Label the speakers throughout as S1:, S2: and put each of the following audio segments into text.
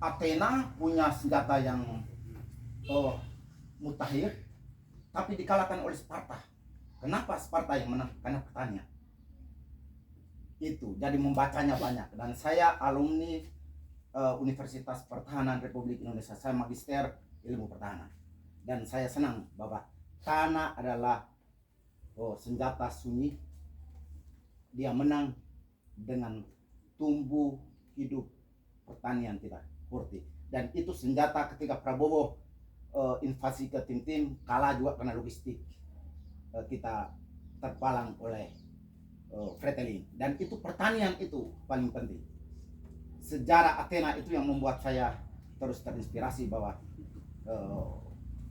S1: Athena punya senjata yang mutakhir, tapi dikalahkan oleh Sparta. Kenapa Sparta yang menang? Karena pertanian. Itu jadi membacanya banyak. Dan saya alumni Universitas Pertahanan Republik Indonesia. Saya magister ilmu pertahanan. Dan saya senang bahwa tanah adalah senjata sunyi. Dia menang dengan tumbuh hidup pertanian kita, Horti. Dan itu senjata ketika Prabowo invasi ke tim-tim, kalah juga karena logistik. Kita terpalang oleh Fretilin. Dan itu pertanian itu paling penting. Sejarah Athena itu yang membuat saya terus terinspirasi bahwa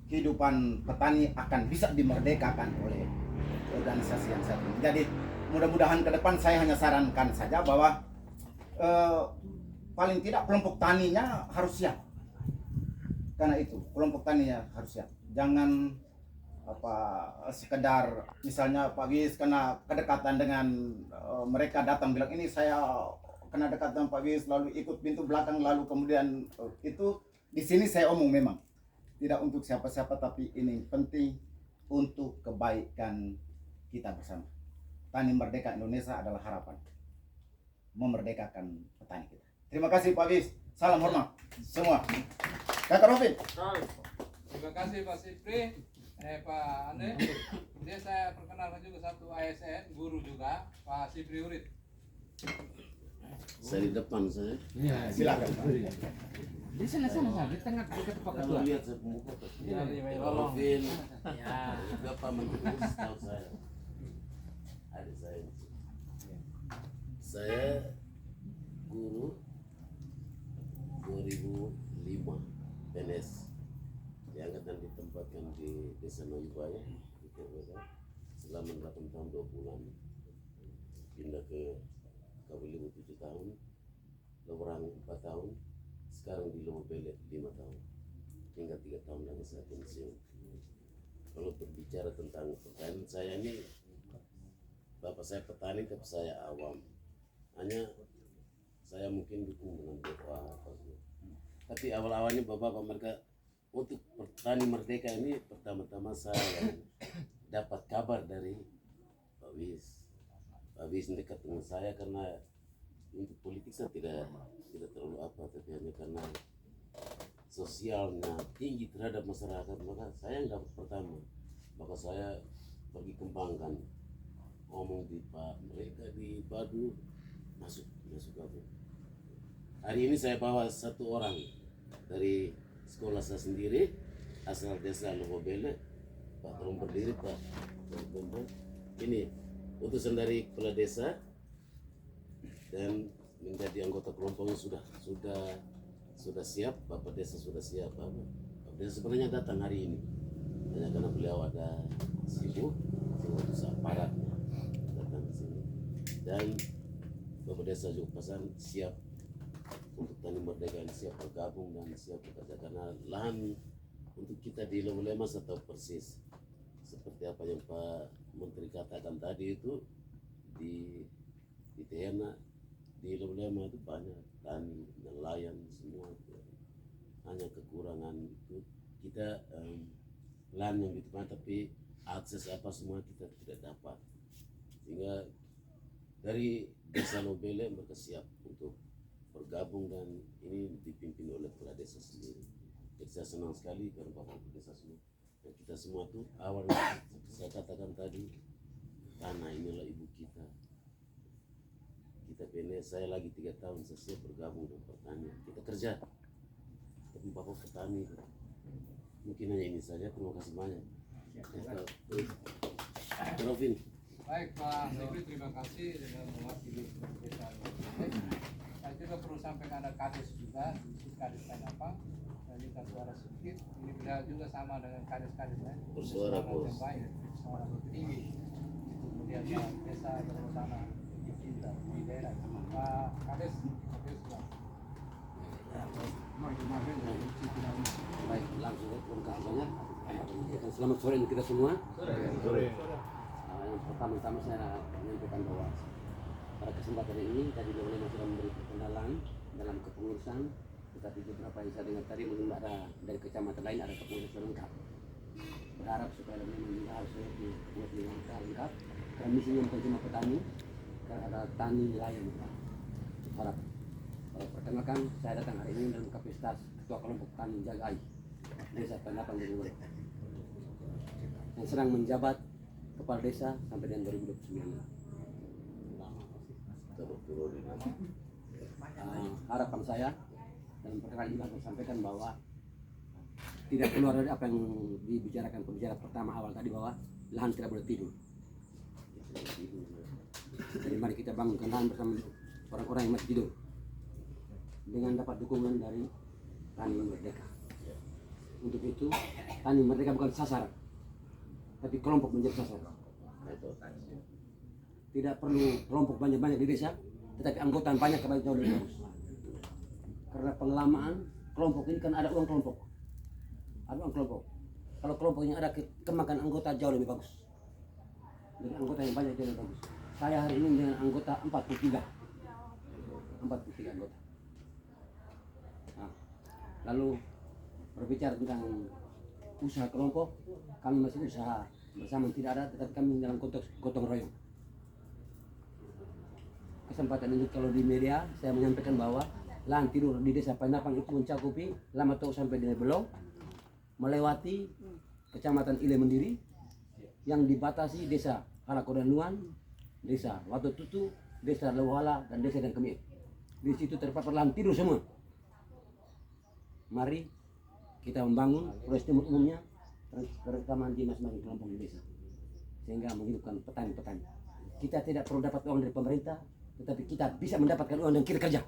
S1: kehidupan petani akan bisa dimerdekakan oleh organisasi yang satu. Jadi mudah-mudahan ke depan saya hanya sarankan saja bahwa paling tidak kelompok taninya harus siap. Karena itu kelompok taninya harus siap. Jangan sekedar misalnya Pak Gis karena kedekatan dengan mereka datang bilang ini saya kena dekat dengan Pak Gis lalu ikut pintu belakang lalu kemudian itu di sini saya omong memang tidak untuk siapa-siapa, tapi ini penting untuk kebaikan kita bersama. Tani Merdeka Indonesia adalah harapan memerdekakan petani kita. Terima kasih Pak Gis. Salam hormat semua. Kakak Rofin.
S2: Terima kasih Pak Sipri, Pak Ande. Kemudian saya perkenalkan juga satu ASN, guru juga, Pak Sipri Urit.
S3: Saya di depan saya.
S1: Ya, silakan Pak.
S4: Di sana di tengah dekat Pak Ketua.
S3: Lihat saya pemuka.
S2: Ya,
S3: Rofin.
S4: Ya.
S3: Juga Pak Menteri tahu saya. Adik saya. Saya guru 2005 PNS diangkat dan ditempatkan di Desa Noyubaya di Kerbeda selama 8 tahun 2 bulan, pindah ke Kawelimu 7 tahun, Lewerang 4 tahun, sekarang di Lomo Belet 5 tahun, hingga 3 tahun lagi saya pensiun. Kalau berbicara tentang pertanian, saya ini bapak saya petani tapi saya awam, hanya saya mungkin dukung dengan doa tapi awal-awalnya bapak mereka untuk petani merdeka ini pertama-tama saya dapat kabar dari Pak Wis. Pak Wis dekat dengan saya karena untuk politik saya tidak terlalu apa, tapi hanya karena sosialnya tinggi terhadap masyarakat, maka saya yang dapat pertama. Maka saya pergi kembangkan, ngomong di Pak mereka di Badu, masuk apa. Hari ini saya bawa satu orang dari sekolah saya sendiri asal desa Lomobele, Pak tolong berdiri Pak. Ini utusan dari kepala desa dan menjadi anggota kelompoknya sudah siap. Bapak desa sudah siap. Bapak desa sebenarnya datang hari ini hanya karena beliau ada sibuk utus aparatnya datang ke sini, dan Bapak desa juga pesan siap untuk tani merdeka ini, siap bergabung dan siap bekerja karena lahan untuk kita di Lomolema saya tahu persis seperti apa yang Pak Menteri katakan tadi itu di Tehena di Lomolema itu banyak tani nelayan semua, hanya kekurangan itu kita lahan yang gitu tapi akses apa semua kita tidak dapat, sehingga dari desa Nobele mereka siap untuk bergabung dan ini dipimpin oleh kepala desa sendiri. Jadi saya senang sekali karena bapak desa semua dan kita semua tuh awalnya saya katakan tadi tanah inilah ibu kita. Kita PNS, saya lagi 3 tahun saya siap bergabung dengan pertanian. Kita kerja, tapi bapak petani. Mungkin hanya ini saja. Terima kasih banyak. Rofin.
S2: Baik Pak Sipri, terima kasih dengan mewakili desa. Saya juga perlu sampaikan ada kades juga, di kades Tanapang. Saya minta suara sedikit. Ini beliau juga sama dengan kades-kades lain.
S3: Bersuara bos.
S2: Yang baik, suara tinggi. Kemudian Pak Desa bersama kita di daerah. Pak Kades,
S3: Baik, langsung terima kasih banyak. Selamat sore untuk kita semua. Sore. Yang pertama-tama saya menyampaikan bahwa pada kesempatan ini tadi Lomolema sudah memberi perkenalan dalam kepengurusan
S5: Tetapi beberapa yang saya dengar tadi mungkin ada dari kecamatan lain ada kepengurusan lengkap. Berharap supaya memang juga harus buat lengkap. Karena misinya bukan cuma petani, karena ada tani nelayan. Harap. Perkenalkan, saya datang hari ini dalam kapasitas Ketua Kelompok Tani Jagai Desa Pendapan Bogor yang sedang menjabat Kepala Desa sampai dengan 2029. Harapan saya dan perkara juga saya sampaikan bahwa tidak keluar dari apa yang dibicarakan pembicara pertama awal tadi, bahwa lahan tidak boleh tidur. Jadi mari kita bangunkan lahan bersama orang-orang yang masih tidur dengan dapat dukungan dari Tani Merdeka. Untuk itu Tani Merdeka bukan sasaran, tapi kelompok menjadi sasaran. Tidak perlu kelompok banyak-banyak di desa, tetapi anggota banyak kebanyakan jauh lebih bagus. Karena pengelamaan kelompok ini kan ada uang kelompok. Ada uang kelompok. Kalau kelompoknya ada kemakan anggota jauh lebih bagus. Jadi anggota yang banyak jauh lebih bagus. Saya hari ini dengan anggota 43 anggota. Nah, lalu berbicara tentang usaha kelompok, kami masih usaha bersama tidak ada, tetapi kami dalam konteks gotong royong. Kesempatan ini kalau di media saya menyampaikan bahwa lahan tidur di Desa Pendapan itu mencakupi Lamato sampai Dene Belong, melewati Kecamatan Ile Mendiri yang dibatasi Desa Halakodanuan, Desa Watu Tutu, Desa Lewala, dan Desa Dan Kemir. Di situ terpapar lahan tidur semua. Mari kita membangun proses timur umumnya, terutama di masing-masing kelompok di desa, sehingga menghidupkan petani-petani. Kita tidak perlu dapat uang dari pemerintah, tetapi kita bisa mendapatkan uang dan kita kerja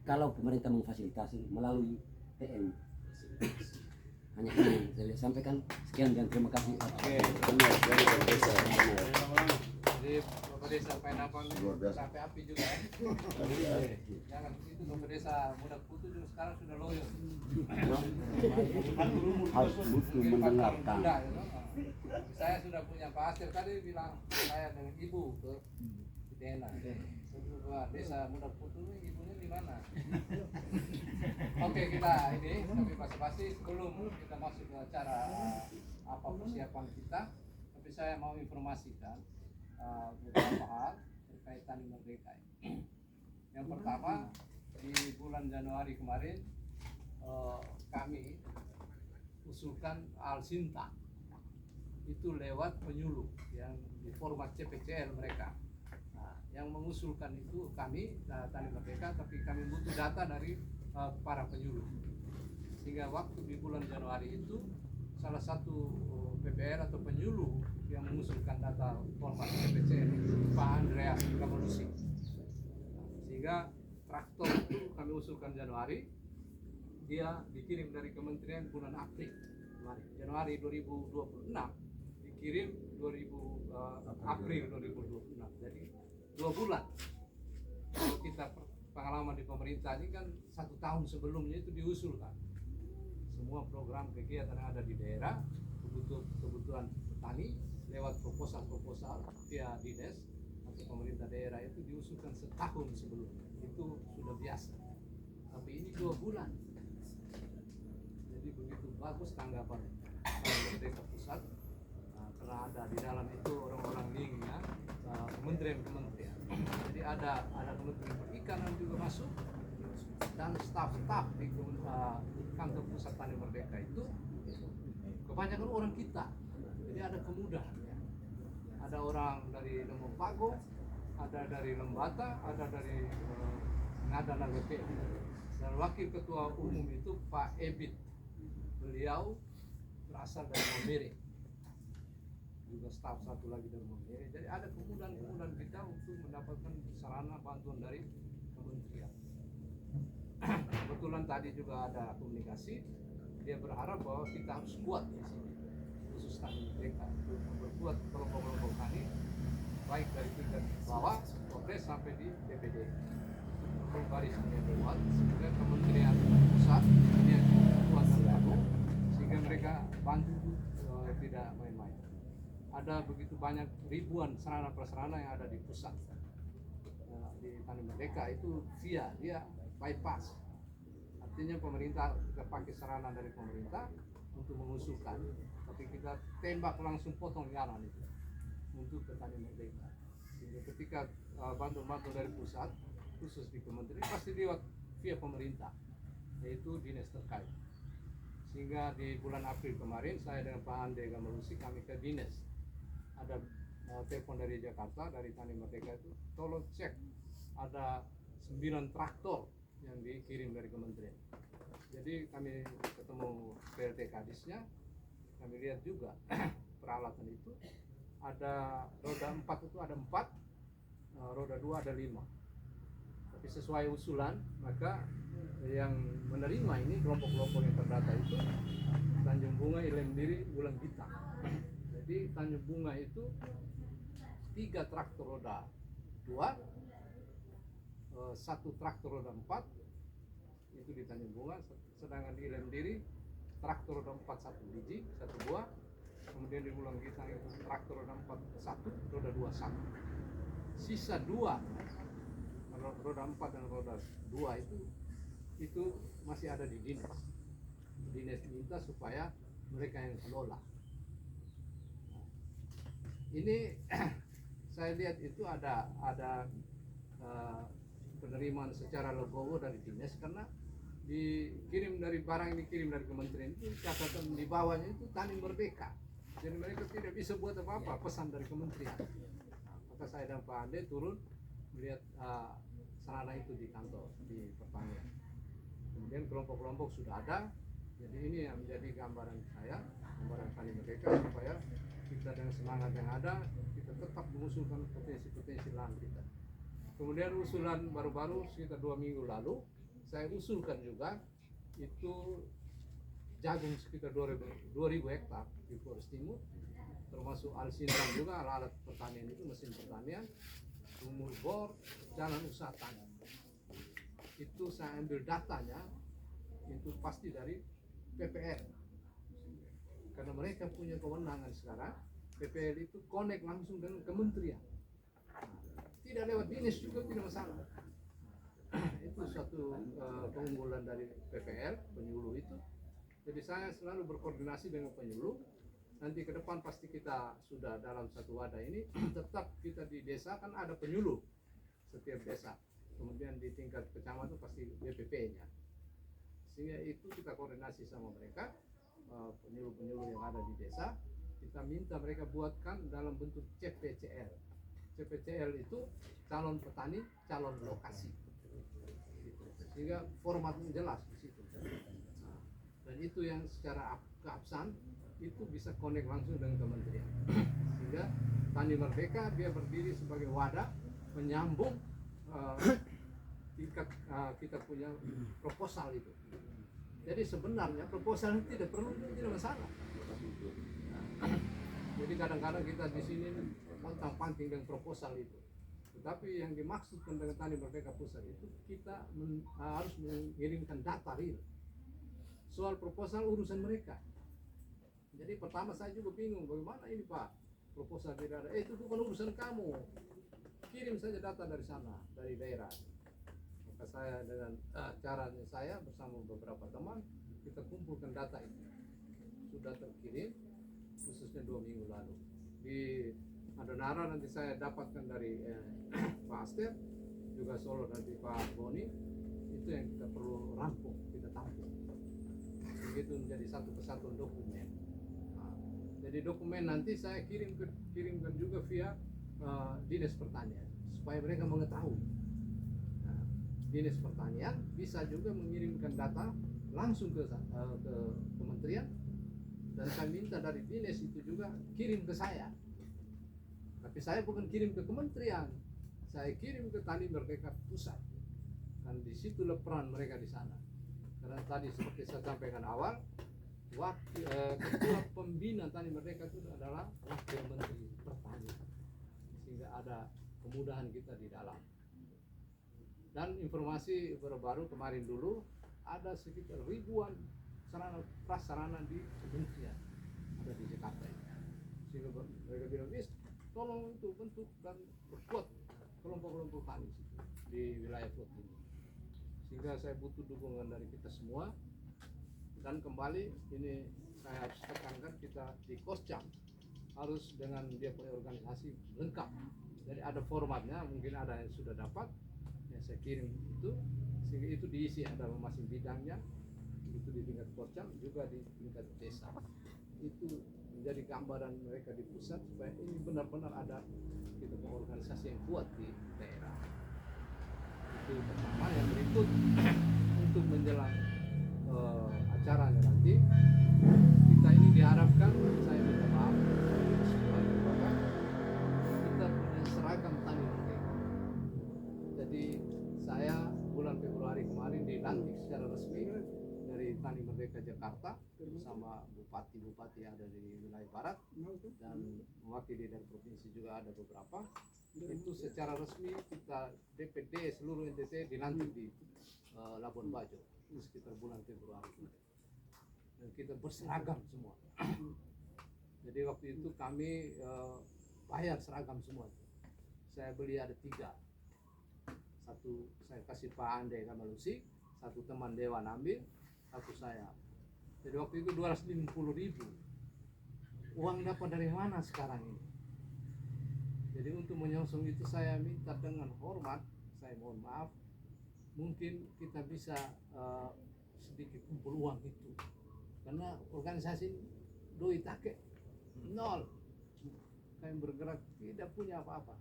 S5: kalau pemerintah memfasilitasi melalui TM. Hanya ini yang saya sampaikan. Sekian dan terima kasih.
S2: Jadi Bapak Desa Pendapan sampai api juga. Jangan begitu, Bapak Desa Muda Kutu juga sekarang sudah loyo.
S5: Harus butuh mendengarkan.
S2: Saya sudah punya Pak Asir tadi bilang saya dengan ibu ke Dena. Desa Muda Kutu ini ibunya di mana? Oke, kita ini tapi basa-basi sebelum kita masuk ke acara apa persiapan kita, tapi saya mau informasikan beberapa hal terkait Tani Merdeka. Yang pertama, di bulan Januari kemarin kami usulkan Al-Sinta itu lewat penyuluh yang di format CPCL mereka. Nah, yang mengusulkan itu kami Tani Merdeka, tapi kami butuh data dari para penyuluh. Sehingga waktu di bulan Januari itu salah satu PPL atau penyuluh yang mengusulkan data format CPCL Pak Andreas Kamelusi. Sehingga traktor itu kami usulkan Januari, dia dikirim dari Kementerian bulan April kemarin. Januari 2026 dikirim April 2026. Jadi 2 bulan. Kalau kita pengalaman di pemerintah ini kan 1 tahun sebelumnya itu diusulkan semua program kegiatan yang ada di daerah, kebutuhan petani lewat proposal via dinas atau pemerintah daerah itu diusulkan setahun sebelumnya. Itu sudah biasa. Tapi ini 2 bulan. Jadi begitu bagus tanggapan Merdeka Pusat, karena ada di dalam itu orang-orang linknya kementerian-kementerian. Jadi ada Kementerian Perikanan juga masuk, dan staf-staf di kantor pusat Tani Merdeka itu kebanyakan orang kita. Jadi ada kemudahan ya. Ada orang dari Lembong Pago, ada dari Lembata, ada dari Ngada Nagape. Dan wakil ketua umum itu Pak Ebit, beliau berasal dari Mamere. Juga staf satu lagi dari Mamere. Jadi ada kemudahan-kemudahan kita untuk mendapatkan sarana bantuan dari kementerian. Kebetulan tadi juga ada komunikasi, dia berharap bahwa kita harus kuat di sini, khusus Tani Merdeka, berbuat kelompok-kelompok tani, baik dari tingkat bawah, progres sampai di DPD. Barisnya kuat, sehingga kementerian pusat dia kuat dan baru, sehingga mereka bantu tidak main-main. Ada begitu banyak ribuan sarana prasarana yang ada di pusat. Di Tani Merdeka itu via dia bypass artinya pemerintah kita pakai sarana dari pemerintah untuk mengusulkan, tapi kita tembak langsung potong jalan itu untuk petani merdeka. Sehingga ketika bantuan-bantuan dari pusat khusus di kementerian pasti lewat via pemerintah, yaitu dinas terkait. Sehingga di bulan April kemarin saya dengan Pak Ande Gamalusi kami ke dinas, ada telepon dari Jakarta, dari Tani Merdeka itu, tolong cek ada 9 traktor yang dikirim dari kementerian. Jadi kami ketemu PLT Kadisnya, kami lihat juga peralatan itu ada roda 4 itu ada 4, roda 2 ada 5. Tapi sesuai usulan, maka yang menerima ini kelompok-kelompok yang terdata itu Tanjung Bunga, Ilendiri, Wulan Bintang. Jadi Tanjung Bunga itu 3 traktor roda 2, 1 traktor roda 4 itu di Tanjung Bunga, sedangkan di Ilendiri traktor roda 4 1 biji, 1 buah. Kemudian di Wulan Bintang itu traktor roda 4 1, roda 2 1. Sisa 2 roda 4 dan roda 2 itu masih ada di dinas. Dinas minta supaya mereka yang kelola. Nah, ini saya lihat itu ada penerimaan secara legowo dari dinas, karena dikirim dari barang yang dikirim dari kementerian itu catatan di bawahnya itu Tani Merdeka. Jadi mereka tidak bisa buat apa-apa, pesan dari kementerian. Nah, maka saya dan Pak Ande turun melihat sarana itu di kantor di pertanian. Kemudian kelompok-kelompok sudah ada. Jadi ini yang menjadi gambaran saya, gambaran Tani Merdeka, supaya kita dengan semangat yang ada kita tetap mengusulkan potensi-potensi lahan kita. Kemudian usulan baru-baru sekitar 2 minggu lalu saya usulkan juga itu jagung sekitar 2000 hektar di Flores Timur, termasuk Al-Sintan juga, alat pertanian itu, mesin pertanian, sumur bor, jalan usaha tanam. Itu saya ambil datanya, itu pasti dari PPL, karena mereka punya kewenangan sekarang. PPL itu connect langsung dengan kementerian, tidak lewat dinas juga tidak masalah. Itu suatu keunggulan dari PPL, penyuluh itu. Jadi saya selalu berkoordinasi dengan penyuluh. Nanti ke depan pasti kita sudah dalam satu wadah ini, tetap kita di desa kan ada penyuluh setiap desa. Kemudian di tingkat kecamatan pasti BPP-nya. Sehingga itu kita koordinasi sama mereka, penyuluh-penyuluh yang ada di desa. Kita minta mereka buatkan dalam bentuk CPCL. CPCL itu calon petani, calon lokasi. Sehingga formatnya jelas di situ. Dan itu yang secara keabsahan itu bisa connect langsung dengan kementerian. Sehingga Tani Merdeka dia berdiri sebagai wadah menyambung tingkat kita punya proposal itu. Jadi sebenarnya proposal itu tidak perlu, tidak masalah. Jadi kadang-kadang kita di sini pantang-panting dengan proposal itu. Tetapi yang dimaksudkan dengan Tani Merdeka Pusat itu kita harus mengirimkan data real. Soal proposal urusan mereka. Jadi pertama saya juga bingung, bagaimana ini Pak, proposal tidak ada. Itu bukan urusan kamu. Kirim saja data dari sana, dari daerah. Maka saya dengan caranya saya bersama beberapa teman, kita kumpulkan data itu. Sudah terkirim, khususnya 2 minggu lalu. Di Adonara nanti saya dapatkan dari Pak Aster, juga Solo nanti Pak Boni. Itu yang kita perlu rampung, kita tampung. Begitu menjadi satu kesatuan dokumen. Nah, jadi dokumen nanti saya kirimkan juga via Dinas Pertanian supaya mereka mengetahui. Nah, Dinas Pertanian bisa juga mengirimkan data langsung ke kementerian, dan saya minta dari dinas itu juga kirim ke saya. Tapi saya bukan kirim ke kementerian, saya kirim ke Tani Merdeka Pusat. Dan di situlah peran mereka di sana. Karena tadi seperti saya sampaikan awal, ketua pembina Tani Merdeka itu adalah Wakil Menteri Pertanian, sehingga ada kemudahan kita di dalam. Dan informasi baru kemarin dulu ada sekitar ribuan prasarana di kementerian ada di Jakarta ini. Sehingga mereka bilang, tolong itu bentuk dan berbuat kelompok-kelompok tani di wilayah Flores ini. sehingga saya butuh dukungan dari kita semua. Dan kembali ini saya harus tekankan, kita di Kosjam harus dengan dia punya organisasi lengkap. Jadi ada formatnya, mungkin ada yang sudah dapat, yang saya kirim itu, sehingga itu diisi ada masing bidangnya, itu di tingkat Kosjam juga di tingkat desa. Itu menjadi gambaran mereka di pusat supaya ini benar-benar ada kita punya organisasi yang kuat di daerah. Itu pertama. Yang berikut untuk menjelang acaranya nanti, kita ini diharapkan, saya minta maaf kepada semua, bahwa kita punya seragam Tani Merdeka. Jadi saya bulan Februari kemarin dilantik secara resmi dari Tani Merdeka Jakarta bersama bupati-bupati yang ada di wilayah barat dan mewakili dari provinsi juga ada beberapa. Itu secara resmi kita DPD seluruh NTT dilantik di Labuan Bajo sekitar bulan Februari. Dan kita berseragam semua. Jadi waktu itu kami bayar seragam semua. Saya beli ada 3. Satu saya kasih Pak Ande Kamalusi, satu teman Dewan ambil, satu saya. Jadi waktu itu 250.000. Uang dapat dari mana sekarang ini? Jadi untuk menyongsong itu saya minta dengan hormat, saya mohon maaf, mungkin kita bisa sedikit kumpul uang itu. Karena organisasi doi take nol, kami bergerak tidak punya apa-apa.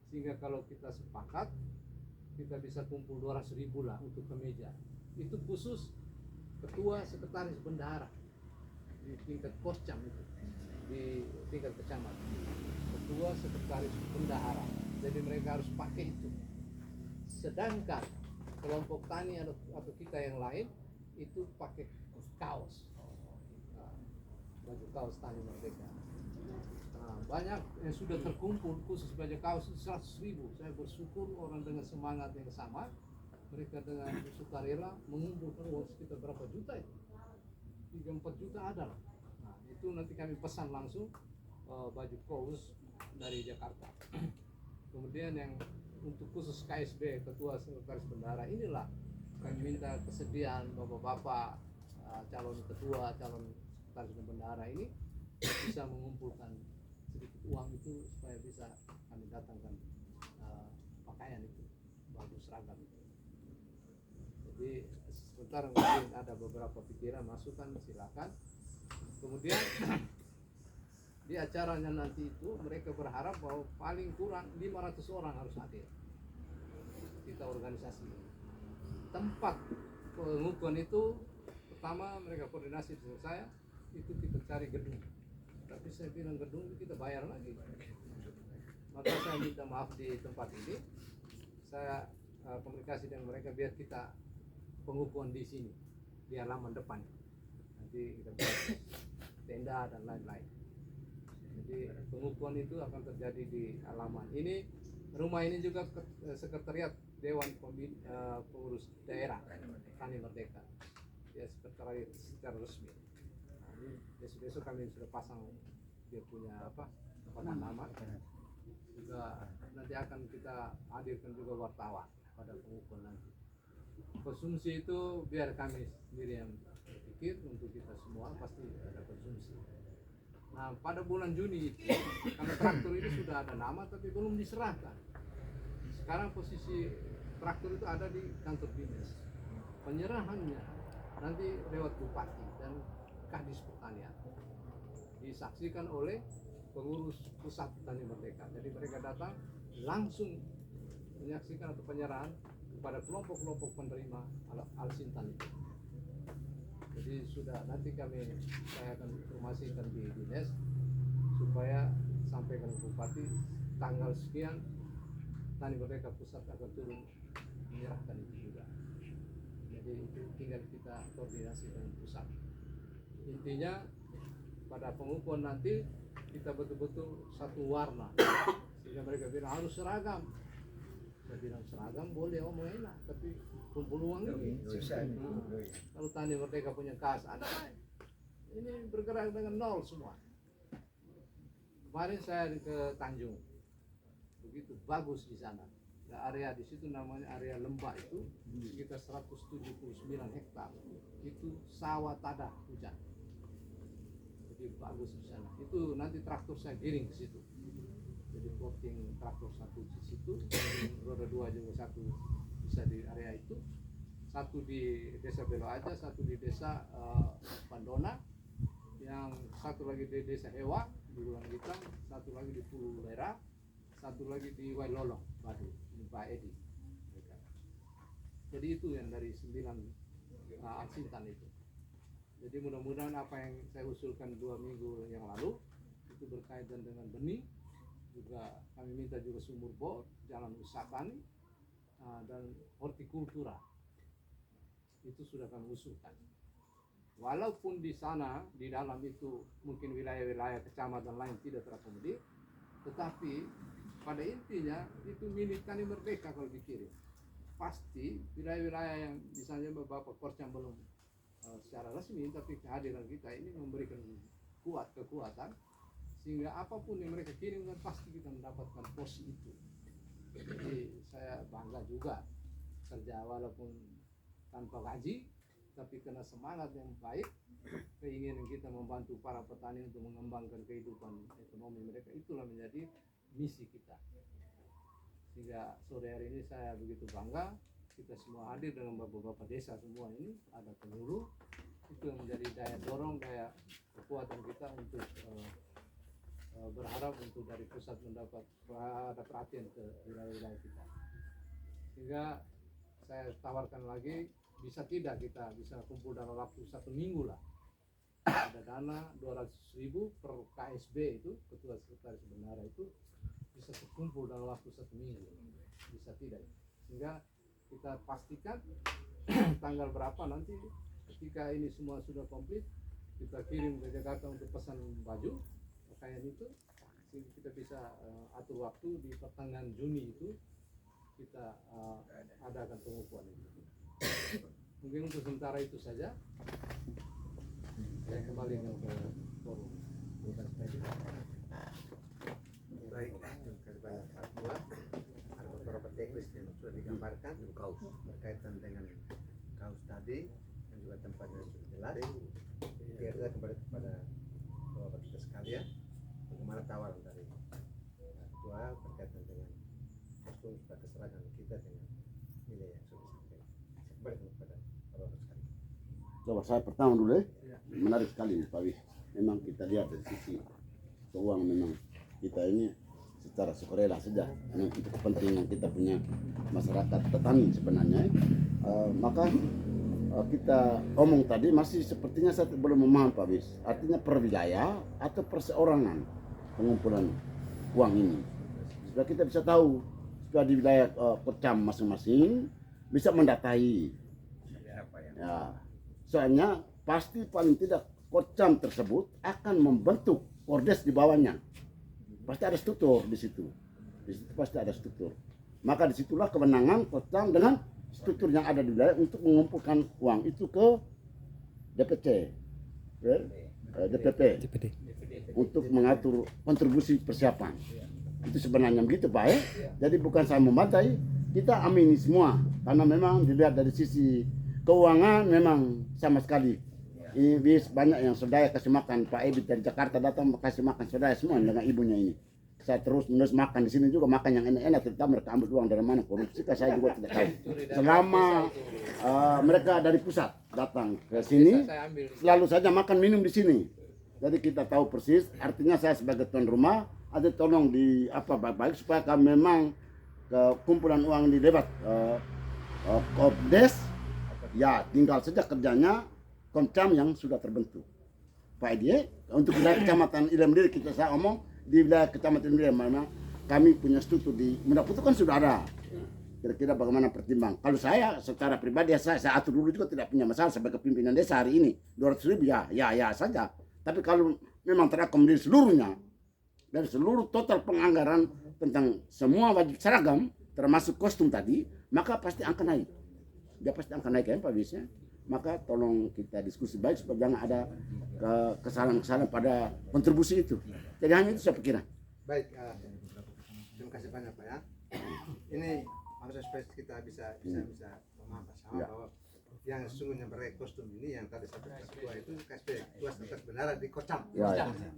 S2: Sehingga kalau kita sepakat, kita bisa kumpul 200.000 lah untuk kemeja. Itu khusus ketua sekretaris bendahara di tingkat Kosjam itu, di tingkat kecamatan. Ketua sekretaris bendahara. Jadi mereka harus pakai itu. Sedangkan kelompok tani atau kita yang lain itu pakai kaos, baju kaos Tani Merdeka. Banyak yang sudah terkumpul khusus baju kaos 100.000. Saya bersyukur orang dengan semangat yang sama, mereka dengan sukarela mengumpulkan uang sekitar berapa juta itu, 3-4 juta ada lah. Nah, itu nanti kami pesan langsung baju kaos dari Jakarta. Kemudian yang untuk khusus KSB, ketua sekretaris bendahara, inilah kami minta kesediaan bapak-bapak calon ketua, calon sekretaris bendahara ini bisa mengumpulkan sedikit uang itu supaya bisa kami datangkan pakaian itu, baju seragam itu. Jadi sebentar mungkin ada beberapa pikiran, masukan, silakan. Kemudian di acaranya nanti itu mereka berharap bahwa paling kurang 500 orang harus hadir. Kita organisasi. Tempat pengukuhan itu pertama mereka koordinasi dengan saya, itu kita cari gedung. Tapi saya bilang gedung itu kita bayar lagi. Maka saya minta maaf di tempat ini. Saya komunikasi dengan mereka biar kita pengukuhan di sini, di halaman depan. Nanti kita buat tenda dan lain-lain. Jadi pengukuhan itu akan terjadi di halaman ini. Rumah ini juga sekretariat Dewan Pengurus Daerah Tani Merdeka. Ya, sekretariat secara resmi. Nah, ini besok kami sudah pasang dia punya nama. Juga nanti akan kita hadirkan juga wartawan pada pengukuhan nanti. Konsumsi itu biar kami sendiri yang berpikir, untuk kita semua pasti ada konsumsi. Nah, pada bulan Juni itu, karena traktor ini sudah ada nama tapi belum diserahkan. Sekarang posisi traktor itu ada di kantor dinas. Penyerahannya nanti lewat bupati dan kadis pertanian. Disaksikan oleh pengurus pusat Tani Merdeka. Jadi mereka datang langsung menyaksikan atau penyerahan kepada kelompok-kelompok penerima Al-Sintan itu. Jadi sudah nanti saya akan informasikan di dinas supaya sampaikan ke bupati tanggal sekian Tani Merdeka pusat akan turun menyerahkan itu juga. Jadi itu tinggal kita koordinasi dengan pusat. Intinya pada pengukuhan nanti kita betul-betul satu warna, sehingga mereka bilang harus seragam. Saya bilang seragam boleh omong enak, tapi kumpul uang ini susah. Kalau Tani Merdeka punya kas, ada ini bergerak dengan nol semua. Kemarin saya ke Tanjung, begitu bagus di sana. Nah, area di situ namanya area lembah itu sekitar 179 hektar. Itu sawah tada hujan. Jadi bagus di sana. Itu nanti traktor saya giring ke situ. Jadi plotting traktor satu di situ, roda dua juga satu bisa di area itu. Satu di desa Belo Aja, satu di desa Pandona, yang satu lagi di desa Hewa di Wulang Gitang, satu lagi di Pulau Lera, satu lagi di Wailolong, Badu, di Pak Edi. Jadi itu yang dari 9 Alsintan itu. Jadi mudah-mudahan apa yang saya usulkan 2 minggu yang lalu itu berkaitan dengan benih, juga kami minta juga sumur bor, jalan usaha tani, dan hortikultura. Itu sudah kami usulkan. Walaupun di sana, di dalam itu mungkin wilayah-wilayah kecamatan lain tidak terakomodir, tetapi pada intinya itu milik Tani Merdeka kalau dikirim. Pasti wilayah-wilayah yang misalnya Bapak Korcam belum secara resmi, tapi kehadiran kita ini memberikan kekuatan, sehingga apapun yang mereka kirimkan pasti kita mendapatkan pos itu. Jadi saya bangga juga kerja walaupun tanpa gaji, tapi kena semangat yang baik, keinginan kita membantu para petani untuk mengembangkan kehidupan ekonomi mereka, itulah menjadi misi kita. Sehingga sore hari ini saya begitu bangga, kita semua hadir dengan bapak-bapak desa semua ini, ada penyuluh, itu yang menjadi daya dorong, daya kekuatan kita untuk berharap untuk dari pusat mendapat ada perhatian ke wilayah-wilayah kita. Sehingga saya tawarkan lagi, bisa tidak kita bisa kumpul dalam waktu 1 minggu lah. Ada dana 200.000 per KSB itu, ketua sekretaris bendahara itu bisa terkumpul dalam waktu 1 minggu. Bisa tidak? Sehingga kita pastikan tanggal berapa nanti ketika ini semua sudah komplit, kita kirim ke Jakarta untuk pesan baju pakaian itu, sehingga kita bisa atur waktu di pertengahan Juni itu kita adakan pengukuhan itu. Mungkin untuk sementara itu saja. Saya kembalikan ke forum.
S6: Baik, terima kasih banyak Pak Ketua. Ada beberapa teknis yang sudah digambarkan berkaitan dengan kaos tadi dan juga tempatnya sudah jelas. Kita kembali kepada bapak kita sekalian, bagaimana tawaran dari Ketua berkaitan dengan kostum serta keseragaman kita dengan nilai yang sudah disampaikan. Kembali kepada bapak sekalian.
S3: Coba saya pertama dulu menarik sekali Pak Wih. Memang kita lihat dari sisi keuangan, memang kita ini secara sukarela saja dengan kita kepentingan kita punya masyarakat petani sebenarnya. Maka kita omong tadi masih sepertinya saya belum memaham Pak Wis. Artinya per wilayah atau perseorangan pengumpulan uang ini. Supaya kita bisa tahu, supaya di wilayah Korcam masing-masing bisa mendatai. Ya, soalnya pasti paling tidak Korcam tersebut akan membentuk kordes di bawahnya. Pasti ada struktur di situ. Di situ pasti ada struktur. Maka disitulah kewenangan Korcam dengan struktur yang ada di wilayah untuk mengumpulkan uang itu ke DPC, DPP, untuk mengatur kontribusi persiapan. Itu sebenarnya begitu Pak. Jadi bukan saya memadai, kita amini semua karena memang dilihat dari sisi keuangan memang sama sekali. Ini banyak yang saudara kasih makan, Pak Ebit dari Jakarta datang kasih makan saudara semua dengan ibunya ini. Saya terus menerus makan di sini juga, makan yang enak-enak, terutama mereka ambil uang dari mana korupsi, saya juga tidak tahu. Selama mereka dari pusat datang ke sini, selalu saja makan minum di sini. Jadi kita tahu persis. Artinya saya sebagai tuan rumah ada tolong di apa baik-baik supaya kami memang kumpulan uang di debat Kopdes, ya tinggal saja kerjanya Korcam yang sudah terbentuk. Pak Edi, untuk wilayah kecamatan Ilemdiri kita saya omong di wilayah kecamatan Ilemdiri mana kami punya struktur di Muda Putu kan sudah ada. Kira-kira bagaimana pertimbang? Kalau saya secara pribadi saya atur dulu juga tidak punya masalah sebagai pimpinan desa hari ini 200.000 ya saja. Tapi kalau memang terakomodir seluruhnya dari seluruh total penganggaran tentang semua wajib seragam termasuk kostum tadi, maka pasti akan naik. Dia pasti akan naik ya Pak Bisnya. Maka tolong kita diskusi baik supaya jangan ada kesalahan-kesalahan pada kontribusi itu. Jadi hanya itu saya pikirkan.
S6: Baik, terima kasih banyak Pak ya. ini harus supaya kita bisa memaham sama bahwa yang sesungguhnya mereka kostum ini yang tadi saya ketua itu KSP ketua sekretaris bendahara di Kocam.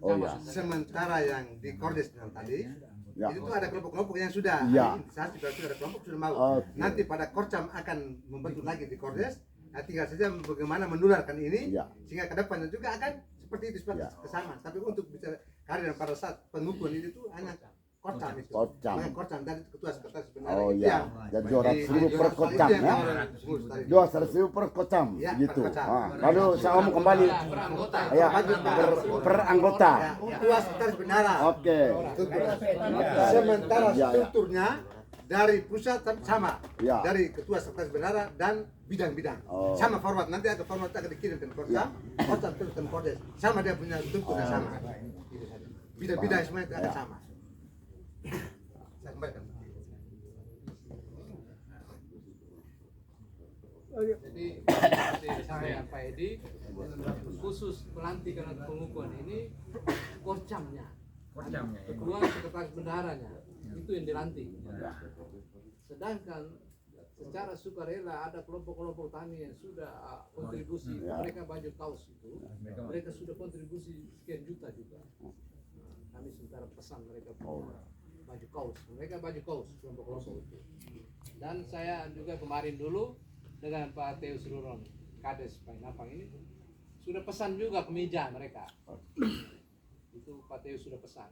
S5: Oh ya.
S6: Sementara yang di Kordes yang tadi
S5: Ya.
S6: itu tuh ada kelompok-kelompok yang sudah
S5: Ya.
S6: intisasi berarti ada kelompok sudah mau.
S5: Oke.
S6: Nanti pada Korcam akan membentuk lagi di Kordes. Nah, tinggal saja bagaimana menularkan ini
S5: Ya.
S6: sehingga ke depannya juga akan seperti itu seperti
S5: Ya.
S6: kesama. Tapi untuk bicara kehadiran pada saat pengukuhan itu tuh hanya Korcam itu.
S5: Kocam.
S6: Makanya Korcam tadi ketua sekretaris bendahara
S5: Oh
S6: itu
S5: ya.
S6: yang
S5: Jadi 200.000 per
S6: itu
S5: kocam
S6: yang
S5: ya.
S6: orang ngurus tadi.
S5: 200.000 per kocam
S6: Ya,
S5: gitu.
S6: per kocam.
S5: Ah, lalu saya ngomong kembali.
S2: Per anggota.
S5: Ya, per anggota.
S6: Ya, ketua sekretaris bendahara.
S5: Oke.
S6: Sementara
S5: Ya, ya.
S6: strukturnya dari pusat sama,
S5: Ya.
S6: dari ketua sekretaris bendahara dan bidang-bidang
S5: Oh.
S6: sama format. Nanti ada format akan dikirim ke Korcam, Korcam terus ke Kordes, sama dia punya strukturnya sama. Bidang-bidang semuanya itu akan
S5: Ya.
S6: sama. Saya kembalikan.
S2: Jadi seperti disampaikan Pak Edi, khusus pelantikan atau pengukuhan ini Korcamnya, kedua sekretaris bendaharanya itu yang dilantik. Sedangkan secara sukarela ada kelompok-kelompok tani yang sudah kontribusi, mereka baju kaos itu, mereka sudah kontribusi sekian juta juga. Kami sementara pesan mereka baju kaos, mereka baju kaos kelompok-kelompok itu. Dan saya juga kemarin dulu dengan Pak Teus Ruron, Kades Painapang ini sudah pesan juga kemeja mereka. Itu Pak Teus sudah pesan.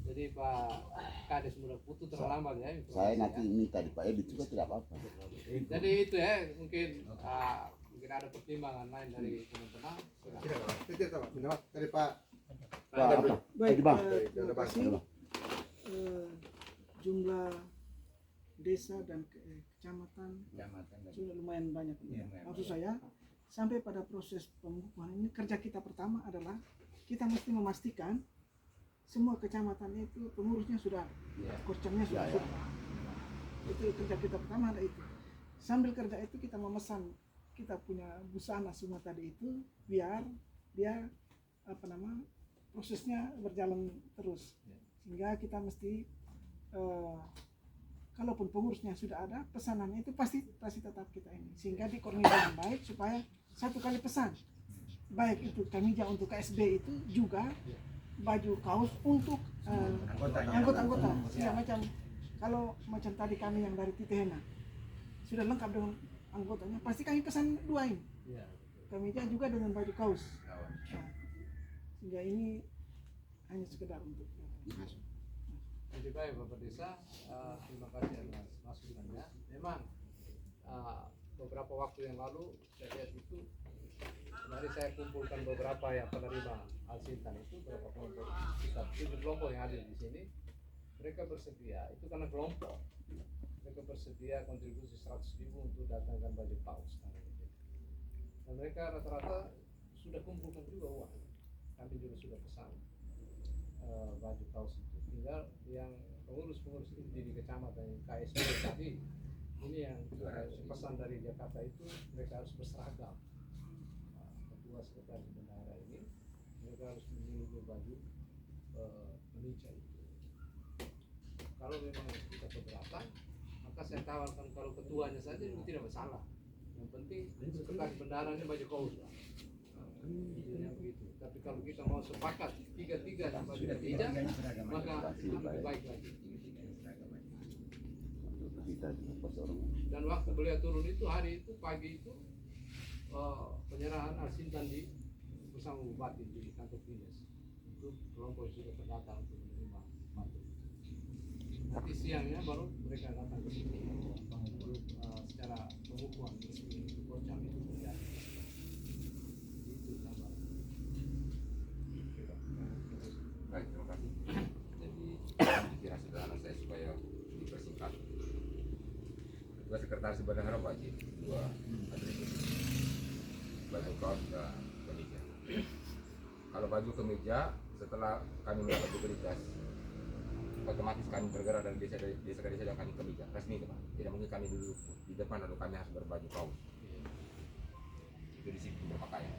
S2: Jadi Pak Kades sudah putus terlambat ya.
S5: Saya nanti minta di Pak Edi juga tidak apa-apa.
S2: Jadi itu ya mungkin mungkin ada pertimbangan lain dari teman-teman.
S6: Tidak tahu, pendapat dari Pak.
S5: Baik, Bang.
S6: Terima
S7: kasih. Jumlah desa dan kecamatan sudah lumayan banyak. Maksud saya sampai pada proses pengukuhan ini kerja kita pertama adalah kita mesti memastikan semua kecamatan itu pengurusnya sudah, korcamnya sudah. Itu kerja kita pertama ada itu. Sambil kerja itu kita memesan kita punya busana semua tadi itu biar dia prosesnya berjalan terus. Sehingga kita mesti kalaupun pengurusnya sudah ada, pesanannya itu pasti tetap kita ini. Sehingga dikoordinasi dengan baik supaya satu kali pesan. Baik itu kemeja untuk KSB itu juga baju kaos untuk anggota-anggota. Sehingga kalau macam tadi kami yang dari Titehena sudah lengkap dengan anggotanya, pasti kami pesan dua ini. Kemeja juga dengan baju kaos. Sehingga ini hanya sekedar untuk
S2: Jadi baik Bapak Desa, terima kasih atas masukannya. Memang beberapa waktu yang lalu saya lihat itu, mari saya kumpulkan beberapa yang penerima Al-Sintan itu, beberapa kelompok, sekitar 7 kelompok yang ada di sini. Mereka bersedia, itu karena kelompok, mereka bersedia kontribusi 100.000 untuk datangkan baju kaos. Dan mereka rata-rata sudah kumpulkan juga uang. Kami juga sudah pesan baju kaos itu. Tinggal yang pengurus-pengurus inti di kecamatan yang KSB tadi, ini yang pesan dari Jakarta itu mereka harus berseragam. Ketua sekretaris bendahara ini mereka harus memiliki baju kemeja itu. Kalau memang kita keberatan, maka saya tawarkan kalau ketuanya saja itu tidak masalah. Yang penting sekretaris bendahara ini baju kaos. Yang begitu. Tapi kalau kita mau sepakat tiga-tiga dan baju kemeja, maka lebih baik lagi. Dan waktu beliau turun itu hari itu pagi itu penyerahan Al-Sintan bersama Bupati di kantor dinas. Itu kelompok yang sudah terdata untuk menerima bantuan. Nanti siangnya baru mereka datang ke sini untuk secara pengukuhan resmi Korcam itu terjadi. Itu gambar.
S8: Baik, terima kasih. Jadi kira sederhana saya supaya dipersingkat. Dua sekretaris bendahara wajib, dua atribut baju kaos dan kemeja. Kalau baju kemeja setelah kami mendapat legalitas, otomatis kami bergerak dari desa ke desa dan kami kemeja resmi itu Pak. Tidak mungkin kami dulu di depan lalu kami harus berbaju kaos. Itu disiplin berpakaian.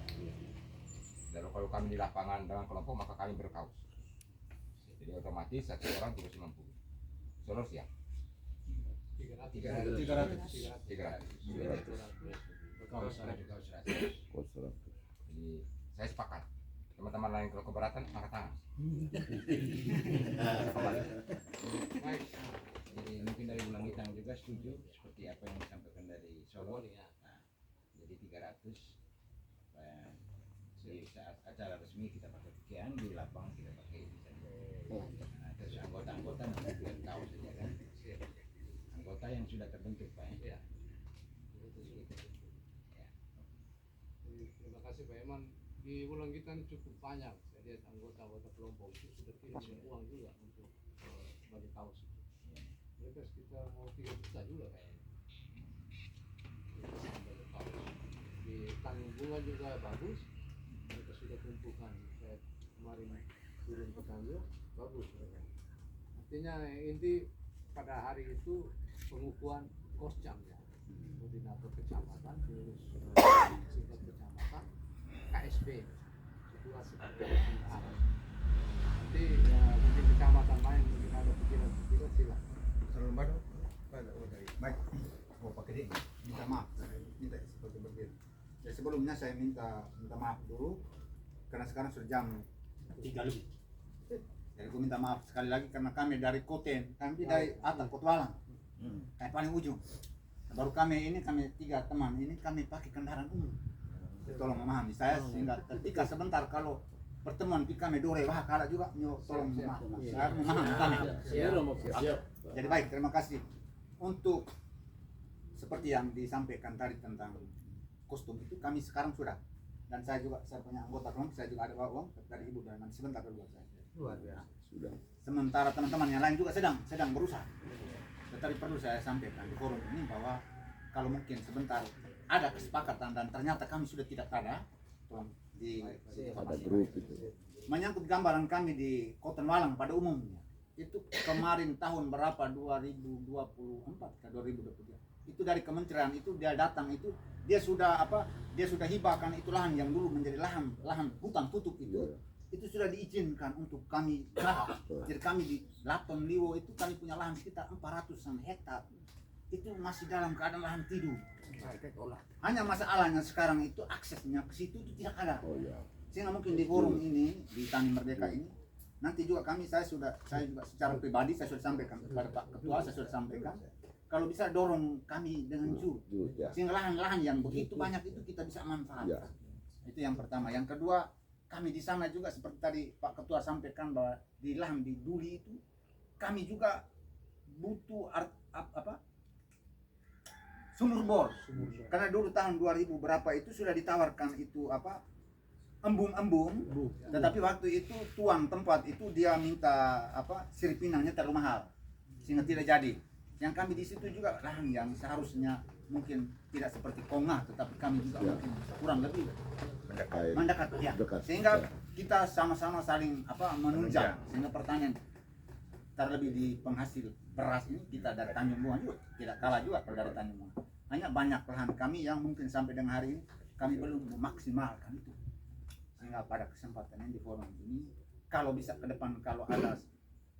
S8: Dan kalau kami di lapangan dengan kelompok maka kami berkaos. Jadi otomatis satu orang 390. Seluruh siap. Kaus rasa. Jadi saya sepakat. Teman-teman lain kalau keberatan angkat tangan. Baik. Jadi mungkin dari Bulang Hitang juga setuju seperti apa yang disampaikan dari Solo. Nah, jadi 300 supaya di saat acara resmi kita pakai pikiran, di lapangan kita pakai ini saja. Nah, terus anggota-anggota nanti kita tahu saja kan. Anggota yang sudah terbentuk Pak ya.
S2: Terima kasih Pak Eman. Di Bulang Hitang cukup banyak. Saya lihat anggota-anggota kelompok itu sudah kirim uang juga untuk bagi kaos itu. Mereka sekitar mau 3 juta juga kayaknya. Di Tanjung Bunga juga bagus. Mereka sudah kumpulkan. Saya kemarin turun ke Tanjung, bagus mereka. Artinya inti pada hari itu pengukuhan koscamnya, koordinator kecamatan, terus singkat kecamatan, KSB, situasi pemerintahan. Nanti mungkin kecamatan lain mungkin ada pikiran-pikiran silakan.
S6: Salam baru. Baik. Mau pakai ini. Minta maaf. Minta seperti begini. Ya, sebelumnya saya minta maaf dulu karena sekarang sudah jam 3 lebih. Jadi aku minta maaf sekali lagi karena kami dari Koten, kami dari atas Kotwalang, kayak paling ujung. Baru kami 3 teman ini kami pakai kendaraan umum. Tolong memahami saya sehingga ketika sebentar kalau pertemuan kami dore wah kalah juga tolong memahami. Saya memahami kami. Jadi baik, terima kasih untuk seperti yang disampaikan tadi tentang kostum itu kami sekarang sudah, dan saya punya anggota kelompok, saya juga ada bawa uang dari ibu dan nanti sebentar dulu saya. Luar biasa.
S3: Sudah.
S6: Sementara teman-teman yang lain juga sedang berusaha. Tetapi perlu saya sampaikan di forum ini bahwa kalau mungkin sebentar ada kesepakatan dan ternyata kami sudah tidak ada, tolong di
S3: Ada grup itu.
S6: menyangkut gambaran kami di Koten Walang pada umumnya. Itu kemarin tahun berapa 2024 ke 2023. Itu dari kementerian itu dia datang itu dia sudah hibahkan itu lahan yang dulu menjadi lahan hutan tutup itu sudah diizinkan untuk kami garap. Jadi kami di Laton Liwo itu kami punya lahan sekitar 400-an hektar. Itu masih dalam keadaan lahan tidur. Hanya masalahnya sekarang itu aksesnya ke situ itu tidak ada. Sehingga mungkin di forum ini di Tani Merdeka ini nanti juga saya juga secara pribadi saya sudah sampaikan kepada Pak Ketua, saya sudah sampaikan kalau bisa dorong kami dengan jur sehingga lahan-lahan yang begitu banyak itu kita bisa manfaatkan. Itu yang pertama. Yang kedua, kami di sana juga seperti tadi Pak Ketua sampaikan bahwa di lahan di Duli itu kami juga butuh sumur bor. Karena dulu tahun 2000 berapa itu sudah ditawarkan itu embung-embung, tetapi waktu itu tuan tempat itu dia minta siripinangnya terlalu mahal sehingga tidak jadi. Yang kami di situ juga lahan yang seharusnya mungkin tidak seperti Kongah, tetapi kami juga mungkin kurang lebih mendekat ya. Sehingga kita sama-sama saling menunjang sehingga pertanian terlebih di penghasil beras ini kita dari Tanjung Bunga juga tidak kalah juga dari Tanjung Bunga. Hanya banyak lahan kami yang mungkin sampai dengan hari ini kami belum memaksimalkan itu. Sehingga pada kesempatan ini di forum ini kalau bisa ke depan kalau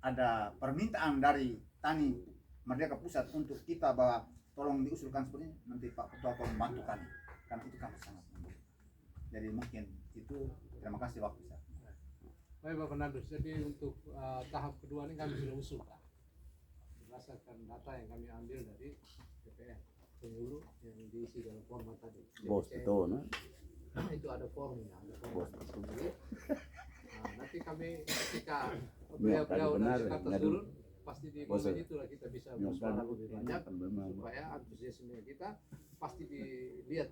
S6: ada permintaan dari Tani Merdeka Pusat untuk kita bahwa tolong diusulkan seperti ini, nanti Pak Ketua akan membantu kami karena itu kami sangat membutuhkan. Jadi mungkin itu, terima kasih waktu saya.
S2: Baik Bapak Nandus, jadi untuk tahap kedua ini kami sudah usulkan berdasarkan data yang kami ambil dari DPR penyuluh yang diisi dalam format tadi.
S3: Bos betul, nah.
S2: Itu ada formnya, ada format tersebut. Nah, nanti kami ketika
S3: Ya,
S2: beliau
S3: benar,
S2: dari Jakarta
S3: benar.
S2: turun, pasti di
S3: Bos,
S2: momen itulah kita bisa
S3: yang
S2: bersuara
S3: benar.
S2: lebih banyak
S3: Benar.
S2: supaya antusiasme kita pasti dilihat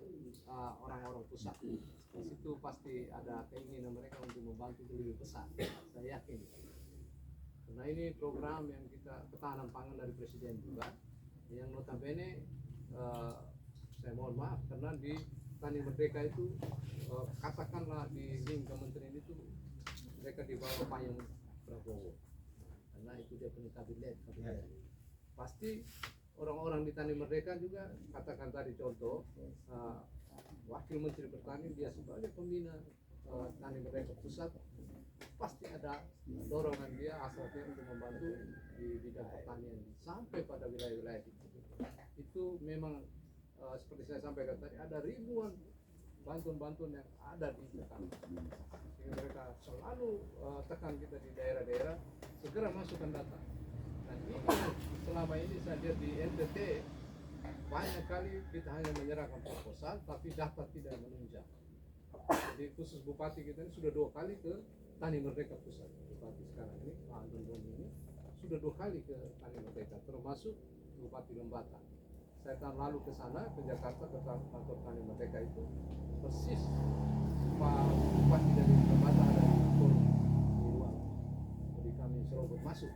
S2: orang-orang pusat. Di situ pasti ada keinginan mereka untuk membantu lebih besar. Saya yakin. Karena ini program yang kita ketahanan pangan dari Presiden juga, yang notabene saya mohon maaf karena di Tani Merdeka itu katakanlah di link kementerian itu mereka di bawah payung Prabowo karena itu dia punya kabinet. Pasti orang-orang di Tani Merdeka juga katakan tadi contoh wakil menteri pertanian dia sebagai pembina Tani Merdeka Pusat pasti ada dorongan dia asal dia untuk membantu di bidang pertanian sampai pada wilayah-wilayah itu. itu memang seperti saya sampaikan tadi ada ribuan bantuan-bantuan yang ada di Jakarta. Sehingga mereka selalu tekan kita di daerah-daerah segera masukkan data. Dan ini selama ini saya lihat di NTT banyak kali kita hanya menyerahkan proposal tapi data tidak menunjang. Jadi khusus bupati kita ini sudah 2 kali ke Tani Merdeka Pusat. Bupati sekarang ini Pak Andun Boni ini sudah 2 kali ke Tani Merdeka, termasuk Bupati Lembata. Saya tahun lalu ke sana, ke Jakarta, ke kantor Tani Merdeka itu persis Pak Bupati dari Lembata ada di forum di ruang. Jadi kami serobot masuk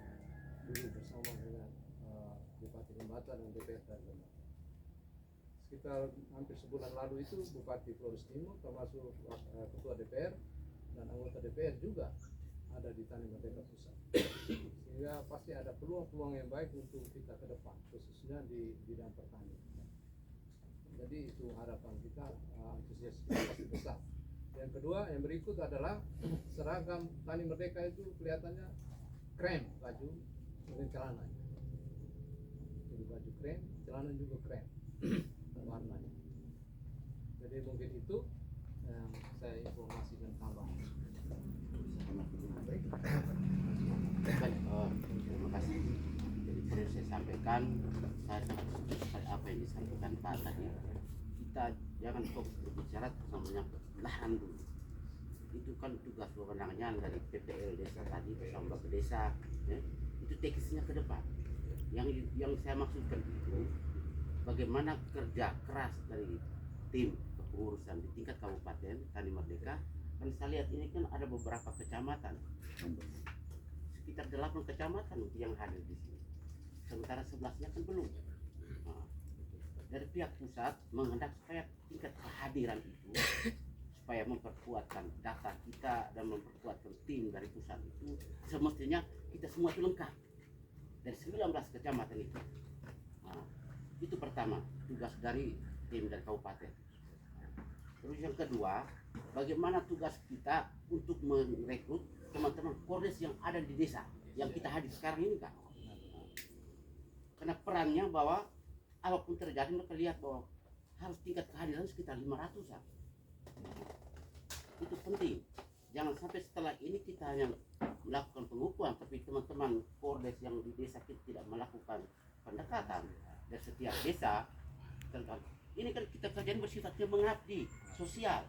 S2: dulu bersama dengan Bupati Lembata dan DPR dari Lembata. Sekitar hampir sebulan lalu itu Bupati Flores Timur termasuk Ketua DPR dan anggota DPR juga ada di Tani Merdeka Pusat. Sehingga pasti ada peluang-peluang yang baik untuk kita ke depan, khususnya di bidang pertanian. Jadi itu harapan kita, antusias kita pasti besar. Yang kedua, yang berikut adalah seragam Tani Merdeka itu kelihatannya krem baju dengan celananya. Jadi baju krem, celana juga krem warnanya. Jadi mungkin itu yang saya informasikan tambahan.
S3: Terima kasih. Jadi perlu saya sampaikan, saya sangat setuju sekali apa yang disampaikan Pak tadi. Kita jangan fokus berbicara tentang menyangkut lahan dulu. Itu kan tugas wewenangnya dari PPL desa tadi bersama ke desa, ya. Itu teknisnya ke depan. Yang saya maksudkan itu bagaimana kerja keras dari tim kepengurusan di tingkat kabupaten Tani Merdeka. Kan saya lihat ini kan ada beberapa kecamatan, sekitar 8 kecamatan yang hadir di sini, sementara 11-nya kan belum. Nah, dari pihak pusat menghendak supaya tingkat kehadiran itu supaya memperkuatkan data kita dan memperkuatkan tim dari pusat itu semestinya kita semua itu lengkap dari 19 kecamatan itu. Nah, itu pertama tugas dari tim dari kabupaten. Terus yang kedua, bagaimana tugas kita untuk merekrut teman-teman Kordes yang ada di desa yang kita hadir sekarang ini, Kak. Karena perannya bahwa apapun terjadi mereka lihat bahwa harus tingkat kehadiran sekitar 500-an. Itu penting. Jangan sampai setelah ini kita hanya melakukan pengukuhan, tapi teman-teman Kordes yang di desa kita tidak melakukan pendekatan. Dan setiap desa ini kan kita kerjaan bersifatnya mengabdi sosial.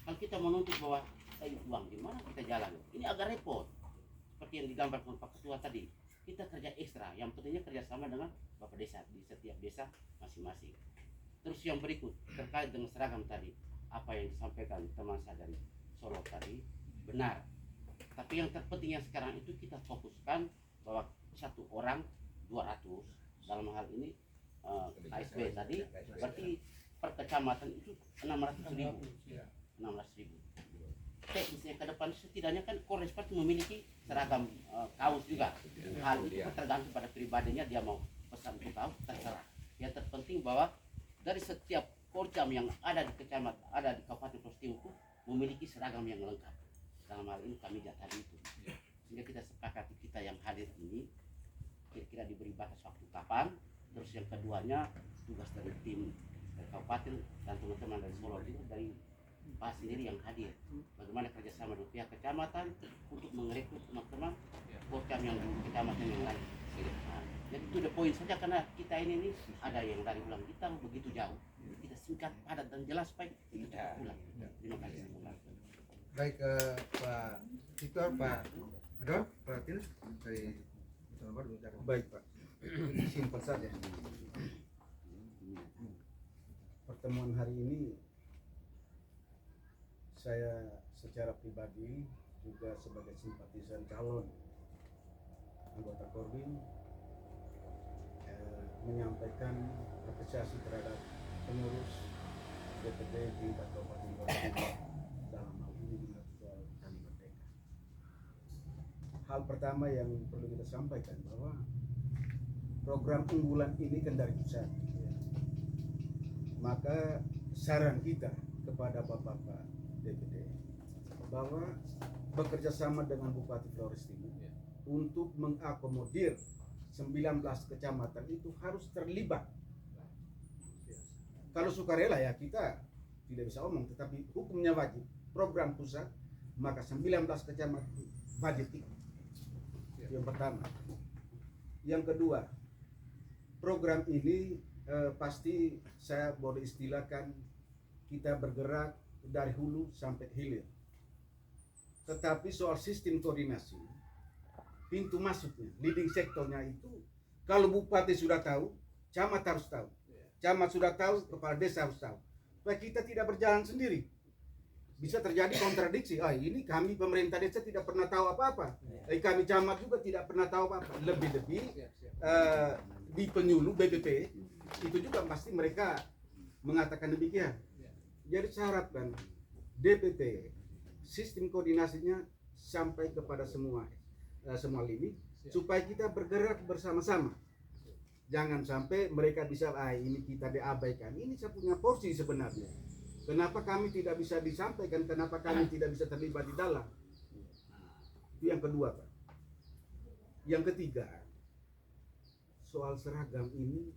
S3: Kalau kita menuntut bahwa uang di mana kita jalan, ini agak repot. Seperti yang digambarkan Pak Ketua tadi, kita kerja ekstra. Yang pentingnya kerjasama dengan Bapak Desa di setiap desa masing-masing. Terus yang berikut terkait dengan seragam tadi, apa yang disampaikan teman saya dari Solo tadi benar. Tapi yang terpenting yang sekarang itu kita fokuskan bahwa 1 orang 200 dalam hal ini KSB tadi, berarti per kecamatan itu 600.000. Teknisnya ke depan setidaknya kan Kordes pasti memiliki seragam kaos juga. Hal itu tergantung pada pribadinya, dia mau pesan untuk kaos terserah. Yang terpenting bahwa dari setiap Korcam yang ada di kecamatan, ada di Kabupaten Flores Timur itu memiliki seragam yang lengkap. Dalam hal ini kami tadi itu. Sehingga kita sepakati kita yang hadir ini kira-kira diberi batas waktu kapan. Terus yang keduanya tugas dari tim dari kabupaten dan teman-teman dari Solo itu dari Pak sendiri yang hadir. Bagaimana kerjasama dengan pihak kecamatan untuk merekrut teman-teman Korcam yang di kecamatan yang lain. Nah, jadi itu the point saja karena kita ini ada yang dari ulang kita begitu jauh. Kita singkat, padat dan jelas supaya itu cepat pulang. Terima kasih.
S6: Baik Pak Victor, Pak Medon, Pak Tinus dari baik Pak. Simpel saja. Pertemuan hari ini saya secara pribadi juga sebagai simpatisan calon anggota Korbin menyampaikan apresiasi terhadap pengurus DPD tingkat Kabupaten Flores dalam hal ini soal Tani Merdeka. Hal pertama yang perlu kita sampaikan bahwa program unggulan ini kan dari pusat. Maka saran kita kepada Bapak-Bapak DPD bahwa bekerja sama dengan Bupati Flores Timur untuk mengakomodir 19 kecamatan itu harus terlibat
S9: Kalau sukarela ya kita tidak bisa omong, tetapi hukumnya wajib. Program pusat maka 19 kecamatan wajib ikut. Yang pertama. Yang kedua, program ini pasti saya boleh istilahkan kita bergerak dari hulu sampai hilir. Tetapi soal sistem koordinasi, pintu masuknya, leading sektornya itu, kalau bupati sudah tahu, camat harus tahu. Camat sudah tahu, kepala desa harus tahu. Supaya kita tidak berjalan sendiri. Bisa terjadi kontradiksi. Ini kami pemerintah desa tidak pernah tahu apa-apa. Kami camat juga tidak pernah tahu apa-apa. Lebih-lebih di penyuluh BPP itu juga pasti mereka mengatakan demikian. Jadi saya harapkan DPP sistem koordinasinya sampai kepada semua lini supaya kita bergerak bersama-sama. Jangan sampai mereka bisa ini kita diabaikan. Ini saya punya porsi sebenarnya. Kenapa kami tidak bisa disampaikan? Kenapa kami tidak bisa terlibat di dalam? Itu yang kedua, Pak. Yang ketiga, soal seragam ini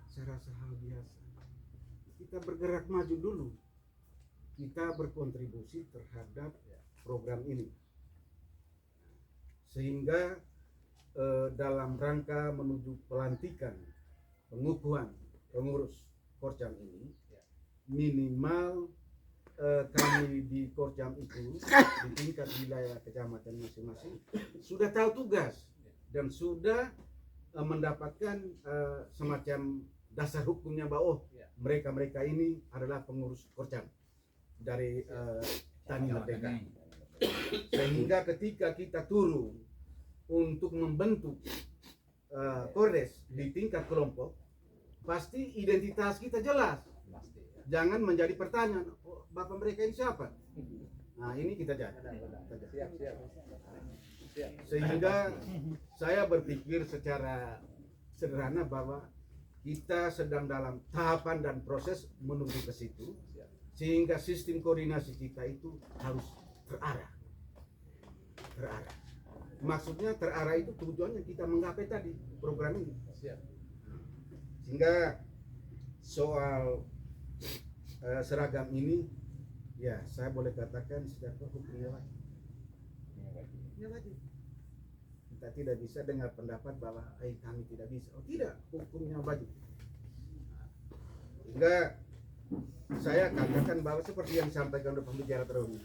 S9: saya rasa hal biasa. Kita bergerak maju dulu. Kita berkontribusi terhadap program ini. Sehingga dalam rangka menuju pelantikan pengukuhan pengurus Korcam ini, minimal kami di Korcam itu di tingkat wilayah kecamatan masing-masing sudah tahu tugas dan sudah mendapatkan semacam dasar hukumnya bahwa mereka ini adalah pengurus Korcam dari Tani Merdeka. Sehingga ketika kita turun untuk membentuk Kordes di tingkat kelompok, pasti identitas kita jelas. Jangan menjadi pertanyaan, bapak mereka ini siapa? Nah, ini kita jaga. Sehingga saya berpikir secara sederhana bahwa kita sedang dalam tahapan dan proses menuju ke situ, sehingga sistem koordinasi kita itu harus terarah. Maksudnya terarah itu tujuannya kita menggapai tadi program ini. Sehingga soal seragam ini, ya saya boleh katakan secara hukumnya wajib. Ya wajib. Kita tidak bisa dengar pendapat bahwa kami tidak bisa. Oh tidak, hukumnya wajib. Sehingga saya katakan bahwa seperti yang disampaikan oleh pembicara terdahulu,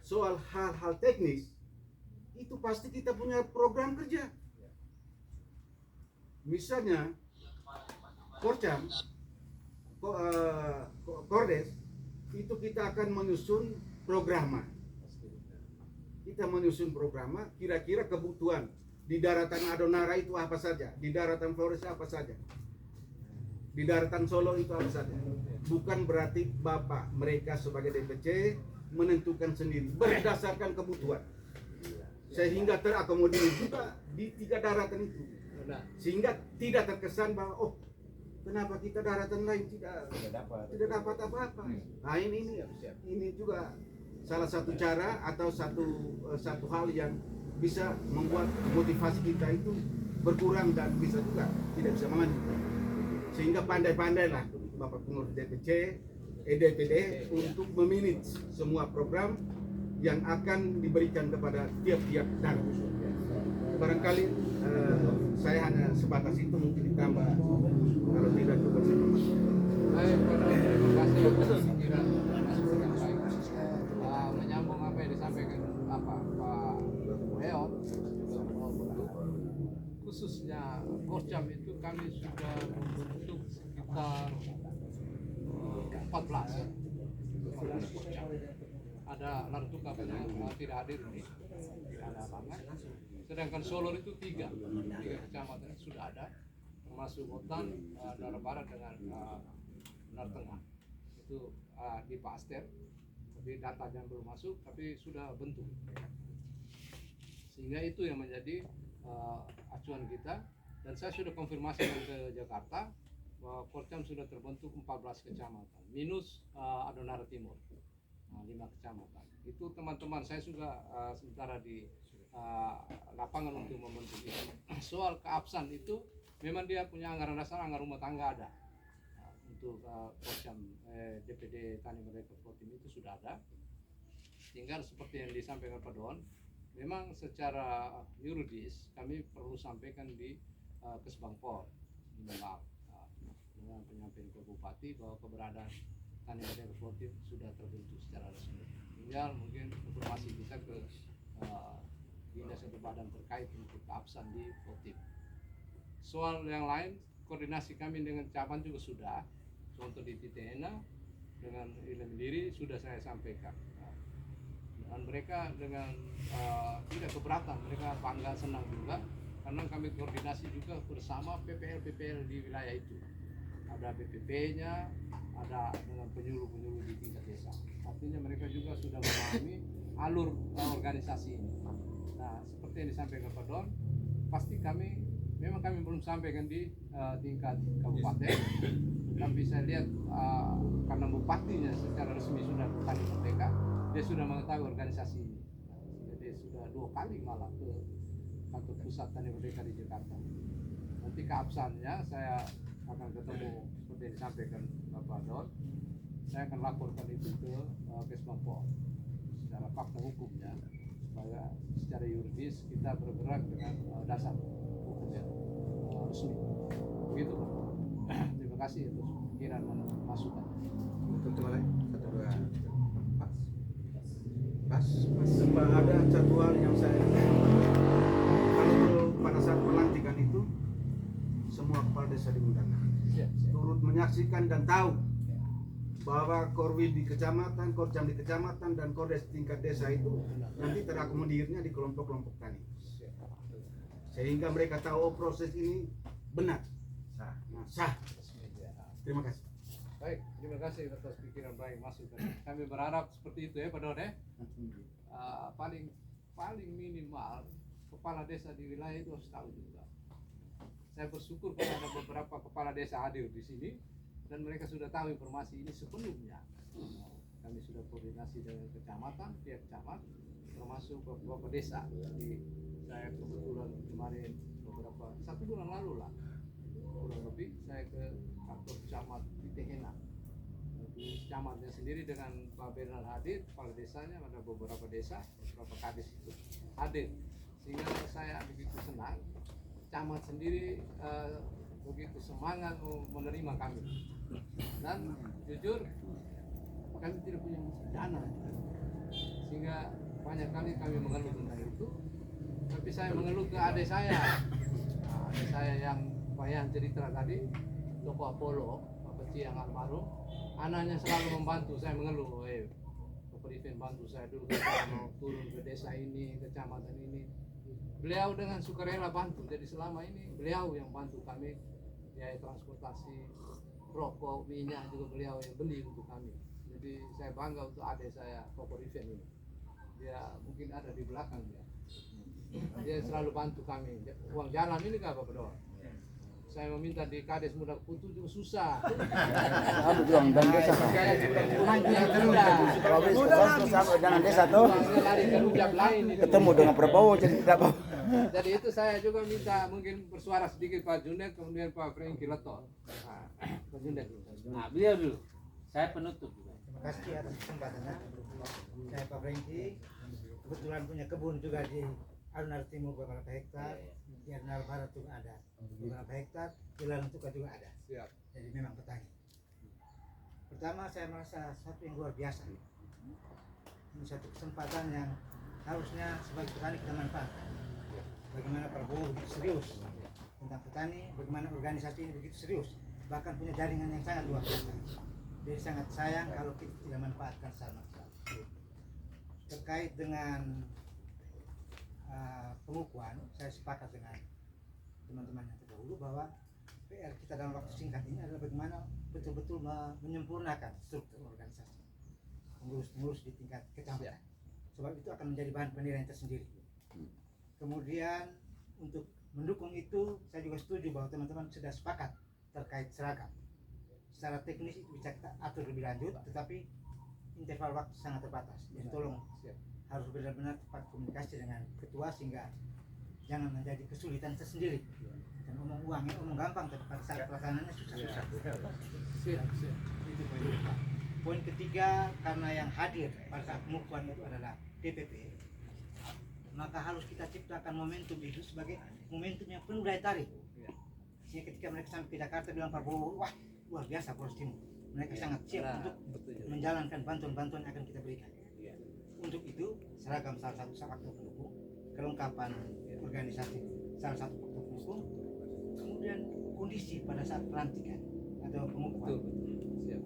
S9: soal hal-hal teknis itu pasti kita punya program kerja. Misalnya Korcam, Kordes itu kita akan menyusun programa. Kita menyusun programa kira-kira kebutuhan di daratan Adonara itu apa saja, di daratan Flores apa saja, di daratan Solo itu apa saja. Bukan berarti Bapak mereka sebagai DPC menentukan sendiri berdasarkan kebutuhan, sehingga terakomodir juga di 3 daratan itu, sehingga tidak terkesan bahwa kenapa kita daratan lain tidak dapat apa-apa. Nah ini juga salah satu cara atau satu hal yang bisa membuat motivasi kita itu berkurang dan bisa juga tidak bisa maju. Sehingga pandai-pandailah Bapak Pengurus DPC, DPD untuk memanage semua program yang akan diberikan kepada tiap-tiap daerah. Barangkali saya hanya sebatas itu, mungkin ditambah kalau tidak cukup.
S2: Baik, terima kasih atas pikiran masukan yang baik. Menyambung apa yang disampaikan Pak Leon, khususnya Korcam itu kami sudah membentuk sekitar 14 Korcam. Ada Lartuka tidak hadir ini, tidak ada banget. Sedangkan Solo itu 3 kecamatan sudah ada, termasuk Hutan, Nara Barat dengan Nara Tengah. Itu di Pak Aster, tapi datanya belum masuk, tapi sudah bentuk. Sehingga itu yang menjadi acuan kita. Dan saya sudah konfirmasi ke Jakarta bahwa Korcam sudah terbentuk 14 kecamatan, minus Adonara Timur, 5 kecamatan. Itu teman-teman saya juga sementara di lapangan untuk membentuk itu. Soal keabsahan itu memang dia punya anggaran dasar, anggaran rumah tangga ada untuk program DPD Tani Merdeka Protim itu sudah ada. Tinggal seperti yang disampaikan Pak Don, memang secara yuridis kami perlu sampaikan di Kesbangpol minimal dengan penyampaian ke Bupati bahwa keberadaan Tani Merdeka Protim sudah terbentuk secara resmi. Tinggal mungkin informasi kita ke dinas atau badan terkait untuk keabsahan di Protim. Soal yang lain, koordinasi kami dengan cabang juga sudah. Contoh di Titena dengan Ilmu Diri sudah saya sampaikan. Dan mereka dengan tidak keberatan, mereka bangga senang juga karena kami koordinasi juga bersama PPL di wilayah itu. Ada BPP-nya, ada dengan penyuluh-penyuluh di tingkat desa. Artinya mereka juga sudah memahami alur organisasi ini. Nah, seperti yang disampaikan Pak Don, pasti kami belum sampaikan di tingkat kabupaten, tapi saya lihat karena bupatinya secara resmi sudah Tani Merdeka, dia sudah mengetahui organisasi ini. Jadi sudah 2 kali malah ke kantor pusat Tani Merdeka di Jakarta. Nanti keabsahannya saya akan ketemu seperti yang disampaikan Bapak Don. Saya akan laporkan itu ke Kesbangpol secara fakta hukumnya, supaya secara yuridis kita bergerak dengan dasar hukum yang resmi. Begitu Pak. Terima kasih atas pikiran dan masukan.
S6: Untuk mulai 1, 2, pas.
S9: Ada jadwal yang saya kalau pada saat pelantikan itu semua kepala desa diundang, turut menyaksikan dan tahu bahwa korwil di kecamatan, korjam di kecamatan, dan kordes tingkat desa itu nanti terakomodirnya di kelompok-kelompok tani, sehingga mereka tahu proses ini benar, sah. Terima kasih.
S2: Baik, terima kasih atas pikiran baik masukan. Kami berharap seperti itu ya Pak Don ya. Paling minimal kepala desa di wilayah itu harus tahu juga. Saya bersyukur karena ada beberapa kepala desa hadir di sini dan mereka sudah tahu informasi ini sebelumnya. Kami sudah koordinasi dengan kecamatan, pihak camat, termasuk beberapa desa. Jadi saya kebetulan kemarin beberapa 1 bulan lalu lah, kurang lebih saya ke kantor camat di Tehena. Camatnya sendiri dengan Pak Bernard hadir, kepala desanya ada beberapa desa, beberapa kades itu hadir, sehingga saya begitu senang. Camat sendiri begitu semangat menerima kami, dan jujur kami tidak punya dana, sehingga banyak kali kami mengeluh tentang itu. Tapi saya mengeluh ke adik saya, adik saya yang Bayan cerita tadi, Toko Apollo, Pak Peci yang almarhum, anaknya selalu membantu. Saya mengeluh, Bapak Rifin bantu saya dulu, saya mau turun ke desa ini, kecamatan ini. Beliau dengan sukarela bantu. Jadi selama ini beliau yang bantu kami, biaya transportasi, rokok, minyak juga beliau yang beli untuk kami. Jadi saya bangga untuk adik saya, Bapak Rifin ini. Dia mungkin ada di belakang dia. Dia selalu bantu kami. Uang jalan ini kah Bapak Doa? Saya meminta di Kades Muda Putu juga susah.
S5: Kamu juang dan desa Pak.
S2: Kalau
S5: Jangan desa tuh
S2: lari ke rujak lain itu.
S5: ketemu dengan Prabowo jadi tidak apa.
S2: Jadi itu saya juga minta mungkin bersuara sedikit Pak Junet, kemudian Pak Franky Leton. Nah, Pak Junet.
S4: Nah, beliau dulu. Saya penutup juga.
S6: Terima kasih atas kesempatannya. Saya Pak Franky, kebetulan punya kebun juga di Alun-Alun Timur beberapa hektar, di Alun-Alun Barat juga ada beberapa hektar, di Lalung Tuka juga ada.
S2: Siap.
S6: Jadi memang petani. Pertama saya merasa satu yang luar biasa. Ini satu kesempatan yang harusnya sebagai petani kita manfaatkan. Bagaimana Prabowo begitu serius tentang petani, bagaimana organisasi ini begitu serius, bahkan punya jaringan yang sangat luar biasa. Jadi sangat sayang kalau kita tidak manfaatkan secara maksimal. Terkait dengan pengukuhan, saya sepakat dengan teman-teman yang terdahulu bahwa PR kita dalam waktu singkat ini adalah bagaimana betul-betul menyempurnakan struktur organisasi pengurus-pengurus di tingkat kecamatan. Sebab itu akan menjadi bahan penilaian tersendiri. Kemudian untuk mendukung itu, saya juga setuju bahwa teman-teman sudah sepakat terkait seragam. Secara teknis itu bisa kita atur lebih lanjut, tetapi interval waktu sangat terbatas. Jadi tolong harus benar-benar tepat komunikasi dengan ketua sehingga jangan menjadi kesulitan tersendiri
S10: Dan omong uangnya omong gampang, tapi pada saat pelaksanaannya susah-susah.
S2: Siap. Itu poin pertama.
S10: Poin ketiga, karena yang hadir pada saat pengukuhan itu adalah DPP, maka harus kita ciptakan momentum itu sebagai momentum yang penuh daya tarik.
S2: Iya.
S10: Sehingga ketika mereka sampai ke Jakarta bilang Prabowo, wah luar biasa Polres Timur. Mereka sangat siap
S2: Nah,
S10: untuk
S2: betul.
S10: menjalankan bantuan-bantuan yang akan kita berikan.
S2: Iya.
S10: Untuk itu seragam salah satu faktor pendukung, kelengkapan organisasi salah satu faktor pendukung, kemudian kondisi pada saat pelantikan atau pengukuhan.
S2: Betul. Siap.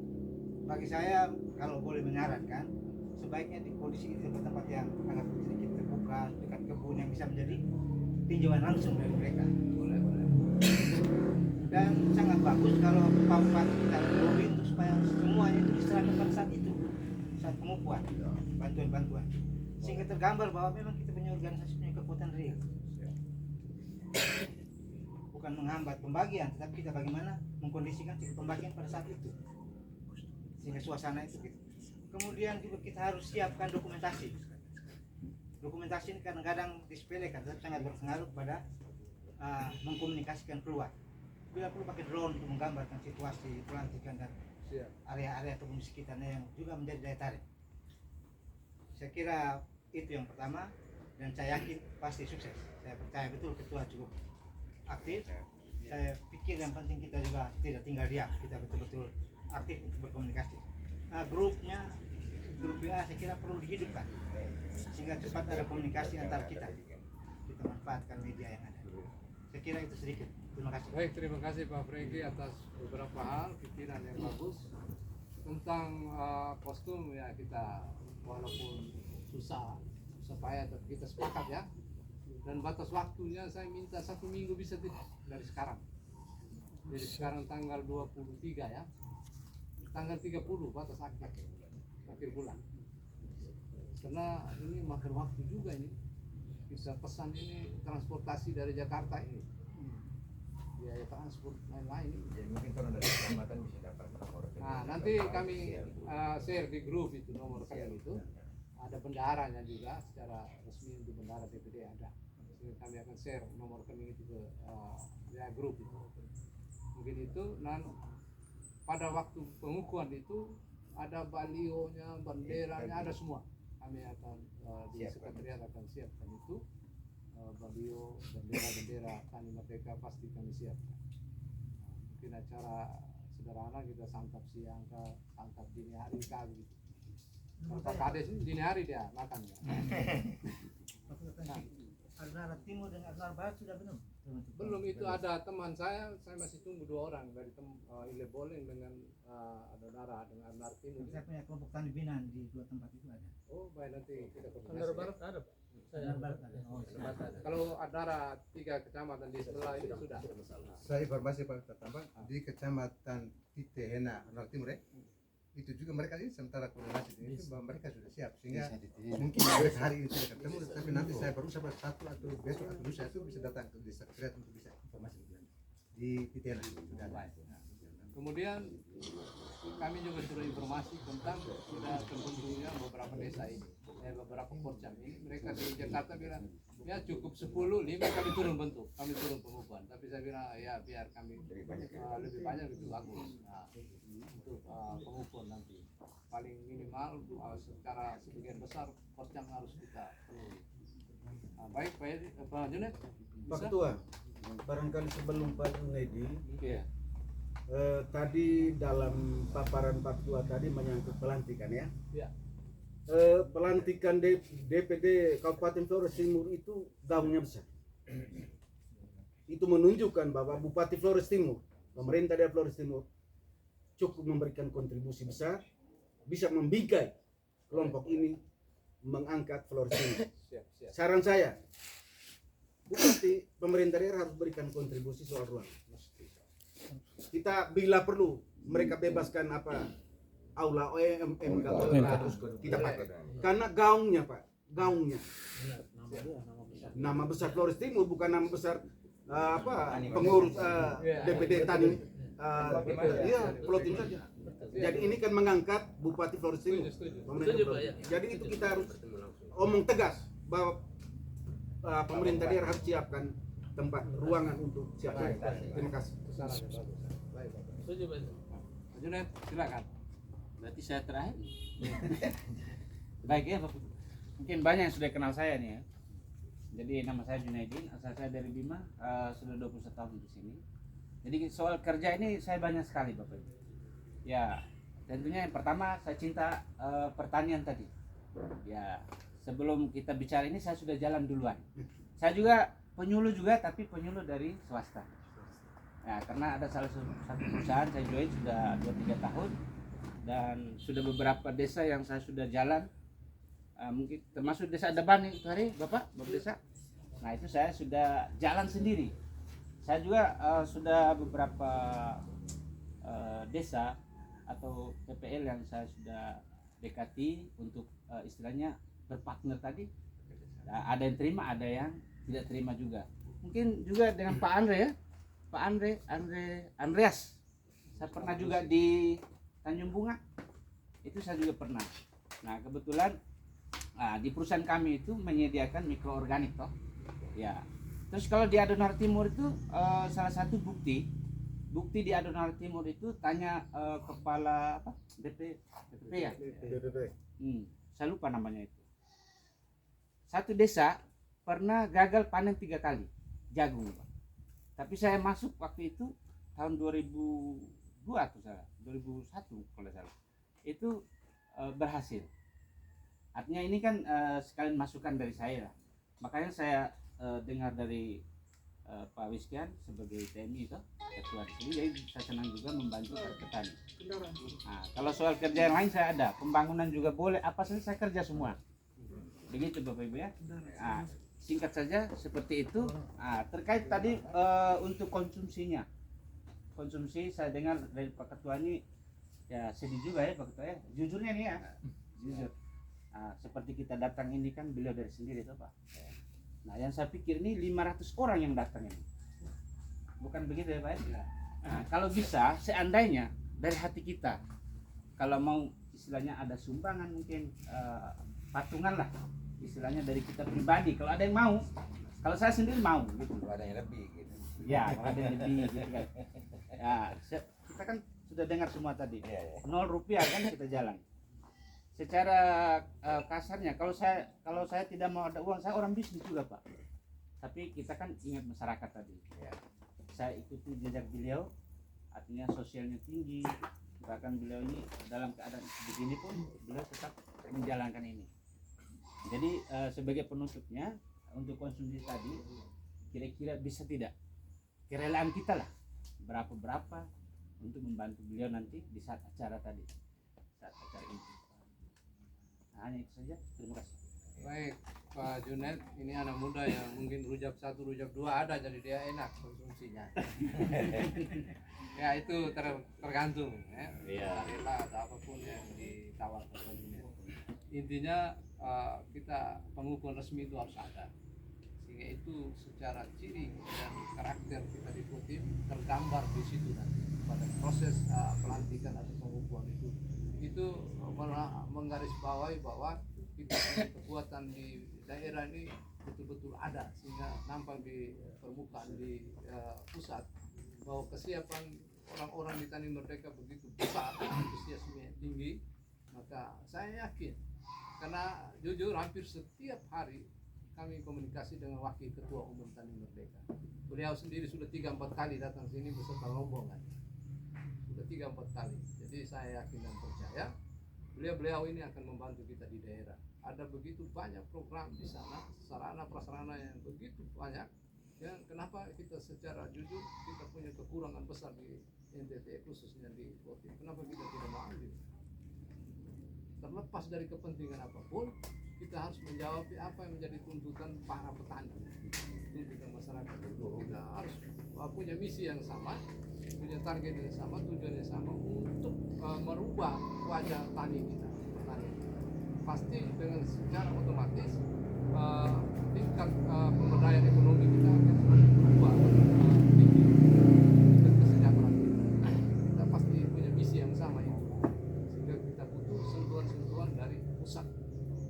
S10: Bagi saya kalau boleh menyarankan, sebaiknya di kondisi itu tempat yang agak sedikit terbuka, dekat kebun yang bisa menjadi tinjauan langsung dari mereka.
S2: Boleh.
S10: Dan sangat bagus kalau Pak kita lobby untuk supaya semuanya itu diserahkan pada saat itu, saat pengukuhan, bantuan-bantuan, sehingga tergambar bahwa memang kita punya organisasi punya kekuatan real. Bukan menghambat pembagian, tetapi kita bagaimana mengkondisikan pembagian pada saat itu, sehingga suasana itu gitu. Kemudian juga kita harus siapkan dokumentasi. Dokumentasi ini kadang-kadang disepelekan, tetapi sangat berpengaruh pada mengkomunikasikan keluar. Bila perlu pakai drone untuk menggambarkan situasi pelantikan dan
S2: Siap.
S10: area-area atau di sekitarnya yang juga menjadi daya tarik. Saya kira itu yang pertama, dan saya yakin pasti sukses. Saya percaya betul ketua cukup aktif. Saya pikir yang penting kita juga tidak tinggal diam, kita betul-betul aktif untuk berkomunikasi. Grup WA saya kira perlu dihidupkan sehingga cepat ada komunikasi antar kita manfaatkan media yang ada. Saya kira itu sedikit. Terima kasih.
S2: Baik, terima kasih Pak Franky atas beberapa hal pikiran yang bagus tentang kostum. Ya, kita walaupun susah payah tapi kita sepakat ya. Dan batas waktunya saya minta 1 minggu bisa dari sekarang. Jadi sekarang tanggal 23 ya. Tanggal 30 batas akhir bulan. Karena ini makan waktu juga ini. Bisa pesan ini transportasi dari Jakarta ini. Biaya transport lain-lain.
S8: Jadi mungkin kalau dari kecamatan bisa dapat nomor.
S2: Nah, nanti kami share di grup itu nomor rekening itu. Ada bendaharanya juga secara resmi untuk bendahara DPD ada. Jadi kami akan share nomor rekening itu ke grup itu. Mungkin itu. Dan pada waktu pengukuhan itu ada balionya, benderanya, ada semua. Kami akan di sekretariat akan siapkan itu. Balio, bendera-bendera Tani Merdeka pasti kami siapkan. Mungkin acara sederhana kita santap siang ke santap dini hari gitu. Pak Kades ini dini hari dia makan ya.
S10: Arnara Timur dan Arnara Barat sudah belum?
S2: Belum, itu ada teman saya masih tunggu 2 orang dari Ile Boleng dengan Adonara dengan Arnara Timur.
S10: Saya punya kelompok tani binaan di 2 tempat itu ada.
S2: Oh baik, nanti kita koordinasi.
S4: Arnara Barat ada Pak.
S10: Arnara Barat ada. Oh,
S2: Kalau Adonara 3 kecamatan di sebelah ini sudah.
S6: Saya informasi Pak Tatambang di kecamatan Titehena Arnara Timur ya. Itu juga mereka ini sementara koordinasi itu bahwa mereka sudah siap sehingga mungkin mereka hari ini sudah ketemu, tapi nanti saya baru sampai 1 atau besok atau lusa itu bisa datang ke desa sekretariat untuk bisa informasi di Titehena sudah ada.
S2: Kemudian kami juga sudah informasi tentang sudah terbentuknya beberapa desa ini, beberapa porcam ini. Mereka di Jakarta bilang ya cukup 10, 5 kami turun bentuk, kami turun pengukuhan. Tapi saya bilang ya biar kami lebih banyak lebih bagus. Nah, untuk pengukuhan nanti paling minimal secara sebagian besar porcam harus kita penuhi. Nah, baik Pak Junet.
S9: Pak Ketua, barangkali sebelum Pak Junedi,
S2: Iya.
S9: Tadi dalam paparan Pak Ketua tadi menyangkut pelantikan ya.
S2: Iya.
S9: Pelantikan DPD Kabupaten Flores Timur itu gaungnya besar. Itu menunjukkan bahwa Bupati Flores Timur, pemerintah daerah Flores Timur cukup memberikan kontribusi besar, bisa membigai kelompok ini mengangkat Flores Timur.
S2: Siap.
S9: Saran saya, Bupati pemerintah daerah harus berikan kontribusi soal ruang. Kita bila perlu mereka bebaskan aula OMM kita pakai karena gaungnya Pak, gaungnya nama besar Flores Timur bukan nama besar pengurus DPD Tani Plotin saja. Jadi ini kan mengangkat Bupati Flores Timur. Jadi itu kita harus omong tegas bahwa pemerintah daerah harus siapkan tempat ruangan untuk siapa. Terima kasih.
S2: Itu saran yang bagus. Baik, Bapak.
S4: Setuju, Pak.
S2: Pak Junet, silakan.
S4: Berarti saya terakhir. Baik ya, Bapak. Mungkin banyak yang sudah kenal saya nih ya. Jadi nama saya Junaidin, asal saya dari Bima, sudah 21 tahun di sini. Jadi soal kerja ini saya banyak sekali Bapak Ibu. Ya, tentunya yang pertama saya cinta pertanian tadi. Ya, sebelum kita bicara ini saya sudah jalan duluan. Saya juga penyuluh juga, tapi penyuluh dari swasta. Ya, karena ada salah satu perusahaan saya join sudah 2-3 tahun dan sudah beberapa desa yang saya sudah jalan. Mungkin termasuk desa Deban itu hari Bapak desa. Nah itu saya sudah jalan sendiri. Saya juga sudah beberapa desa atau PPL yang saya sudah dekati untuk istilahnya berpartner tadi. Nah, ada yang terima, ada yang tidak terima juga. Mungkin juga dengan Pak Andre ya, Pak Andreas. Saya pernah juga di Tanjung Bunga. Itu saya juga pernah. Nah kebetulan di perusahaan kami itu menyediakan mikroorganik toh. Ya. Terus kalau di Adonar Timur itu salah satu bukti di Adonar Timur itu tanya kepala apa? DPP ya? Saya lupa namanya itu. Satu desa pernah gagal panen 3 kali jagung, Pak. Tapi saya masuk waktu itu tahun 2002 atau salah, 2001 kalau salah. Itu berhasil. Artinya ini kan sekalian masukan dari saya lah. Makanya saya dengar dari Pak Wiskian sebagai TMI itu ketua di sini, jadi saya senang juga membantu para petani. Nah, kalau soal kerja yang lain saya ada, pembangunan juga boleh, apa saja saya kerja semua. Begitu Bapak Ibu ya. Nah, singkat saja seperti itu. Nah, terkait tadi untuk konsumsinya, konsumsi saya dengar dari Pak Ketua ini ya sedih juga ya Pak Ketua ya. Jujurnya nih ya, jujur. Nah, seperti kita datang ini kan beliau dari sendiri tuh Pak. Nah yang saya pikir ini 500 orang yang datang ini. Bukan begitu ya Pak ya? Nah, kalau bisa seandainya dari hati kita, kalau mau istilahnya ada sumbangan mungkin patungan lah istilahnya dari kita pribadi. Kalau ada yang mau, kalau saya sendiri mau gitu.
S6: Kalau ada yang lebih gitu.
S4: Ya kalau ada yang lebih gitu kan. Ya kita kan sudah dengar semua tadi. 0 rupiah kan kita jalan. Secara kasarnya kalau saya tidak mau ada uang, saya orang bisnis juga Pak. Tapi kita kan ingat masyarakat tadi. Ya. Saya ikuti jejak beliau, artinya sosialnya tinggi. Bahkan beliau ini dalam keadaan begini pun beliau tetap menjalankan ini. Jadi sebagai penutupnya untuk konsumsi tadi, kira-kira bisa tidak kerelaan kita lah berapa untuk membantu beliau nanti di saat acara tadi, saat acara ini. Hanya itu saja, terima kasih.
S2: Baik Pak Junet, ini anak muda yang mungkin rujak 1, rujak 2 ada, jadi dia enak konsumsinya. Ya itu tergantung ya. Rela ada apapun yang ditawarkan Pak Junet. Intinya kita pengukuhan resmi itu harus ada, sehingga itu secara ciri dan karakter kita di Kodim tergambar di situ nanti pada proses pelantikan atau pengukuhan itu menggarisbawahi bahwa kita punya kekuatan di daerah ini betul-betul ada, sehingga nampak di permukaan di pusat bahwa kesiapan orang-orang di Tani Merdeka begitu besar, antusiasme tinggi. Maka saya yakin, karena jujur hampir setiap hari kami komunikasi dengan Wakil Ketua Umum Tani Merdeka. Beliau sendiri sudah 3-4 kali datang sini beserta rombongan, sudah 3-4 kali. Jadi saya yakin dan percaya beliau ini akan membantu kita di daerah. Ada begitu banyak program di sana, sarana prasarana yang begitu banyak. Ya, kenapa kita secara jujur kita punya kekurangan besar di NTT khususnya di Kodim? Kenapa kita tidak mau ambil? Terlepas dari kepentingan apapun, kita harus menjawab apa yang menjadi tuntutan para petani, tuntutan masyarakat. Kita harus punya misi yang sama, punya target yang sama, tujuan yang sama untuk merubah wajah tani kita. Pasti dengan secara otomatis tingkat pemberdayaan ekonomi kita akan semakin berubah tinggi dan kesejahteraan kita pasti punya misi yang sama itu, sehingga kita butuh sentuhan-sentuhan dari pusat.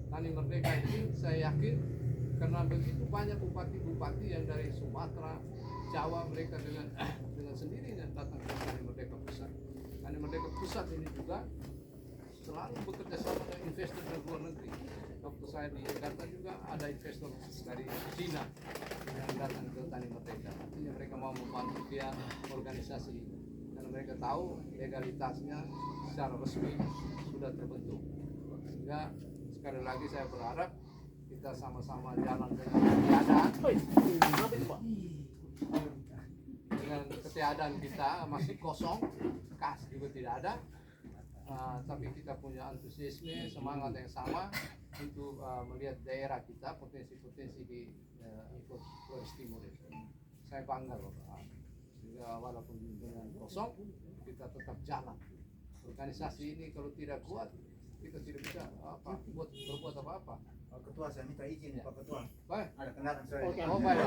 S2: Tani Merdeka ini saya yakin Karena begitu banyak bupati-bupati yang dari Sumatera, Jawa, mereka dengan sendirinya datang ke Tani Merdeka Pusat. Tani Merdeka Pusat ini juga selalu bekerja sama dengan investor dari luar negeri. Waktu saya di Jakarta juga ada investor dari Cina yang datang ke Tani Merdeka. Artinya mereka mau membantu dia organisasi ini. Karena mereka tahu legalitasnya secara resmi sudah terbentuk. Sehingga sekali lagi saya berharap kita sama-sama jalan dengan ketiadaan kita masih kosong, kas juga tidak ada, tapi kita punya antusiasme, semangat yang sama untuk melihat daerah kita potensi-potensi di Flores Timur itu. Saya bangga loh, sehingga walaupun dengan kosong kita tetap jalan. Organisasi ini kalau tidak kuat kita tidak bisa berbuat apa-apa.
S6: Ketua, saya minta izin Pak Ketua.
S2: Baik.
S6: Ada kendaraan saya.
S2: Oh baik.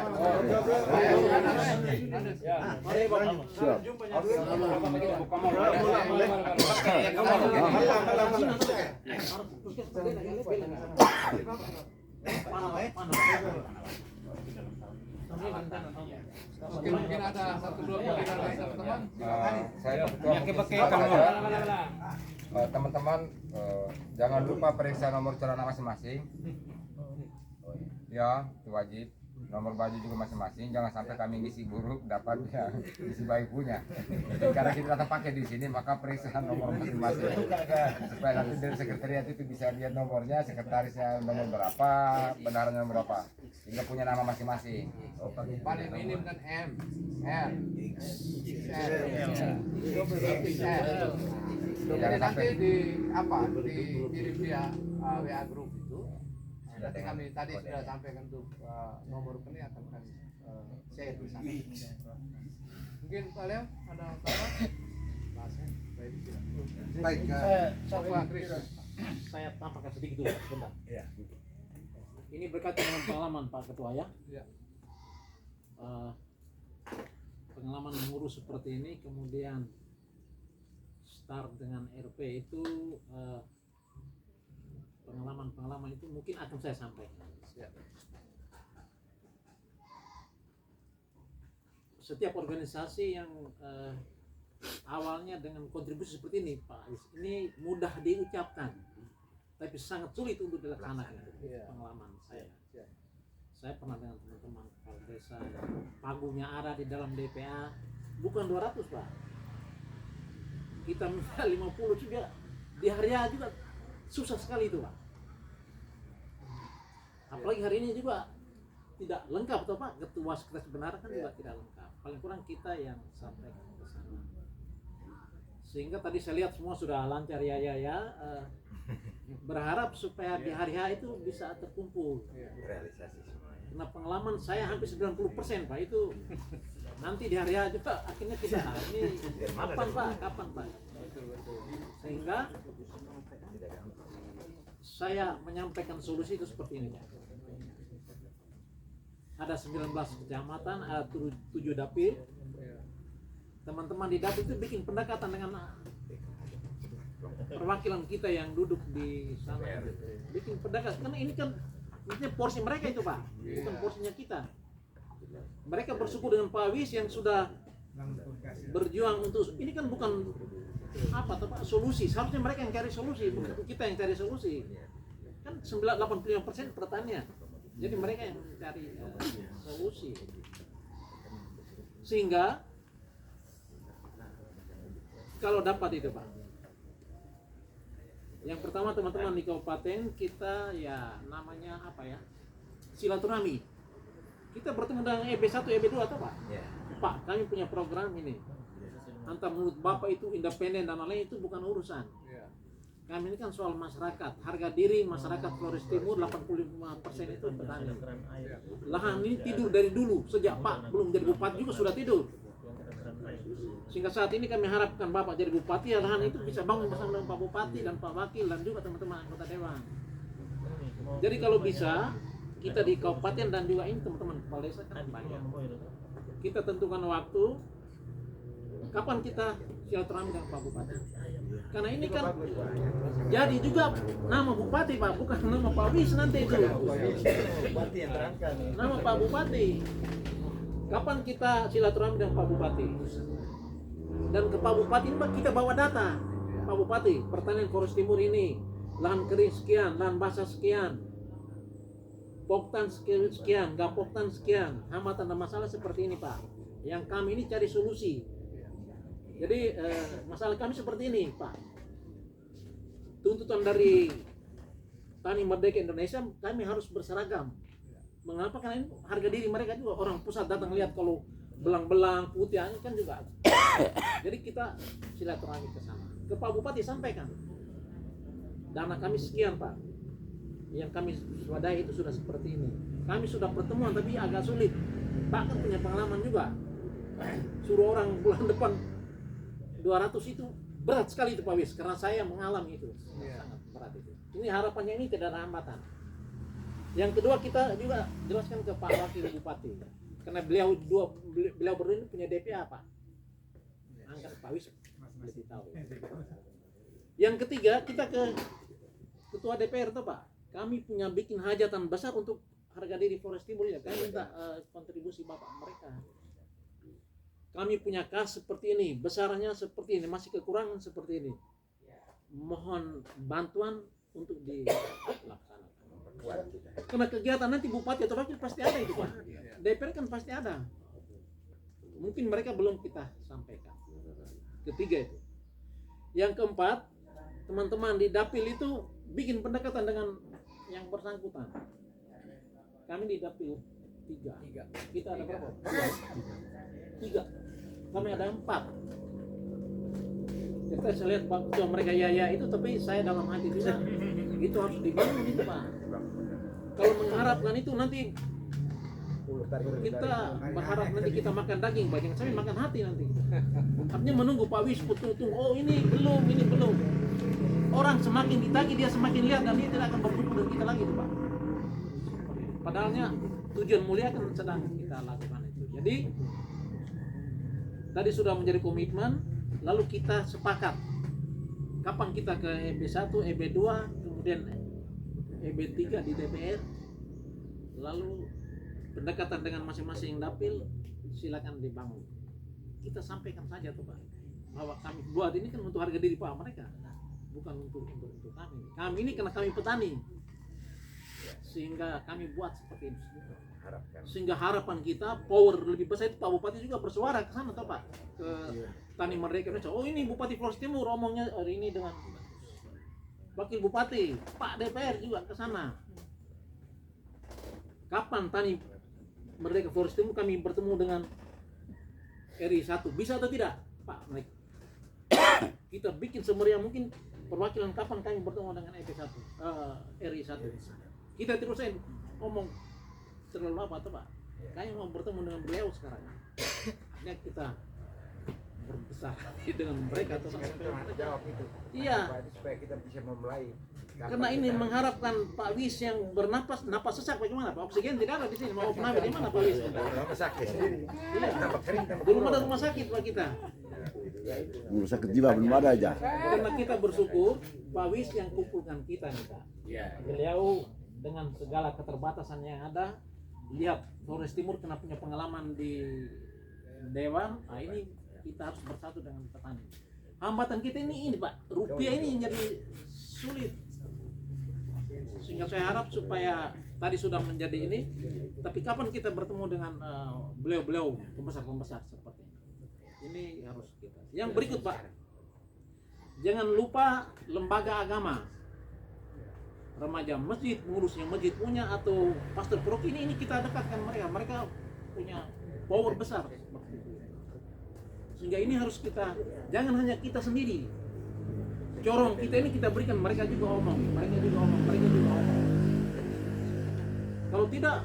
S2: Mungkin ada satu dua teman.
S8: Saya ketua. Teman-teman, jangan lupa periksa nomor celana masing-masing. Ya, itu wajib. Nomor baju juga masing-masing. Jangan sampai kami ngisi buruk dapat yang ngisi baik punya. Karena kita datang pakai di sini, maka periksa nomor masing-masing. Supaya nanti dari sekretariat itu bisa lihat nomornya, sekretarisnya nomor berapa, benarnya nomor berapa. Sehingga punya nama masing-masing.
S2: Paling minim kan M, L, XL. Jadi nanti di via WA group itu nanti kami tadi sudah sampaikan tuh nomor ini akan kami share di sana. Mungkin Pak Leo ada apa?
S6: Baik.
S11: Saya tambahkan sedikit dulu sebentar. Ini berkaitan dengan pengalaman Pak Ketua ya. Pengalaman mengurus seperti ini, kemudian start dengan RP itu pengalaman itu mungkin akan saya sampaikan. Setiap organisasi yang awalnya dengan kontribusi seperti ini, Pak, ini mudah diucapkan, tapi sangat sulit untuk dilaksanakan. Pengalaman saya. Saya pernah dengan teman-teman kepala desa, pagunya ada di dalam DPA, bukan 200 Pak. Kita minta 50 juga, di hari A juga susah sekali itu Pak. Apalagi hari ini juga tidak lengkap toh Pak, ketua sekretaris benar kan juga tidak lengkap. Paling kurang kita yang sampaikan ke sana. Sehingga tadi saya lihat semua sudah lancar ya. Berharap supaya di hari H itu bisa terkumpul.
S6: Realisasi semua.
S11: Karena pengalaman saya hampir 90% Pak, itu nanti di hari H juga akhirnya kita ini kapan Pak? Sehingga saya menyampaikan solusi itu seperti ini Pak. Ada 19 kecamatan, ada 7 dapil. Teman-teman di dapil itu bikin pendekatan dengan perwakilan kita yang duduk di sana. Bikin pendekatan, karena ini kan porsi mereka itu Pak, bukan porsinya kita. Mereka bersyukur dengan Pak Wis yang sudah berjuang untuk ini kan bukan solusi. Seharusnya mereka yang cari solusi, bukan kita yang cari solusi. Kan 85% pertanian. Jadi mereka yang mencari solusi. Sehingga kalau dapat itu Pak. Yang pertama teman-teman di kabupaten kita ya namanya silaturahmi. Kita bertemu dengan EB1, EB2 atau Pak? Pak, kami punya program ini. Antar menurut Bapak itu independen dan lain itu bukan urusan. Kami ini kan soal masyarakat, harga diri masyarakat Flores Timur 85% itu petani. Lahan ini tidur dari dulu, sejak Pak belum jadi bupati juga sudah tidur. Sehingga saat ini kami harapkan Bapak jadi bupati, lahan itu bisa bangun bersama dengan Pak Bupati dan Pak Wakil dan juga teman-teman anggota dewan. Jadi kalau bisa kita di kabupaten dan juga ini teman-teman kepala desa kan banyak. Kita tentukan waktu kapan kita silaturahmi dengan Pak Bupati. Karena ini kan jadi juga nama Bupati Pak, bukan nama Pak Wis nanti itu. Nama Pak Bupati. Kapan kita silaturahmi dengan Pak Bupati? Dan ke Pak Bupati ini kita bawa data. Pak Bupati, pertanian Flores Timur ini lahan kering sekian, lahan basah sekian, poktan sekian, gak poktan sekian, hambatan dan masalah seperti ini Pak. Yang kami ini cari solusi. Jadi masalah kami seperti ini Pak. Tuntutan dari Tani Merdeka Indonesia, kami harus berseragam. Mengapa? Karena ini harga diri mereka juga, orang pusat datang lihat kalau belang-belang putih kan juga. Jadi kita silaturahmi ke sana. Ke Pak Bupati sampaikan. Dana kami sekian Pak. Yang kami swadaya itu sudah seperti ini. Kami sudah pertemuan tapi agak sulit. Pak kan punya pengalaman juga. Suruh orang bulan depan 200 itu berat sekali itu Pak Wis, karena saya mengalami itu. Sangat berat itu. Ini harapannya ini tidak ada hambatan. Yang kedua kita juga jelaskan ke Pak Wakil Bupati. Karena beliau berdua ini punya DPA Pak. Angkat Pak Wis lebih tahu. Yang ketiga kita ke Ketua DPR tuh Pak. Kami punya bikin hajatan besar untuk harga diri Flores Timur ya. Kami minta kontribusi Bapak mereka. Kami punya kas seperti ini, besarnya seperti ini, masih kekurangan seperti ini. Mohon bantuan untuk dilaksanakan. Karena kegiatan nanti Bupati atau Wakil pasti ada itu Pak. DPR kan pasti ada. Mungkin mereka belum kita sampaikan. Ketiga itu. Yang keempat, teman-teman di Dapil itu bikin pendekatan dengan yang bersangkutan. Kami di Dapil 3. Kita ada berapa? 3. Kami ada 4. Kita saya lihat Pak Ketua mereka ya itu, tapi saya dalam hati itu harus dibangun itu Pak. Kalau mengharapkan itu nanti kita berharap nanti kita makan daging, banyak kami makan hati nanti. Artinya menunggu Pak Wis tunggu, oh ini belum. Orang semakin ditagih dia semakin lihat dan dia tidak akan berkumpul dengan kita lagi itu Pak. Padahalnya tujuan mulia kan sedang kita lakukan itu. Jadi tadi sudah menjadi komitmen, lalu kita sepakat kapan kita ke EB1, EB2, kemudian EB3 di DPR, lalu pendekatan dengan masing-masing dapil silakan dibangun. Kita sampaikan saja tuh Pak, bahwa kami buat ini kan untuk harga diri Pak mereka, bukan untuk kami. Kami ini karena kami petani, sehingga kami buat seperti ini. Sehingga harapan kita power lebih besar itu Pak Bupati juga bersuara ke sana tuh Pak, ke Tani Merdeka Indonesia. Oh ini Bupati Flores Timur omongnya hari ini dengan Wakil Bupati, Pak DPR juga ke sana. Kapan Tani Merdeka Flores Timur kami bertemu dengan RI1, bisa atau tidak Pak? Kita bikin semeriah mungkin perwakilan kapan kami bertemu dengan EP1, RI1. Kita terus ngomong terlalu apa tuh Pak? Kami mau bertemu dengan beliau sekarang. Akhirnya kita berbesar dengan mereka tuh.
S6: Jawab itu.
S11: Iya.
S6: Supaya kita bisa memulai.
S11: Karena ini mengharapkan Pak Wis yang bernapas sesak bagaimana Pak? Oksigen tidak ada di sini. Mau open di mana Pak Wis?
S6: Rumah sakit.
S11: Iya. Belum ada rumah sakit Pak kita.
S12: Rumah sakit jiwa belum ada aja.
S11: Karena kita bersyukur Pak Wis yang kumpulkan kita nih Pak. Beliau dengan segala keterbatasan yang ada, lihat Flores Timur kena punya pengalaman di Dewan. Nah ini kita harus bersatu dengan petani. Hambatan kita ini Pak, rupiah ini yang jadi sulit. Sehingga saya harap supaya tadi sudah menjadi ini, tapi kapan kita bertemu dengan beliau-beliau pembesar-pembesar seperti ini. Ini harus kita. Yang berikut Pak, jangan lupa lembaga agama, remaja masjid, pengurus yang masjid punya atau pastor paroki ini kita dekatkan mereka punya power besar seperti itu. Sehingga ini harus kita, jangan hanya kita sendiri. Corong kita ini kita berikan, mereka juga omong. Kalau tidak,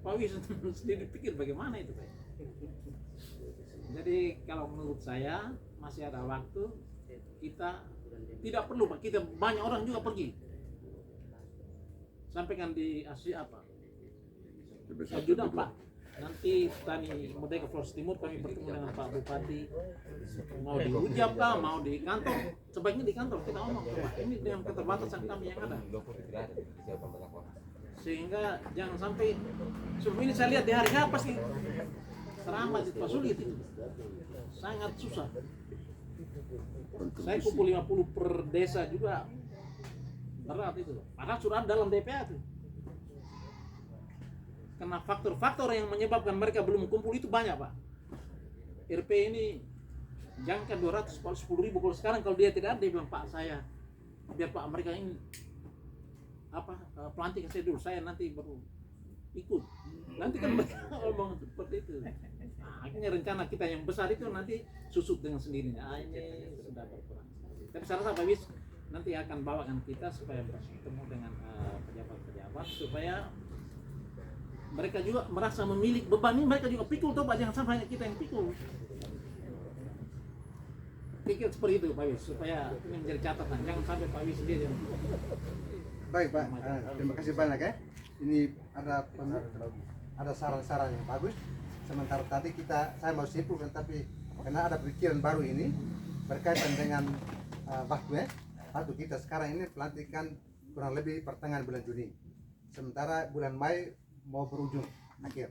S11: Pak Wis sendiri pikir bagaimana itu Pak. Jadi kalau menurut saya masih ada waktu, kita tidak perlu Pak, kita banyak orang juga pergi. Sampaikan di Asia apa? Ajudan Pak. nanti Tani Merdeka Flores Timur kami bertemu dengan Pak Bupati, mau di Hujab kah, mau di kantor, sebaiknya di kantor kita omong Pak. Ini dengan keterbatasan kami yang ada, sehingga jangan sampai sebelum ini saya lihat di hari H pasti teramat itu sulit itu, sangat susah. Saya kumpul 50 per desa juga berat itu, padahal sudah ada dalam DPA itu. Karena faktor-faktor yang menyebabkan mereka belum kumpul itu banyak Pak. RP ini jangka 200 kalau 10.000, kalau sekarang kalau dia tidak ada, dia bilang Pak saya biar Pak mereka ini pelantik saya dulu, saya nanti baru ikut. Nanti kan mereka ngomong seperti itu. Nah, akhirnya rencana kita yang besar itu nanti susut dengan sendirinya. Ini sudah berkurang. Tapi saya rasa Pak Wis nanti akan bawakan kita supaya bertemu dengan pejabat-pejabat supaya mereka juga merasa memiliki beban ini, mereka juga pikul toh Pak, jangan sampai hanya kita yang pikul. Pikir seperti itu Pak Wis, supaya ini menjadi catatan, jangan sampai Pak Wis sendiri yang...
S6: Baik Pak, terima kasih banyak ya. Ini ada saran-saran yang bagus. Sementara tadi saya mau simpulkan, tapi karena ada pikiran baru ini berkaitan dengan waktu kita sekarang ini pelantikan kurang lebih pertengahan bulan Juni. Sementara bulan Mei mau berujung akhir.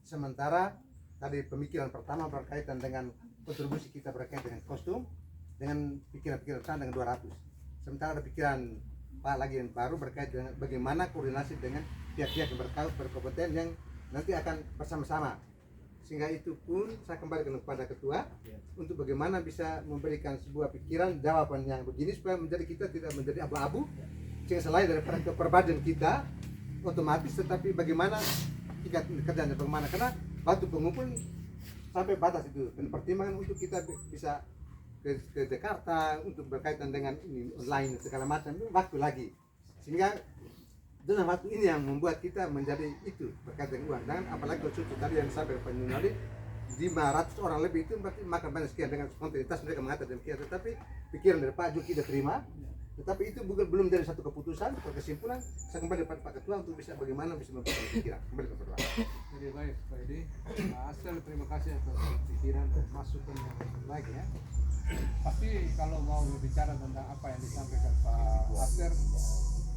S6: Sementara tadi pemikiran pertama berkaitan dengan kontribusi kita berkaitan dengan kostum, dengan pikiran-pikiran dengan 200. Sementara ada pikiran Pak lagi yang baru berkaitan dengan bagaimana koordinasi dengan pihak-pihak yang berkompeten yang nanti akan bersama-sama. Sehingga itu pun saya kembalikan kepada ketua untuk bagaimana bisa memberikan sebuah pikiran jawaban yang begini supaya kita tidak menjadi abu-abu, sehingga selain daripada kepribadian kita otomatis, tetapi bagaimana tingkat kerjanya bagaimana, karena waktu pengumpul sampai batas itu, dan pertimbangan untuk kita bisa ke Jakarta untuk berkaitan dengan ini online segala macam itu waktu lagi, sehingga dengan waktu ini yang membuat kita menjadi itu berkaitan dengan uang. Dan apalagi kalau tadi yang sampai Pak Nunali 500 orang lebih itu berarti makan banyak sekian, dengan spontanitas mereka mengatakan demikian, tetapi pikiran dari Pak Juki kita terima. Tetapi itu belum jadi satu keputusan atau kesimpulan. Saya kembali kepada Pak Ketua untuk bisa bagaimana bisa memberikan pikiran. Kembali ke Ketua.
S2: Jadi baik Pak Edi, Astel terima kasih atas pikiran dan masukan yang baik ya. Pasti kalau mau berbicara tentang apa yang disampaikan Pak Astel,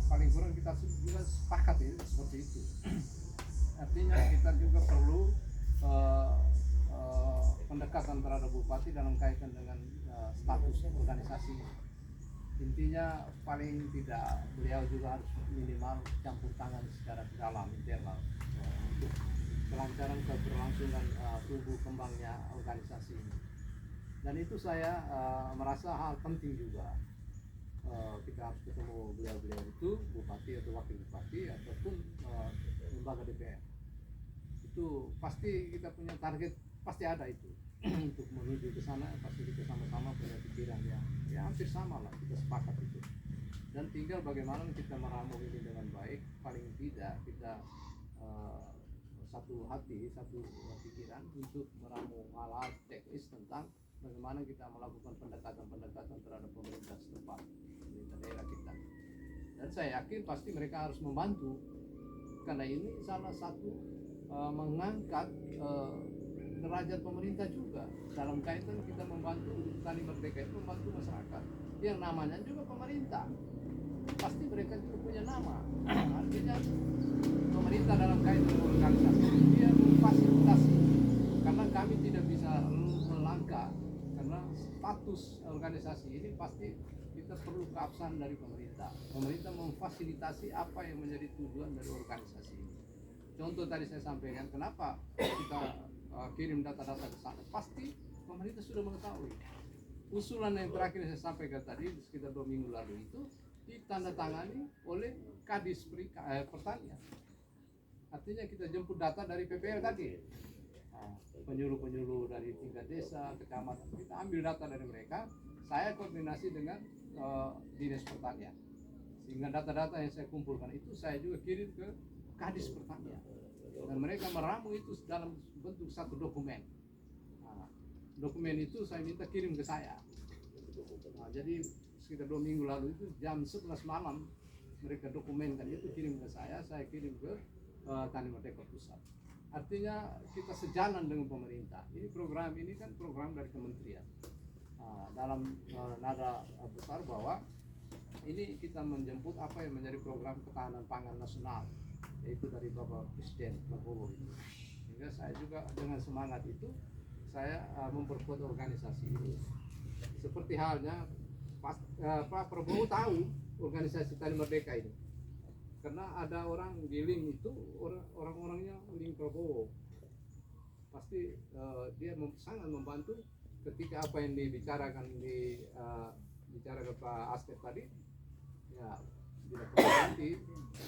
S2: paling kurang kita juga sepakat ya seperti itu. Artinya kita juga perlu pendekatan terhadap bupati dalam kaitan dengan status organisasi. Intinya paling tidak beliau juga harus minimal campur tangan secara dalam internal untuk kelancaran keberlangsungan tumbuh kembangnya organisasi ini. Dan itu saya merasa hal penting juga. Kita harus ketemu beliau-beliau itu, bupati atau wakil bupati ataupun lembaga DPR. Itu pasti kita punya target, pasti ada itu. Untuk menuju ke sana pasti kita sama-sama punya pikiran yang ya hampir sama lah, kita sepakat itu. Dan tinggal bagaimana kita meramu ini dengan baik, paling tidak kita satu hati, satu pikiran untuk meramu hal-hal teknis tentang bagaimana kita melakukan pendekatan-pendekatan terhadap pemerintah setempat, pemerintah daerah kita. Dan saya yakin pasti mereka harus membantu, karena ini salah satu mengangkat derajat pemerintah juga dalam kaitan kita membantu Tani Merdeka itu, membantu masyarakat yang namanya juga pemerintah, pasti mereka juga punya nama. Artinya pemerintah dalam kaitan organisasi dia memfasilitasi, karena kami tidak bisa melangkah karena status organisasi ini pasti kita perlu keabsahan dari pemerintah. Pemerintah memfasilitasi apa yang menjadi tujuan dari organisasi ini. Contoh tadi saya sampaikan, kenapa kita kirim data-data ke sana, pasti pemerintah sudah mengetahui. Usulan yang terakhir saya sampaikan tadi sekitar 2 minggu lalu itu ditandatangani oleh Kadis Pertanian. Artinya kita jemput data dari PPL tadi, penyuluh-penyuluh dari tingkat desa, kecamatan, kita ambil data dari mereka. Saya koordinasi dengan Dinas Pertanian, sehingga data-data yang saya kumpulkan itu saya juga kirim ke Kadis Pertanian, dan mereka meramu itu dalam bentuk satu dokumen. Dokumen itu saya minta kirim ke saya. Jadi sekitar 2 minggu lalu itu jam 11 malam mereka dokumenkan itu, kirim ke saya kirim ke Tani Merdeka Pusat. artinya kita sejalan dengan pemerintah. Ini program ini kan program dari kementerian. Dalam nada besar bahwa ini kita menjemput apa yang menjadi program ketahanan pangan nasional, yaitu dari Bapak Presiden Prabowo itu. Sehingga saya juga dengan semangat itu saya memperkuat organisasi ini. Seperti halnya Pak Prabowo tahu organisasi Tani Merdeka ini, karena ada orang di link itu orang-orangnya link Prabowo. Pasti dia sangat membantu ketika apa yang dibicarakan bicarakan Pak Asep tadi, ya tidak perlu nanti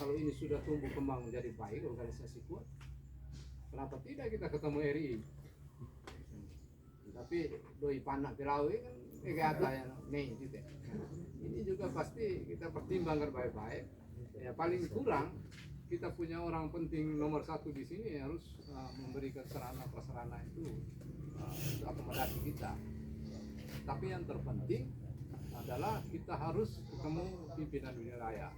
S2: kalau ini sudah tumbuh kembang menjadi baik, organisasi kuat, kenapa tidak kita ketemu RI? Tapi doi panak pelawe kan kata ya nih gitu. Ini juga pasti kita pertimbangkan baik-baik. Ya paling kurang kita punya orang penting nomor satu di sini harus memberikan sarana prasarana itu untuk akomodasi kita. Tapi yang terpenting adalah kita harus ketemu pimpinan wilayah,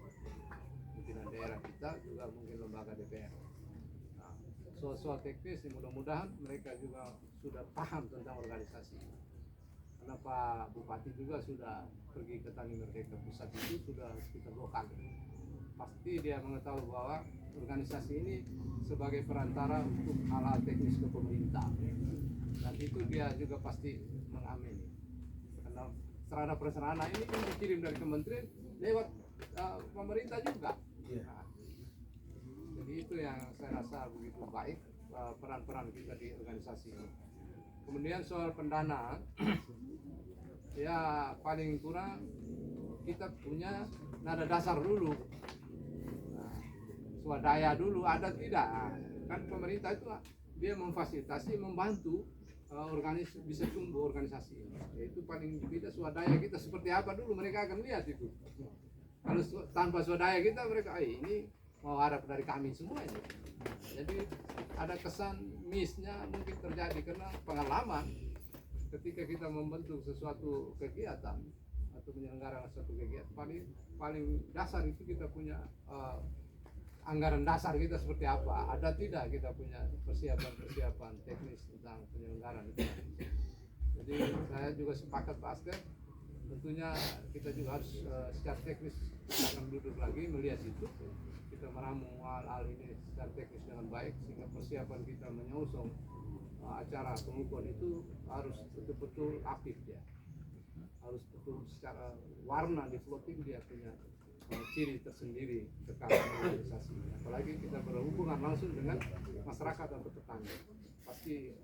S2: pimpinan daerah kita, juga mungkin lembaga DPR. Nah, soal teknis mudah-mudahan mereka juga sudah paham tentang organisasi. Karena Pak Bupati juga sudah pergi ke Tani Merdeka Pusat itu sudah sekitar 2 kali. Pasti dia mengetahui bahwa organisasi ini sebagai perantara untuk hal-hal teknis ke pemerintah. Dan itu dia juga pasti mengamini. Karena sarana prasarana ini kan dikirim dari kementerian lewat pemerintah juga. Nah, jadi itu yang saya rasa begitu baik peran-peran kita di organisasi ini. Kemudian soal pendanaan, ya paling kurang kita punya nada dasar dulu, swadaya dulu, ada tidak? Kan pemerintah itu dia memfasilitasi, membantu bisa tumbuh organisasi. Itu paling tidak swadaya kita seperti apa dulu, mereka akan lihat itu. Kalau tanpa swadaya kita, mereka ini mau harap dari kami semua ini. Jadi ada kesan miss-nya mungkin terjadi karena pengalaman ketika kita membentuk sesuatu kegiatan atau menyelenggarakan suatu kegiatan, paling dasar itu kita punya anggaran dasar kita seperti apa, ada tidak kita punya persiapan teknis tentang penyelenggaraan itu. Jadi saya juga sepakat Pak Asker, tentunya kita juga harus secara teknis kita akan duduk lagi melihat itu, kita meramu hal-hal ini secara teknis dengan baik sehingga persiapan kita menyongsong acara pengukuhan itu harus betul-betul aktif ya, harus betul secara warna di floating dia punya ciri tersendiri terkait organisasi. Apalagi kita berhubungan langsung dengan masyarakat atau petani, pasti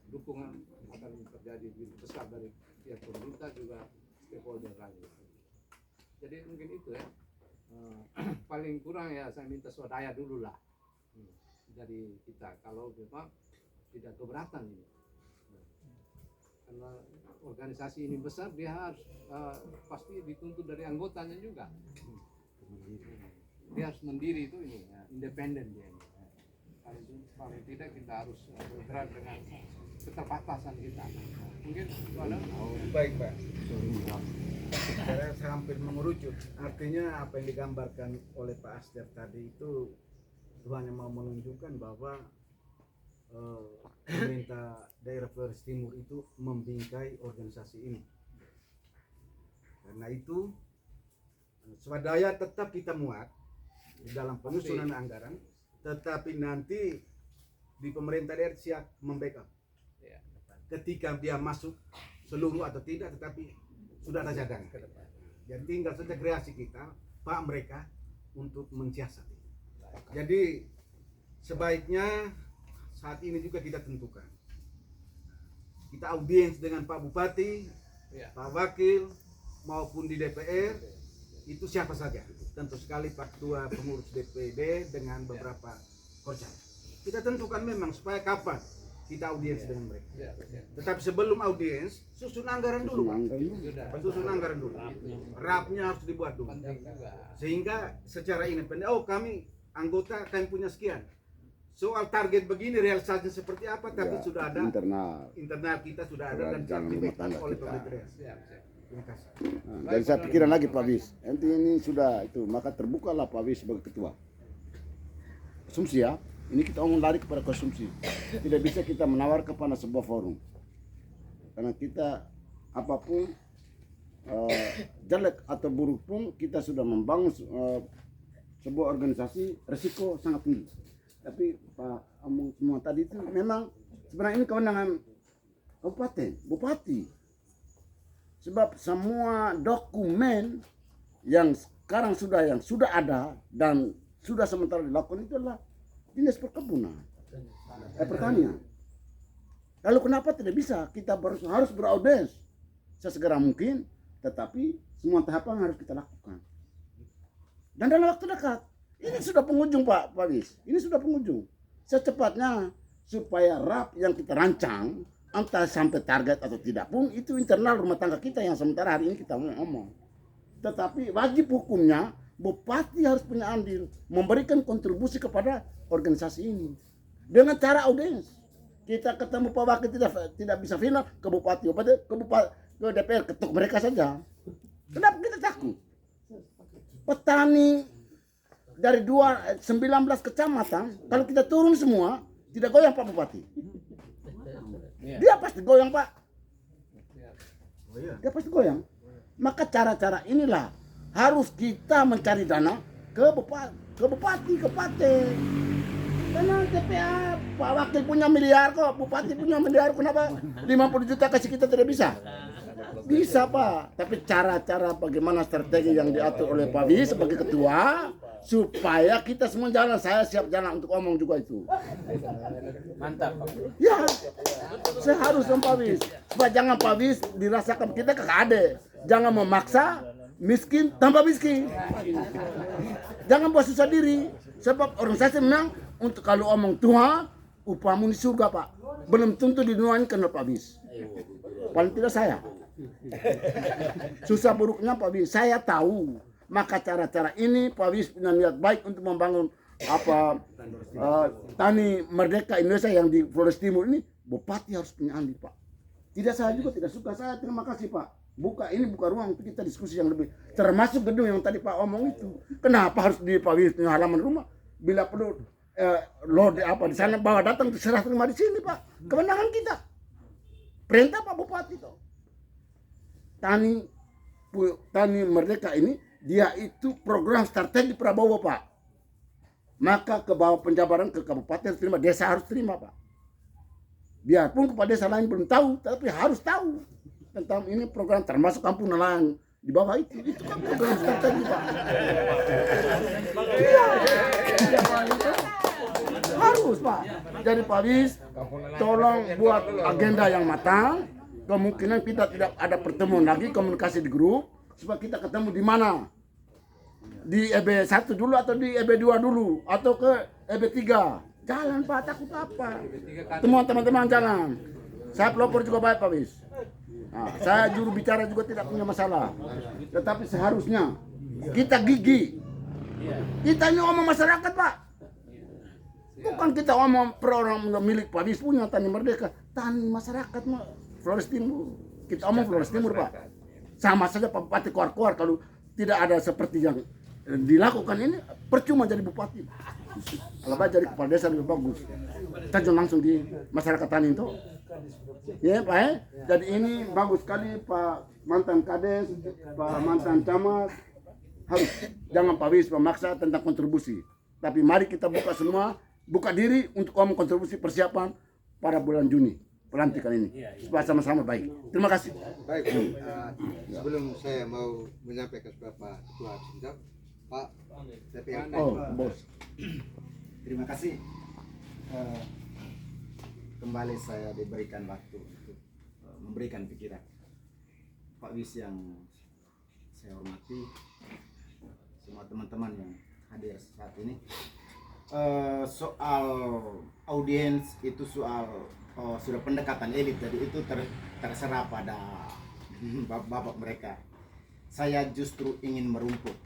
S2: dukungan akan terjadi besar dari pihak pemerintah juga stakeholder lain. Jadi mungkin itu ya, paling kurang ya saya minta swadaya dulu lah dari kita kalau memang tidak keberatan ini. Karena organisasi ini besar, dia harus pasti dituntut dari anggotanya juga. Dia harus mandiri itu ini, ya, independen dia ini. Paling tidak kita harus bergerak dengan keterbatasan kita. Mungkin ada.
S9: Baik Pak. Saya hampir mengerucut. Artinya apa yang digambarkan oleh Pak Aster tadi itu hanya mau menunjukkan bahwa pemerintah daerah Flores Timur itu membingkai organisasi ini. Karena itu swadaya tetap kita muat di dalam penyusunan anggaran, tetapi nanti di pemerintah daerah siap membackup. Ketika dia masuk seluruh atau tidak, tetapi sudah ada cadangan. Jadi tinggal saja kreasi kita, Pak mereka untuk mensiasati. Jadi sebaiknya saat ini juga kita tentukan. Kita audiens dengan Pak Bupati, Pak Wakil, maupun di DPR, itu siapa saja. Tentu sekali Pak Ketua Pengurus DPD dengan beberapa korja. Kita tentukan memang supaya kapan kita audiens dengan mereka. Tetapi sebelum audiens, susun anggaran dulu. Susun anggaran dulu. Rapnya harus dibuat dulu. Sehingga secara independen, oh kami anggota, kami punya sekian. Soal target begini realisasinya seperti apa, tapi sudah ada internal kita sudah ada dan dipegang oleh pemerintah. Terima kasih.
S12: Dan saya pikiran lagi Pak Bis, nanti ini sudah itu, maka terbukalah Pak Bis sebagai ketua. Asumsi ya, Ini kita ngomong lari kepada konsumsi. Tidak bisa kita menawar kepada sebuah forum. Karena kita apapun jelek atau buruk pun kita sudah membangun sebuah organisasi, resiko sangat tinggi. Tapi Pak omong semua tadi itu memang sebenarnya ini kewenangan kabupaten, bupati. Sebab semua dokumen yang sekarang sudah ada dan sudah sementara dilakukan itu adalah dinas perkebunan, pertanian. Lalu kenapa tidak bisa? Kita harus beraudiens sesegera mungkin, tetapi semua tahapan harus kita lakukan. Dan dalam waktu dekat, ini sudah penghujung Pak Wis, ini sudah penghujung. Secepatnya supaya RAP yang kita rancang, entah sampai target atau tidak pun, itu internal rumah tangga kita yang sementara hari ini kita ngomong. Tetapi wajib hukumnya, bupati harus punya andil, memberikan kontribusi kepada organisasi ini. Dengan cara audiens. Kita ketemu Pak Wakil tidak bisa final, ke bupati, ke DPR, ketuk mereka saja. Kenapa kita takut? Petani dari 19 kecamatan, kalau kita turun semua, tidak goyang Pak Bupati. Dia pasti goyang Pak. Dia pasti goyang. Maka cara-cara inilah harus kita mencari dana ke bupati, ke Pate. Karena TPA Pak Wakil punya miliar kok, bupati punya miliar, kenapa 50 juta kasih kita tidak bisa? Bisa Pak, tapi cara-cara bagaimana strategi yang diatur oleh Pak Wis sebagai ketua supaya kita semua jalan, saya siap jalan untuk omong juga itu.
S4: Mantap Pak.
S12: Ya, saya harus sama Pak Wis. Supaya jangan Pak Wis dirasakan kita kakak adik. Jangan memaksa miskin tambah miskin. Jangan buat susah diri. Sebab organisasi memang untuk kalau omong Tuhan, upahmu di surga Pak. Belum tentu di dunia ini kena Pak Wis. Paling tidak saya. Susah buruknya Pak Wis, saya tahu. Maka cara-cara ini Pak Wis punya niat baik untuk membangun tani merdeka Indonesia yang di Flores Timur ini. Bupati harus punya andil Pak. Tidak saya juga tidak suka, saya terima kasih Pak. Buka ruang untuk kita diskusi yang lebih, termasuk gedung yang tadi Pak omong itu. Kenapa harus di Pak Wis punya halaman rumah? Bila perlu di sana bawa datang serah terima di sini Pak. Kewenangan kita. Perintah Pak Bupati toh. Tani merdeka ini dia itu program strategi Prabowo Pak. Maka ke bawah penjabaran ke kabupaten terima, desa harus terima Pak. Biarpun kepada desa lain belum tahu, tapi harus tahu tentang ini program, termasuk kampung nelayan di bawah itu kan program strategi Pak. Iya. Harus Pak. Jadi Pak Wis tolong buat agenda yang matang. Kemungkinan kita tidak ada pertemuan lagi, komunikasi di grup supaya kita ketemu di mana, di EB1 dulu atau di EB2 dulu atau ke EB3. Jalan Pak, takut apa? Semua teman-teman jalan. Saya pelopor juga baik Pak Wis. Nah, saya juru bicara juga tidak punya masalah. Tetapi seharusnya kita gigi. Kita ini omong masyarakat Pak. Bukan kita omong per orang milik Pak Wis punya tani merdeka. Tani masyarakat Flores Timur. Kita omong Flores Timur Pak. Sama saja Pak Bupati keluar-keluar kalau tidak ada seperti yang dilakukan ini, percuma jadi bupati. Kalau jadi kepala desa lebih bagus. Terjun langsung di masyarakat tani itu. Ya Pak Jadi ini bagus sekali Pak mantan Kades, Pak mantan camat. Harus jangan Pak Wis memaksa tentang kontribusi. Tapi mari kita buka semua, buka diri untuk ngomong kontribusi persiapan pada bulan Juni. Pelantikan ini supaya sama-sama baik. Terima kasih.
S6: Baik, sebelum saya mau menyampaikan kepada Pak Ketua Sindang, Pak TPL.
S12: Bos.
S1: Terima kasih. Kembali saya diberikan waktu untuk memberikan pikiran. Pak Wis yang saya hormati, semua teman-teman yang hadir saat ini. Soal audiens itu soal sudah pendekatan elit, jadi itu terserah pada bapak mereka. Saya justru ingin merumput.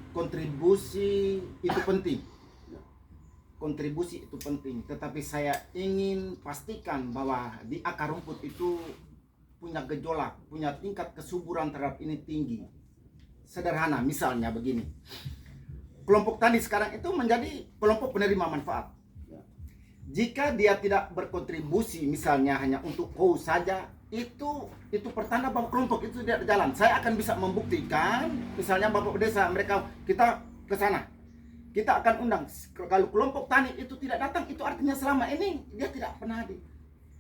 S1: Kontribusi itu penting. Kontribusi itu penting, tetapi saya ingin pastikan bahwa di akar rumput itu punya gejolak, punya tingkat kesuburan terhadap ini tinggi. Sederhana, misalnya begini. kelompok tani sekarang itu menjadi kelompok penerima manfaat. Jika dia tidak berkontribusi misalnya hanya untuk kau saja, itu pertanda bahwa kelompok itu tidak jalan. Saya akan bisa membuktikan, misalnya Bapak Desa mereka kita ke sana. Kita akan undang. Kalau kelompok tani itu tidak datang, itu artinya selama ini dia tidak pernah hadir.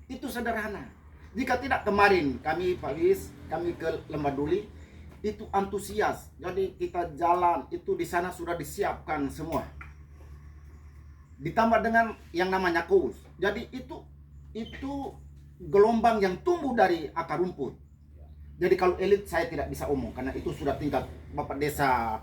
S1: Itu sederhana. Jika tidak kemarin kami Pak Wis, kami ke Lembah Duli itu antusias. Jadi kita jalan itu di sana sudah disiapkan semua. Ditambah dengan yang namanya KUS. Jadi itu gelombang yang tumbuh dari akar rumput. Jadi kalau elit saya tidak bisa omong karena itu sudah tingkat Bapak Desa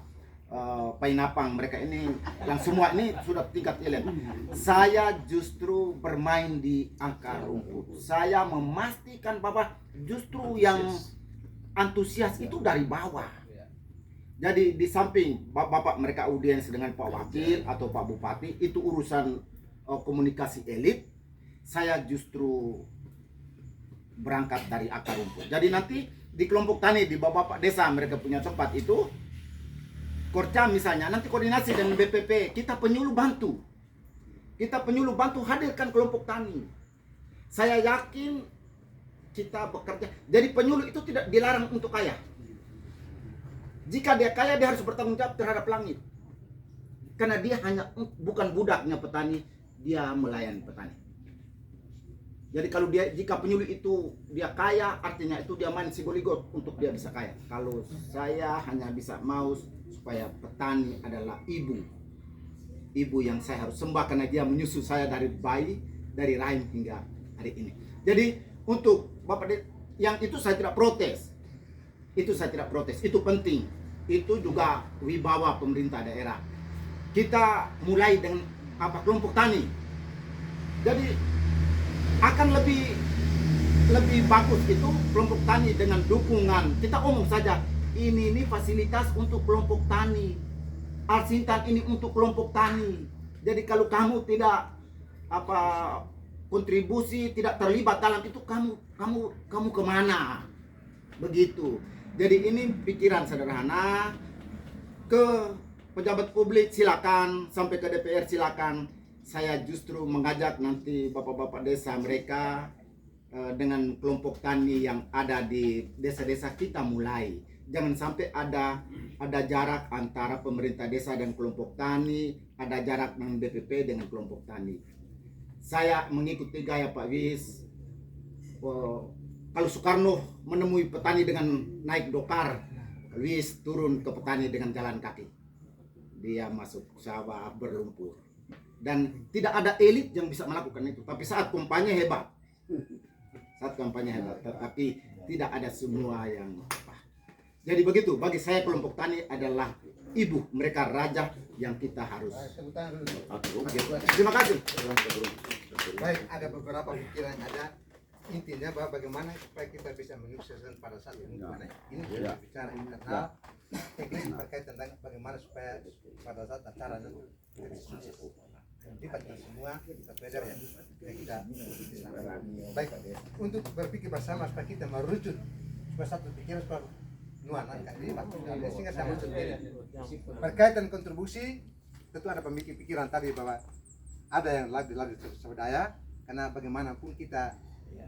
S1: Painapang, mereka ini yang semua ini sudah tingkat elit. Saya justru bermain di akar rumput. Saya memastikan bahwa justru yang antusias itu dari bawah. Jadi di samping Bapak mereka audiens dengan Pak Wakil atau Pak Bupati itu urusan komunikasi elit, saya justru berangkat dari akar rumput. Jadi nanti di kelompok tani di Bapak Desa mereka punya tempat itu Korcam misalnya, nanti koordinasi dengan BPP, kita penyuluh bantu. Kita penyuluh bantu hadirkan kelompok tani. Saya yakin kita bekerja. Jadi penyuluh itu tidak dilarang untuk kaya. Jika dia kaya, dia harus bertanggung jawab terhadap langit. Karena dia hanya bukan budaknya petani, dia melayani petani. Jadi kalau jika penyuluh itu dia kaya, artinya itu dia main sigoligot untuk dia bisa kaya. Kalau saya hanya bisa mau supaya petani adalah ibu yang saya harus sembah karena dia menyusu saya dari bayi, dari rahim hingga hari ini. Jadi untuk Bapak yang itu saya tidak protes. Itu saya tidak protes, itu penting. Itu juga wibawa pemerintah daerah. Kita mulai dengan kelompok tani. Jadi akan lebih bagus itu kelompok tani dengan dukungan. Kita omong saja, ini fasilitas untuk kelompok tani. Al-Sintan ini untuk kelompok tani. Jadi kalau kamu tidak kontribusi, tidak terlibat dalam itu, kamu kemana? Begitu. Jadi ini pikiran sederhana. Ke pejabat publik silakan, sampai ke DPR silakan. Saya justru mengajak nanti bapak-bapak desa mereka dengan kelompok tani yang ada di desa-desa kita mulai. Jangan sampai ada jarak antara pemerintah desa dan kelompok tani, ada jarak dengan BPP dengan kelompok tani. Saya mengikuti gaya Pak Wis. Kalau Soekarno menemui petani dengan naik dokar, Wis turun ke petani dengan jalan kaki. Dia masuk sawah berlumpur. Dan tidak ada elit yang bisa melakukan itu. Tapi saat kampanye hebat. Tetapi tidak ada semua yang Jadi begitu, bagi saya kelompok tani adalah ibu, mereka raja yang kita harus. Terima kasih.
S6: Baik, ada beberapa pikiran ada. Intinya bahwa bagaimana supaya kita bisa menyukseskan pada saat ini. Ini kita bicara internal, teknis terkait tentang bagaimana supaya pada saat acara nanti sukses. Libatkan semua berbeda ya. Kita baik, untuk berpikir bersama supaya kita merujuk supaya satu pikiran supaya nuansa ini sehingga sama sendiri. Berkaitan kontribusi, tentu ada pemikiran tadi bahwa ada yang lagi swadaya, karena bagaimanapun kita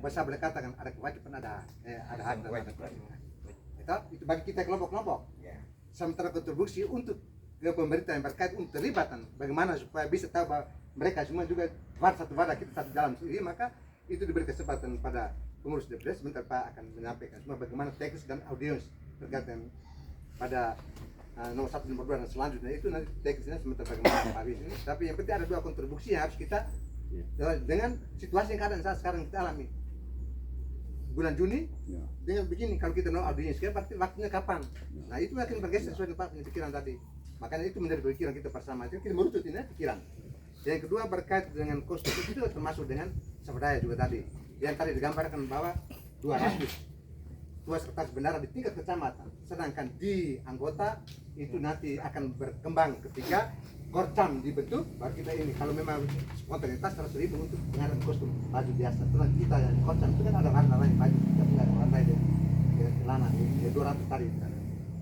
S6: bisa berkatakan ada kewajiban, ada hak dan ada kewajiban. Itu bagi kita kelompok-kelompok. Sementara kontribusi untuk ke pemerintah yang berkait untuk terlibatan, bagaimana supaya bisa tahu bahwa mereka semua juga satu wadah, kita satu jalan sendiri, maka itu diberi kesempatan pada pengurus DPD. Sebentar Pak akan menyampaikan semua bagaimana teknis dan audiens terkait pada nomor 1, nomor 2 dan selanjutnya itu nanti teknisnya sebentar bagaimana Pak Wis ini. Tapi yang penting ada dua kontribusi yang harus kita dengan situasi yang keadaan saat sekarang kita alami. Bulan Juni dengan begini, kalau kita mau audiens sekarang berarti waktunya kapan? Nah itu akan bergeser sesuai dengan Pak pikiran tadi. Makanya itu menjadi pikiran kita bersama, itu kita merucut ini pikiran. Yang kedua berkait dengan kostum itu termasuk dengan swadaya juga tadi. Yang tadi digambarkan bahwa 200 sekretaris bendara di tingkat kecamatan, sedangkan di anggota itu nanti akan berkembang ketika Korcam dibentuk. Baru kita ini kalau memang spontanitas 100.000 untuk pengadaan kostum baju biasa. Terus kita yang Korcam itu kan ada warna lain baju, kita punya warna itu celana 200 tadi.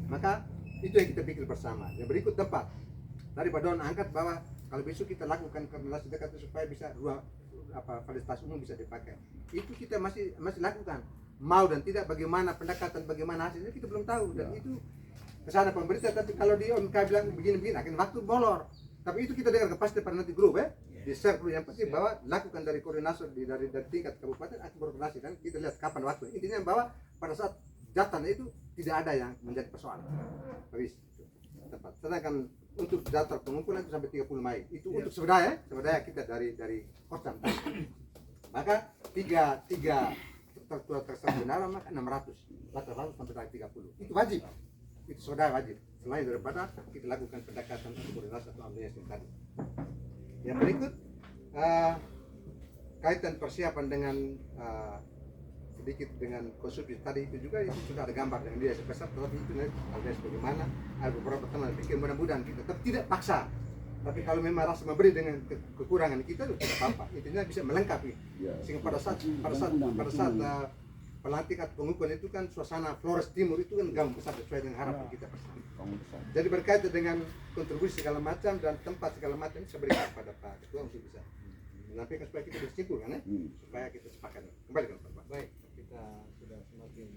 S6: Maka itu yang kita pikir bersama. Yang berikut tempat. Tadi Pak Don angkat bahwa kalau besok kita lakukan koordinasi dekat supaya bisa fasilitas umum bisa dipakai. Itu kita masih lakukan. Mau dan tidak, bagaimana pendekatan, bagaimana hasilnya kita belum tahu, dan itu kesana pemerintah. Tapi kalau di OMK bilang begini-begini akan waktu molor. Tapi itu kita dengar pasti pada nanti grup di share dulu. Yang penting bahwa lakukan dari koordinasi dari tingkat kabupaten akan berkoordinasi, dan kita lihat kapan waktu. Intinya bahwa pada saat datang itu tidak ada yang menjadi persoalan. Habis tepat. Sedangkan untuk daftar pengumpulan itu sampai 30 Mei. Itu untuk swadaya kita dari Korsam. Maka tiga tertua terselenggara maka 600 sampai tanggal 30 itu wajib, itu swadaya wajib, selain daripada kita lakukan pendekatan untuk koordinasi atau amniasi tadi. Yang berikut kaitan persiapan dengan sedikit dengan konsumsi tadi, itu juga itu sudah ada gambar dengan dia sebesar, tetapi itu alias bagaimana ada beberapa teman pikir mudah-mudahan kita tetap tidak paksa. Tapi kalau memang rasa memberi dengan kekurangan kita itu tidak apa-apa, intinya bisa melengkapi. Sehingga pada saat pelantikan pengukuhan itu kan suasana Flores Timur itu kan gampang besar sesuai dengan harapan kita bersama. Jadi berkaitan dengan kontribusi segala macam dan tempat segala macam saya berikan kepada Pak Ketua untuk bisa menyampaikan supaya kita bersimpul kan supaya kita sepakat. Kembali ke Pak.
S2: Baik, kita sudah semakin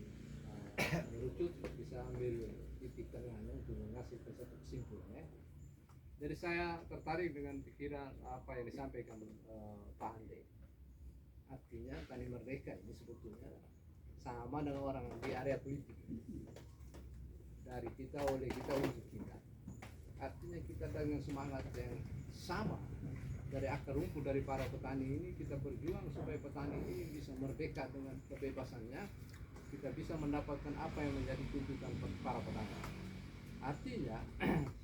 S2: merucut, bisa ambil titik tengahnya untuk menghasilkan satu kesimpulan ya. Jadi saya tertarik dengan pikiran apa yang disampaikan Pak Ande. Artinya Tani Merdeka ini sebetulnya sama dengan orang di area politik. Dari kita, oleh kita, untuk kita. Artinya kita dengan semangat yang sama. Dari akar rumput dari para petani ini kita berjuang supaya petani ini bisa merdeka dengan kebebasannya. Kita bisa mendapatkan apa yang menjadi tuntutan para petani. Artinya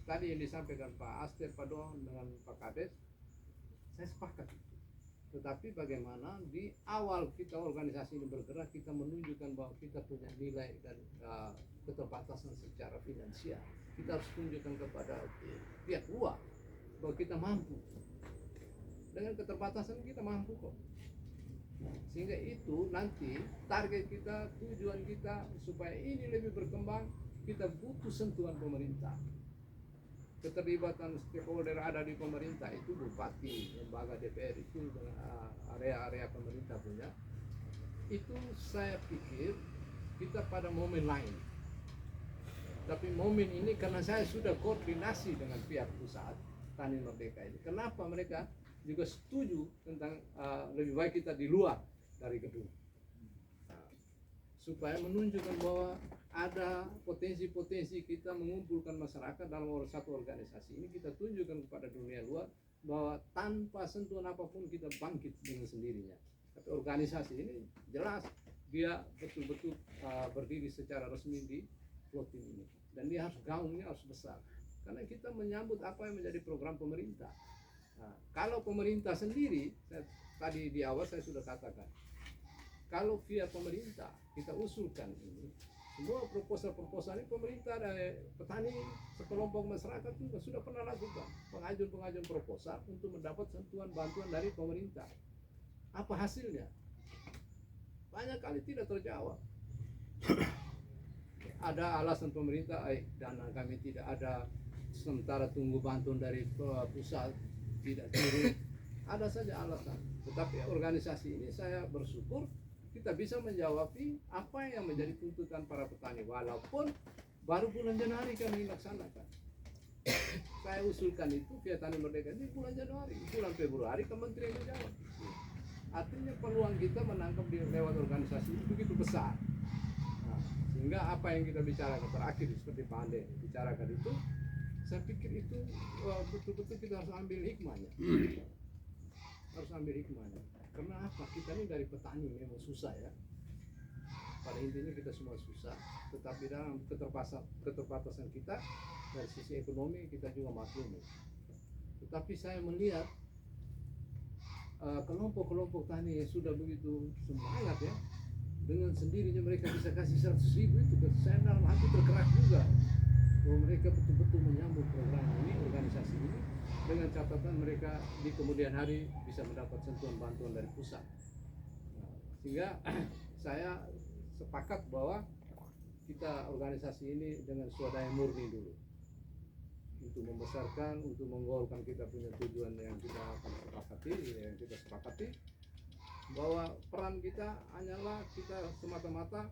S2: tadi yang disampaikan Pak Aster, Pak Don dengan Pak Kades, saya sepakat. Tetapi bagaimana di awal kita organisasi ini bergerak, kita menunjukkan bahwa kita punya nilai dan keterbatasan secara finansial. Kita harus tunjukkan kepada pihak luar bahwa kita mampu. Dengan keterbatasan kita mampu kok. Sehingga itu nanti target kita, tujuan kita supaya ini lebih berkembang, kita butuh sentuhan pemerintah. Keterlibatan stakeholder ada di pemerintah itu bupati, lembaga DPR itu dengan area-area pemerintah punya. Itu saya pikir kita pada momen lain. Tapi momen ini karena saya sudah koordinasi dengan pihak pusat Tani Merdeka ini. Kenapa mereka juga setuju tentang lebih baik kita di luar dari gedung. Supaya menunjukkan bahwa ada potensi-potensi kita mengumpulkan masyarakat dalam satu organisasi ini, kita tunjukkan kepada dunia luar bahwa tanpa sentuhan apapun kita bangkit dengan sendirinya. Tapi organisasi ini jelas dia betul-betul berdiri secara resmi di floating ini, dan dia harus gaungnya harus besar karena kita menyambut apa yang menjadi program pemerintah. Nah, kalau pemerintah sendiri, tadi di awal saya sudah katakan, kalau via pemerintah kita usulkan ini, semua proposal-proposal ini pemerintah dari petani, sekelompok masyarakat juga sudah pernah lakukan pengajuan proposal untuk mendapat sentuhan bantuan dari pemerintah. Apa hasilnya? Banyak kali tidak terjawab. Ada alasan pemerintah, dana kami tidak ada, sementara tunggu bantuan dari pusat tidak turun. Ada saja alasan. Tetapi organisasi ini saya bersyukur kita bisa menjawab apa yang menjadi tuntutan para petani, walaupun baru bulan Januari kami laksanakan. Saya usulkan itu via Tani Merdeka di bulan Januari, bulan Februari kementerian menjawab. Artinya peluang kita menangkap lewat organisasi itu begitu besar. Nah, sehingga apa yang kita bicarakan terakhir seperti Pak Ande bicarakan itu, saya pikir itu betul-betul kita harus ambil hikmahnya. Harus ambil hikmahnya. Karena apa? Kita ini dari petani memang susah ya. Pada intinya kita semua susah, tetapi dalam keterbatasan kita dari sisi ekonomi kita juga maklumi. Tetapi saya melihat kelompok-kelompok tani yang sudah begitu semangat ya, dengan sendirinya mereka bisa kasih 100.000 itu, saya dalam hati tergerak juga bahwa mereka betul-betul menyambut program ini, organisasi ini, dengan catatan mereka di kemudian hari bisa mendapat sentuhan bantuan dari pusat. Nah, sehingga saya sepakat bahwa kita organisasi ini dengan swadaya murni dulu. untuk membesarkan, untuk menggolkan kita punya tujuan yang kita akan sepakati, bahwa peran kita hanyalah kita semata-mata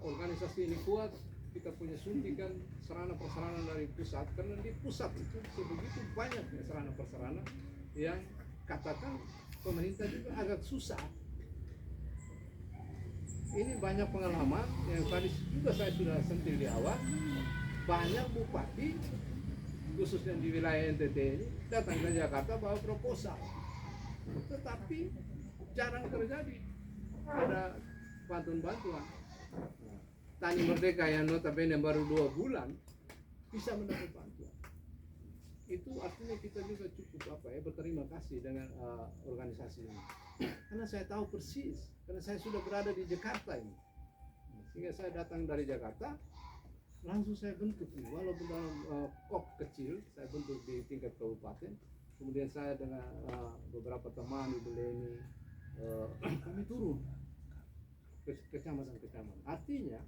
S2: organisasi ini kuat, kita punya suntikan sarana prasarana dari pusat, karena di pusat itu sebegitu banyaknya sarana prasarana yang katakan pemerintah juga agak susah. Ini banyak pengalaman yang tadi juga saya sudah sentil di awal, banyak bupati khususnya di wilayah NTT ini datang ke Jakarta bawa proposal, tetapi jarang terjadi ada bantuan-bantuan. Tani Merdeka yang notabene baru 2 bulan bisa mendapat bantuan. Itu artinya kita juga cukup berterima kasih dengan organisasi ini. Karena saya tahu persis, karena saya sudah berada di Jakarta ini. Sehingga saya datang dari Jakarta, langsung saya bentuk ini. Walaupun dalam kop kecil, saya bentuk di tingkat kabupaten. Kemudian saya dengan beberapa teman Ibu Leni, kami turun ke kecamatan-kecamatan. Artinya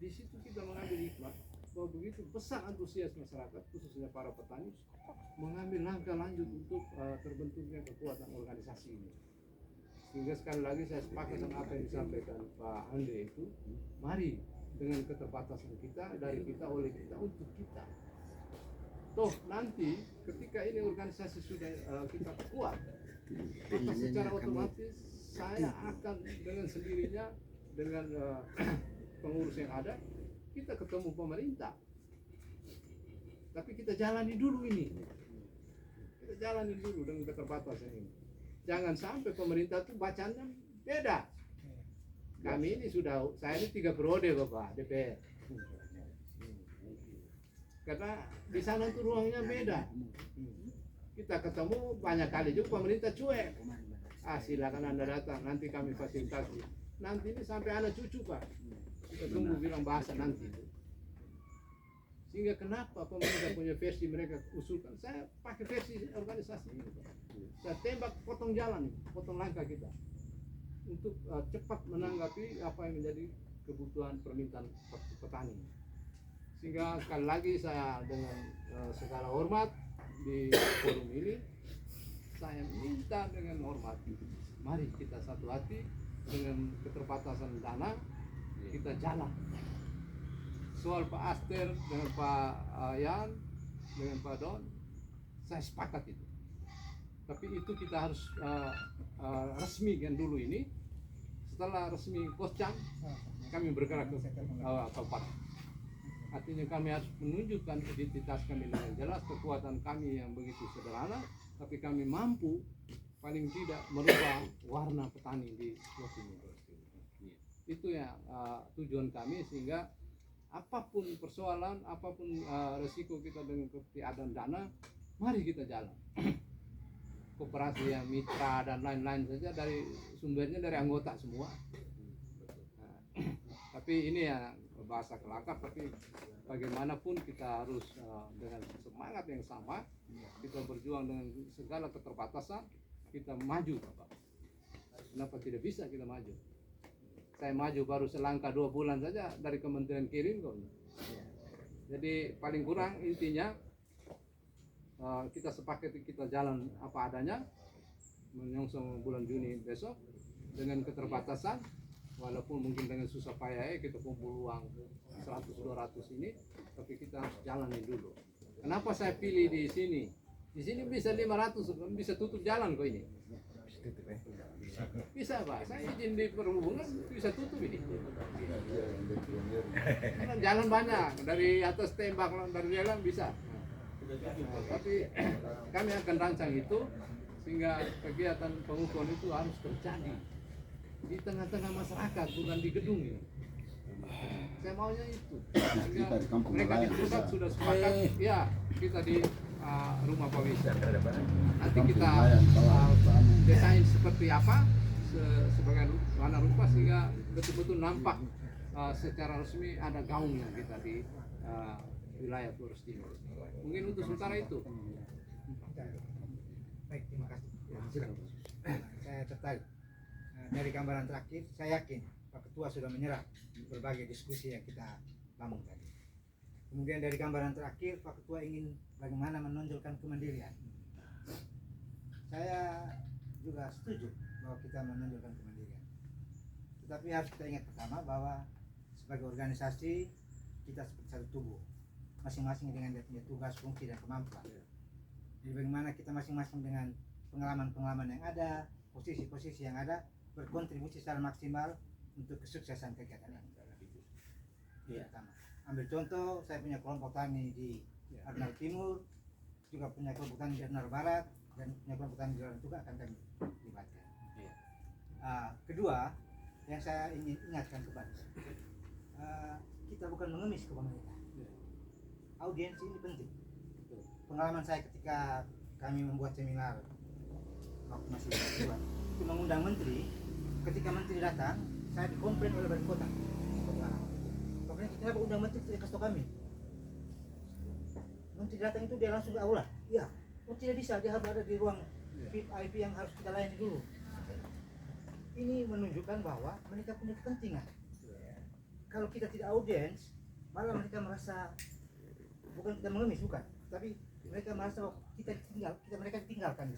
S2: di situ kita mengambil hikmah bahwa begitu besar antusias masyarakat, khususnya para petani, mengambil langkah lanjut untuk terbentuknya kekuatan organisasi ini. Sehingga sekali lagi saya sepakat dengan apa yang disampaikan Pak Andre itu, mari dengan keterbatasan kita, dari kita, oleh kita, untuk kita. Toh nanti ketika ini organisasi sudah kita kuat, maka secara otomatis saya akan dengan sendirinya dengan pengurus yang ada, kita ketemu pemerintah. Tapi kita jalani dulu ini. Kita jalani dulu dengan keterbatasan ini. Jangan sampai pemerintah itu bacanya beda. Kami ini sudah, saya ini 3 periode Bapak DPR. Karena di sana itu ruangnya beda. Kita ketemu banyak kali juga pemerintah cuek. Silakan Anda datang, nanti kami fasilitasi. Nanti ini sampai anak cucu Pak. Kita tunggu bilang bahasa nanti. Sehingga kenapa pemerintah punya versi mereka usulkan, saya pakai versi organisasi ini. Saya tembak potong jalan, potong langkah kita untuk cepat menanggapi apa yang menjadi kebutuhan permintaan petani. Sehingga sekali lagi saya dengan segala hormat di forum ini, saya minta dengan hormat, mari kita satu hati dengan keterbatasan dana, kita jalan. Soal Pak Aster dengan Pak Yan, dengan Pak Don, saya sepakat itu. Tapi itu kita harus resmikan dulu ini. Setelah resmi Koscam, kami bergerak ke kabupaten. Artinya kami harus menunjukkan identitas kami dengan jelas, kekuatan kami yang begitu sederhana, tapi kami mampu paling tidak merubah warna petani di Pulau Timur. Itu ya tujuan kami, sehingga apapun persoalan, apapun resiko kita dengan ketiadaan dana, mari kita jalan. Koperasi yang mitra dan lain-lain saja dari sumbernya dari anggota semua. Tapi ini ya bahasa kelakar, tapi bagaimanapun kita harus dengan semangat yang sama, kita berjuang dengan segala keterbatasan, kita maju Bapak. Kenapa tidak bisa kita maju? Saya maju baru selangkah 2 bulan saja dari Kementerian Kirim kok. Jadi paling kurang intinya kita sepakati, kita jalan apa adanya menyongsong bulan Juni besok dengan keterbatasan, walaupun mungkin dengan susah payah kita kumpul uang 100-200 ini, tapi kita harus jalani dulu. Kenapa saya pilih di sini? Di sini bisa 500, bisa tutup jalan kok ini. Bisa Pak, saya izin di perhubungan bisa tutup ini. Karena jalan banyak, dari atas tembak, dari jalan bisa. Tapi kami akan rancang itu sehingga kegiatan pengukuhan itu harus terjadi di tengah-tengah masyarakat, bukan di gedung ini. Saya maunya itu. Sehingga mereka di pusat sudah sepakat, ya kita di rumah Pak Wis. Nanti kita desain seperti apa, sebagai warna rupa, sehingga betul-betul nampak secara resmi ada gaungnya kita di wilayah Flores Timur. Mungkin untuk sementara itu.
S10: Baik, terima kasih. Saya tertarik. Dari gambaran terakhir, saya yakin Pak Ketua sudah menyerap berbagai diskusi yang kita bangun tadi. Kemudian dari gambaran terakhir, Pak Ketua ingin bagaimana menonjolkan kemandirian. Saya juga setuju bahwa kita menonjolkan kemandirian. Tetapi harus kita ingat pertama bahwa sebagai organisasi kita seperti satu tubuh, masing-masing dengan dia punya tugas, fungsi, dan kemampuan. Jadi bagaimana kita masing-masing dengan pengalaman-pengalaman yang ada, posisi-posisi yang ada, berkontribusi secara maksimal untuk kesuksesan kegiatan ini. Pertama, ambil contoh, saya punya kelompok tani di Arnal Timur, juga punya kelompok tani di Arnal Barat, dan punya kelompok tani di Arnal juga akan kami libatkan. Kedua, yang saya ingin ingatkan kepada kita bukan mengemis ke pemerintah. Audiensi ini penting. Pengalaman saya ketika kami membuat seminar waktu masih berdua, itu mengundang menteri. Ketika menteri datang, saya dikomplain oleh Balai Kota. Kenapa undang menteri tidak kasih tahu kami? Menteri datang itu dia langsung ke aula. Ya, oh tidak bisa, dia harus ada di ruang VIP yang harus kita layani dulu. Ini menunjukkan bahwa mereka punya kepentingan. Kalau kita tidak audiens, malah mereka merasa bukan kita mengemis, bukan, tapi mereka merasa mereka ditinggalkan.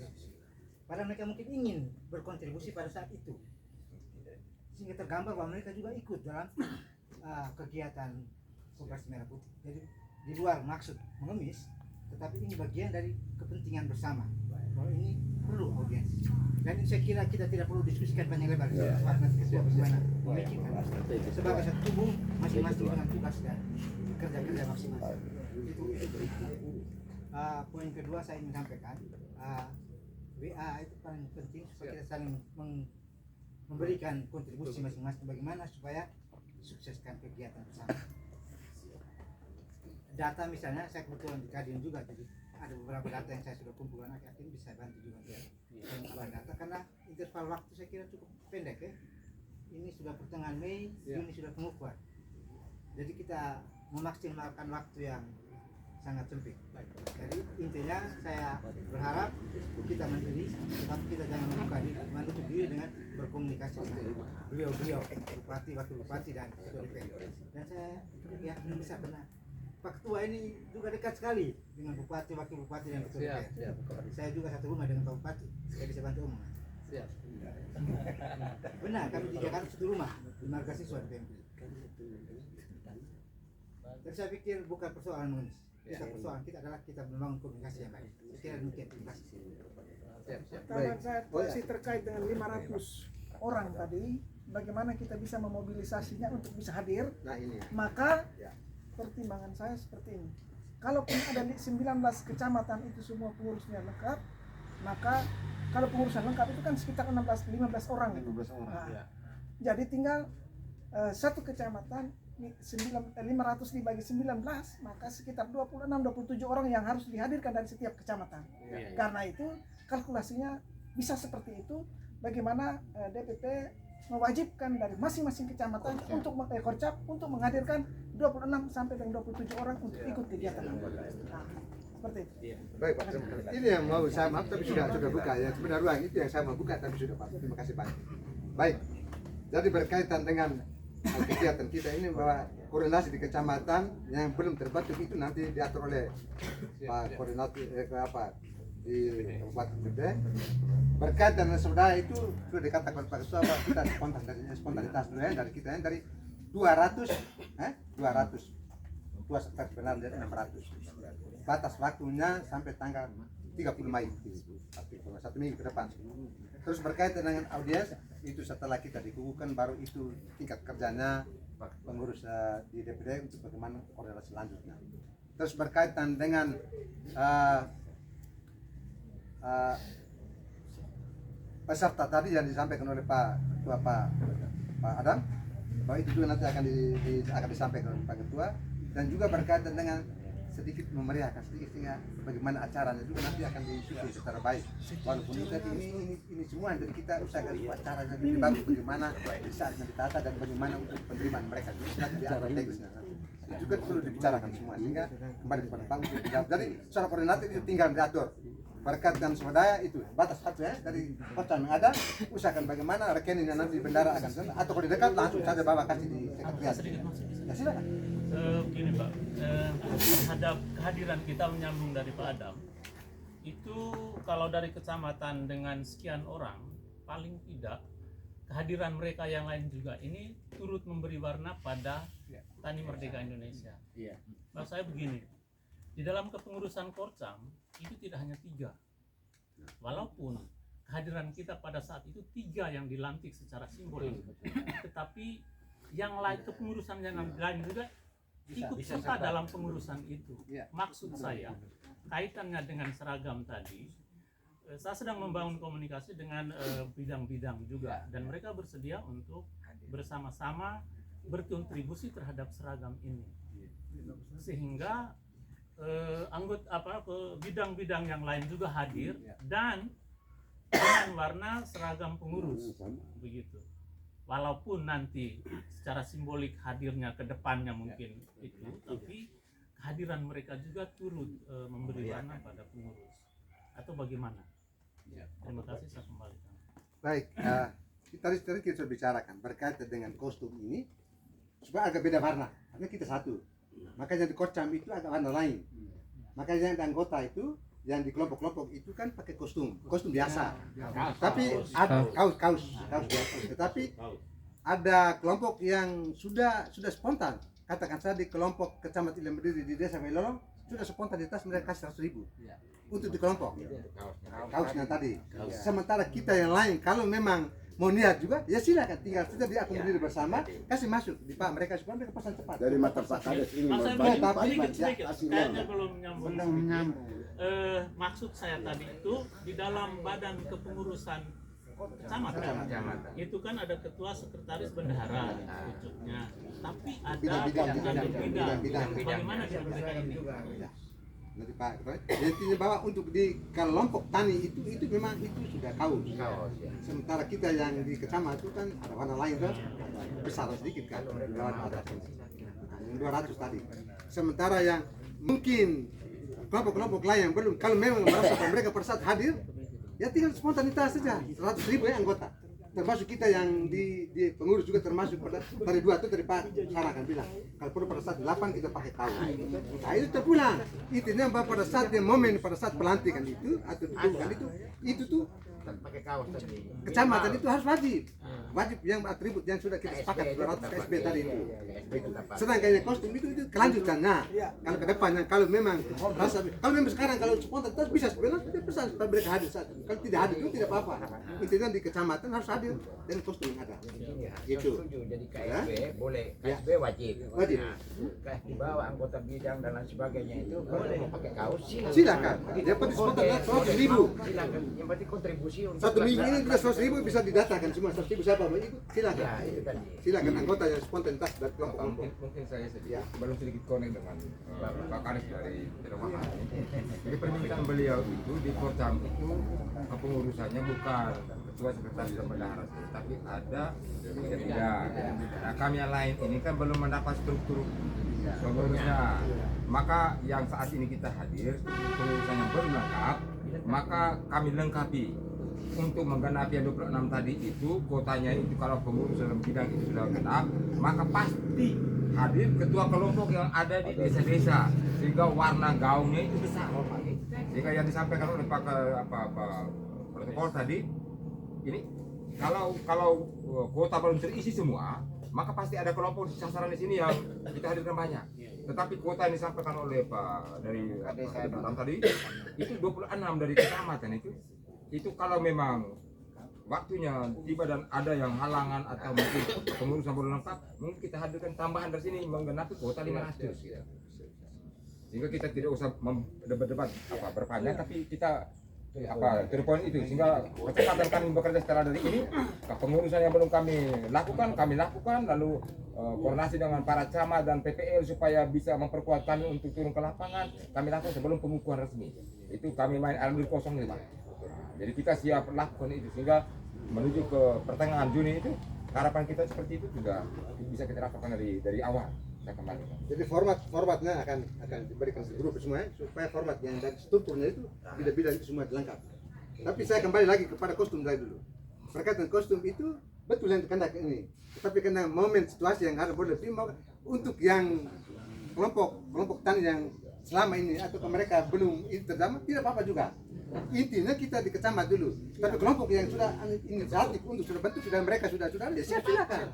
S10: Padahal mereka mungkin ingin berkontribusi pada saat itu, sehingga tergambar bahwa mereka juga ikut dalam kegiatan Koperasi Merah Putih. Jadi di luar maksud mengemis, tetapi ini bagian dari kepentingan bersama. Bahwa ini perlu audiens. Dan saya kira kita tidak perlu diskusikan panjang lebar. Nanti ketua bagaimana memikirkan. Sebagai satu tubuh, masing-masing dengan tugas dan kerja-kerja masing-masing. Poin kedua saya ingin sampaikan, WA itu paling penting supaya kita saling memberikan kontribusi masing-masing bagaimana supaya sukseskan kegiatan bersama. Data misalnya, saya kebetulan di Kadin juga, jadi ada beberapa data yang saya sudah kumpulkan, akhir-akhir bisa saya bantu juga mengumpulkan data, karena interval waktu saya kira cukup pendek ya. Ini sudah pertengahan Mei, Juni sudah pengukuran. Jadi kita memaksimalkan waktu yang sangat sempit. Jadi intinya saya berharap kita mandiri, tetapi kita jangan menutup diri dengan berkomunikasi dengan beliau-beliau, bupati, wakil bupati, dan ketua DPR. Dan saya yakin bisa benar. Pak Ketua ini juga dekat sekali dengan bupati, wakil bupati, dan ketua DPR. Saya juga satu rumah dengan Pak Bupati, saya bisa bantu omong. Benar, kami di Jakarta satu rumah, di marga siswa di PMP. Dan saya pikir bukan persoalan mengemis. Persoalan kita adalah kita membangun komunikasi yang baik. Saya kira demikian. Terima kasih.
S7: Tambahan saya masih terkait dengan 500 orang tadi, bagaimana kita bisa memobilisasinya untuk bisa hadir.
S6: Nah ini.
S7: Maka pertimbangan saya seperti ini. Kalaupun ada 19 kecamatan itu semua pengurusnya lengkap, maka kalau pengurusan lengkap itu kan sekitar 15 orang. 15 orang. Nah, jadi tinggal satu kecamatan 500 dibagi 19, maka sekitar 26-27 orang yang harus dihadirkan dari setiap kecamatan. Karena itu kalkulasinya bisa seperti itu. Bagaimana DPP mewajibkan dari masing-masing kecamatan untuk Korcap untuk menghadirkan 26 sampai dengan 27 orang untuk ikut kegiatan. Nah, seperti itu.
S6: Baik Pak, ini yang mau saya maaf tapi sudah buka ya. Sebenarnya ruang itu yang saya mau buka tapi sudah Pak. Terima kasih Pak. Baik. Jadi berkaitan dengan kegiatan kita ini bahwa koordinasi di kecamatan yang belum terbentuk itu nanti diatur oleh Pak koordinator di Kabupaten Gede. Berkaitan dengan saudara itu sudah dikatakan Pak Ketua bahwa kita spontanitas dulu ya dari kita dari 200 2 sebenarnya jadi 600. Batas waktunya sampai tanggal 30 Mei, satu minggu ke depan. Terus berkaitan dengan audiens itu setelah kita dikukuhkan baru itu tingkat kerjanya pengurus di DPD untuk bagaimana koordinasi selanjutnya. Terus berkaitan dengan peserta tadi yang disampaikan oleh Pak Ketua Pak Adam, bahwa itu juga nanti akan disampaikan oleh Pak Ketua, dan juga berkaitan dengan sedikit memeriahkan sedikit sehingga bagaimana acaranya juga nanti akan disusun secara baik. Walaupun ini semua dari kita usahakan acaranya lebih bagus, bagaimana di saatnya ditata dan bagaimana untuk penerimaan mereka nanti diatur teknisnya. Itu juga perlu dibicarakan semua sehingga kembali kepada Pak untuk dijawab. Jadi secara koordinatif itu tinggal diatur. Berkat dan swadaya itu batas satu ya dari kota yang ada, usahakan bagaimana rekeningnya nanti bendara akan atau kalau di dekat langsung saja bawa kasih di sekretariat. Ya silakan.
S13: Begini Pak, terhadap kehadiran kita menyambung dari Pak Adam, itu kalau dari kecamatan dengan sekian orang, paling tidak kehadiran mereka yang lain juga ini turut memberi warna pada Tani Merdeka Indonesia. Maksud saya begini, di dalam kepengurusan Korcam itu tidak hanya 3, walaupun kehadiran kita pada saat itu 3 yang dilantik secara simbolis, tetapi yang lain, kepengurusan yang lain juga ikut serta dalam pengurusan itu. Maksud saya kaitannya dengan seragam tadi, saya sedang membangun komunikasi dengan bidang-bidang juga, dan mereka bersedia untuk bersama-sama berkontribusi terhadap seragam ini, sehingga bidang-bidang yang lain juga hadir dan dengan warna seragam pengurus begitu. Walaupun nanti secara simbolik hadirnya ke depannya mungkin itu, tapi kehadiran mereka juga turut memberi warna pada pengurus. Atau bagaimana? Terima kasih, saya kembalikan.
S6: Baik, tadi kita sudah bicarakan berkaitan dengan kostum ini supaya agak beda warna, karena kita satu. Makanya di Korcam itu agak warna lain. Makanya yang di anggota itu, yang di kelompok-kelompok itu kan pakai kostum biasa. Tapi ada kaos biasa. Tetapi ada kelompok yang sudah spontan. Katakan saya di kelompok Kecamatan Ilen Berdiri di Desa Melolong sudah spontanitas mereka kasih 100.000 untuk di kelompok kaosnya tadi. Sementara kita yang lain kalau memang mau niat juga ya silakan, tinggal saja diakomodir bersama, kasih masuk di Pak mereka supaya mereka pesan cepat.
S12: Dari mata Pak Kades ini
S13: sedikit kayaknya belum nyambung. Maksud saya tadi itu di dalam badan kepengurusan kecamatan itu kan ada ketua, sekretaris, bendahara pucuknya, tapi ada bidang. Bagaimana dengan mereka ini?
S6: Nanti Pak, jadi bahwa untuk di kelompok tani itu memang itu sudah kaos. Sementara kita yang di kecamatan itu kan ada warna lain kan, besar sedikit kan, yang 200 tadi. Sementara yang mungkin kelompok-kelompok lain yang belum, kalau memang merasa mereka pada saat hadir, ya tinggal spontanitas saja, 100.000 ya anggota. Termasuk kita yang di pengurus juga termasuk dari 2 itu dari Pak Sarah kan bilang kalau perlu pada saat 8 kita pakai kaos. Nah itu terpulang. Intinya pada saat momen pada saat pelantikan itu atau ditunjukkan itu tuh pakai kaos tadi. Kecamatan itu harus wajib yang atribut yang sudah kita sepakat 200 SB tadi itu. Sedangkan yang kostum itu kelanjutannya. Kalau ke depannya kalau memang sekarang kalau spontan bisa sebenarnya dia pesan supaya mereka hadir saat. Kalau tidak hadir itu tidak apa-apa. Intinya di kecamatan harus hadir dan kostum yang ada. Gitu.
S14: Jadi KSB boleh, KSB wajib. KSB bawa anggota bidang dan lain sebagainya itu boleh pakai kaos. Silakan.
S6: Yang penting spontan 100.000.
S14: Silakan. Yang penting kontribusi untuk
S6: 1 minggu ini juga 100.000 bisa didatakan semua 100.000 siapa mau ikut silakan. Silakan anggota yang spontanitas dari kelompok.
S8: Mungkin saya belum sedikit konek dengan Pak Kades dari Terowongan. Jadi permintaan beliau itu di Korcam itu kepengurusannya bukan ketua, sekretaris, dan bendahara, tapi ada 3. Nah, kami yang lain ini kan belum mendapat struktur pengurusnya. Maka yang saat ini kita hadir pengurusannya belum lengkap, maka kami lengkapi untuk menggenapi yang 26 tadi itu kotanya itu. Kalau pengurus dalam bidang itu sudah genap, maka pasti hadir ketua kelompok yang ada di desa-desa, sehingga warna gaungnya itu besar. Sehingga yang disampaikan oleh Pak protokol tadi ini, kalau kota belum terisi semua, maka pasti ada kelompok sasaran di sini yang kita hadirkan banyak. Tetapi kuota yang disampaikan oleh Pak dari tadi itu 26 dari kecamatan itu kalau memang waktunya tiba dan ada yang halangan atau mungkin pengurusan belum lengkap, mungkin kita hadirkan tambahan dari sini menggenapi kuota 500. Sehingga kita tidak usah berdebat berpanjang, tapi kita to the point itu, sehingga kecepatan kami bekerja setelah dari ini, kepengurusan yang belum kami lakukan, lalu koordinasi dengan para camat dan PPL supaya bisa memperkuat kami untuk turun ke lapangan, kami lakukan sebelum pengukuhan resmi. Itu kami main alam kosong nih Pak. Jadi kita siap lakukan itu, sehingga menuju ke pertengahan Juni itu harapan kita seperti itu sudah bisa kita lakukan dari awal.
S6: Jadi formatnya akan diberikan di grup semua supaya format yang dari strukturnya itu bidang-bidang itu semua dilengkap. Tapi saya kembali lagi kepada kostum dari dulu. Berkaitan kostum itu betul yang dikehendaki ini. Tetapi karena momen situasi yang harus lebih untuk yang kelompok tani yang selama ini atau mereka belum itu terdampak tidak apa-apa juga. Intinya kita di kecamatan dulu. Tapi kelompok yang sudah inisiatif untuk sudah bentuk dan mereka sudah ada, silakan.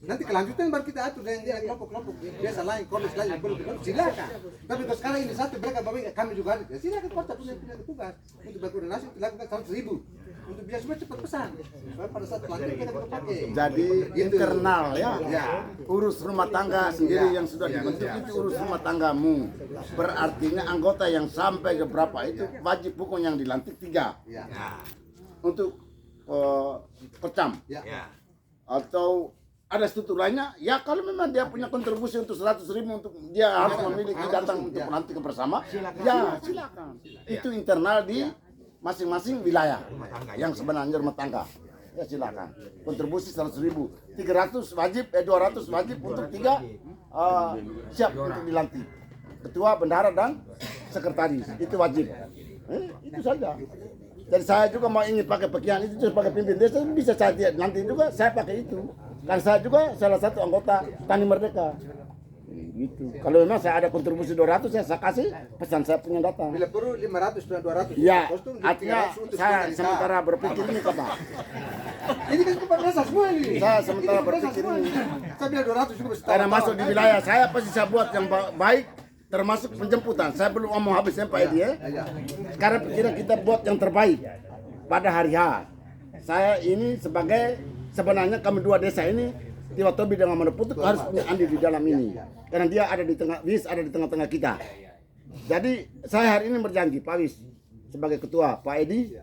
S6: Nanti kelanjutan baru kita atur dengan kelompok-kelompok biasa lain, komis lain yang belum silakan. Tapi kalau sekarang ini satu mereka bawa kami juga ada, silakan kota punya tugas untuk berkoordinasi dilakukan 100.000 untuk biar semua cepat pesan. Supaya pada saat pelantikan kita bisa pakai.
S12: Jadi internal ya, urus rumah tangga sendiri yang sudah dibentuk itu urus rumah tanggamu. Berartinya anggota yang sampai ke berapa itu wajib hukum yang dilantik 3 untuk kecam atau ada struktur lainnya ya. Kalau memang dia punya kontribusi untuk 100.000 untuk dia harus memiliki datang untuk pelantikan bersama, ya silakan. Itu internal di masing-masing wilayah yang sebenarnya rumah tangga, ya silakan. Kontribusi 100.000, 300 wajib, 200 wajib untuk 3 siap untuk dilantik. Ketua, bendahara dan sekretaris itu wajib. Itu saja. Jadi saya juga mau ingin pakai pakaian itu sebagai pimpin desa, bisa saya nanti juga saya pakai itu. Dan saya juga salah satu anggota Tani Merdeka. Gitu. Kalau memang saya ada kontribusi 200 saya kasih pesan saya punya datang.
S6: Bila perlu 500 dan 200.
S12: Ya, artinya saya sementara berpikir ini apa?
S6: Ini kan kepala desa semua ini.
S12: Saya sementara berpikir ini.
S6: Saya bilang 200 juga bisa.
S12: Karena masuk di wilayah saya pasti saya buat yang baik, termasuk penjemputan. Saya belum ngomong habisnya Pak Edi ya. Karena pikiran kita buat yang terbaik pada hari H. Saya ini sebagai sebenarnya kami 2 desa ini Tiwatobi dengan Manoputuk harus punya andil di dalam ini. Karena dia ada di tengah, Wis ada di tengah-tengah kita. Jadi saya hari ini berjanji Pak Wis sebagai ketua, Pak Edi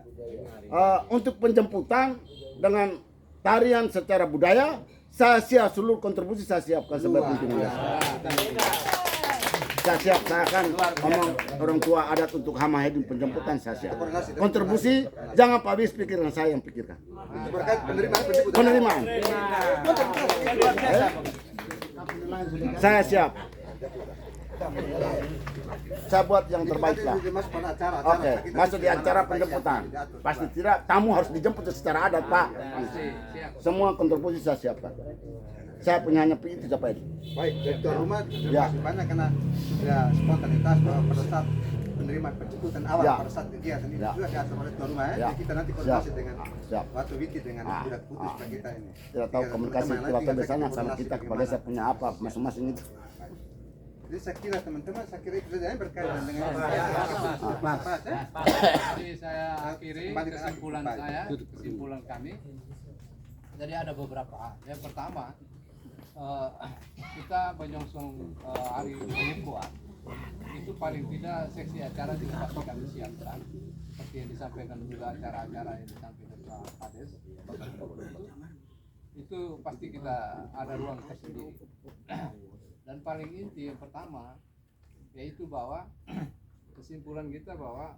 S12: untuk penjemputan dengan tarian secara budaya, saya siap seluruh kontribusi saya siapkan sebagai pimpinan. Saya siap, saya akan ngomong orang tua adat untuk Hama Hedin penjemputan saya siap. Kontribusi jangan Pak Wis pikirkan, saya yang pikirkan. Penerimaan. Saya siap. Saya buat yang terbaik lah. Oke, masuk di acara penjemputan. Pasti tidak, tamu harus dijemput secara adat Pak. Semua kontribusi saya siapkan. Saya punya hanya itu siapa ini.
S6: Baik, dari tuan rumah terima kasih banyak karena ya spontanitas bahwa pada saat penerimaan penjemputan awal pada saat kegiatan ini juga diatur oleh tuan rumah ya. Jadi kita nanti koordinasi dengan Watu Witi dengan sudah putus bagi kita ini.
S12: Tidak tahu komunikasi kita biasanya sama kita kepada saya punya apa masing-masing itu.
S6: Jadi saya kira teman-teman, saya kira itu saja berkaitan dengan
S2: Jadi saya akhiri kesimpulan kami. Jadi ada beberapa hal. Yang pertama, kita menyongsong hari pengukuhan itu paling tidak seksi acara juga pasti kami siapkan seperti yang disampaikan juga acara-acara yang disampaikan Pak Kades itu pasti kita ada ruang tersendiri. Dan paling inti yang pertama yaitu bahwa kesimpulan kita bahwa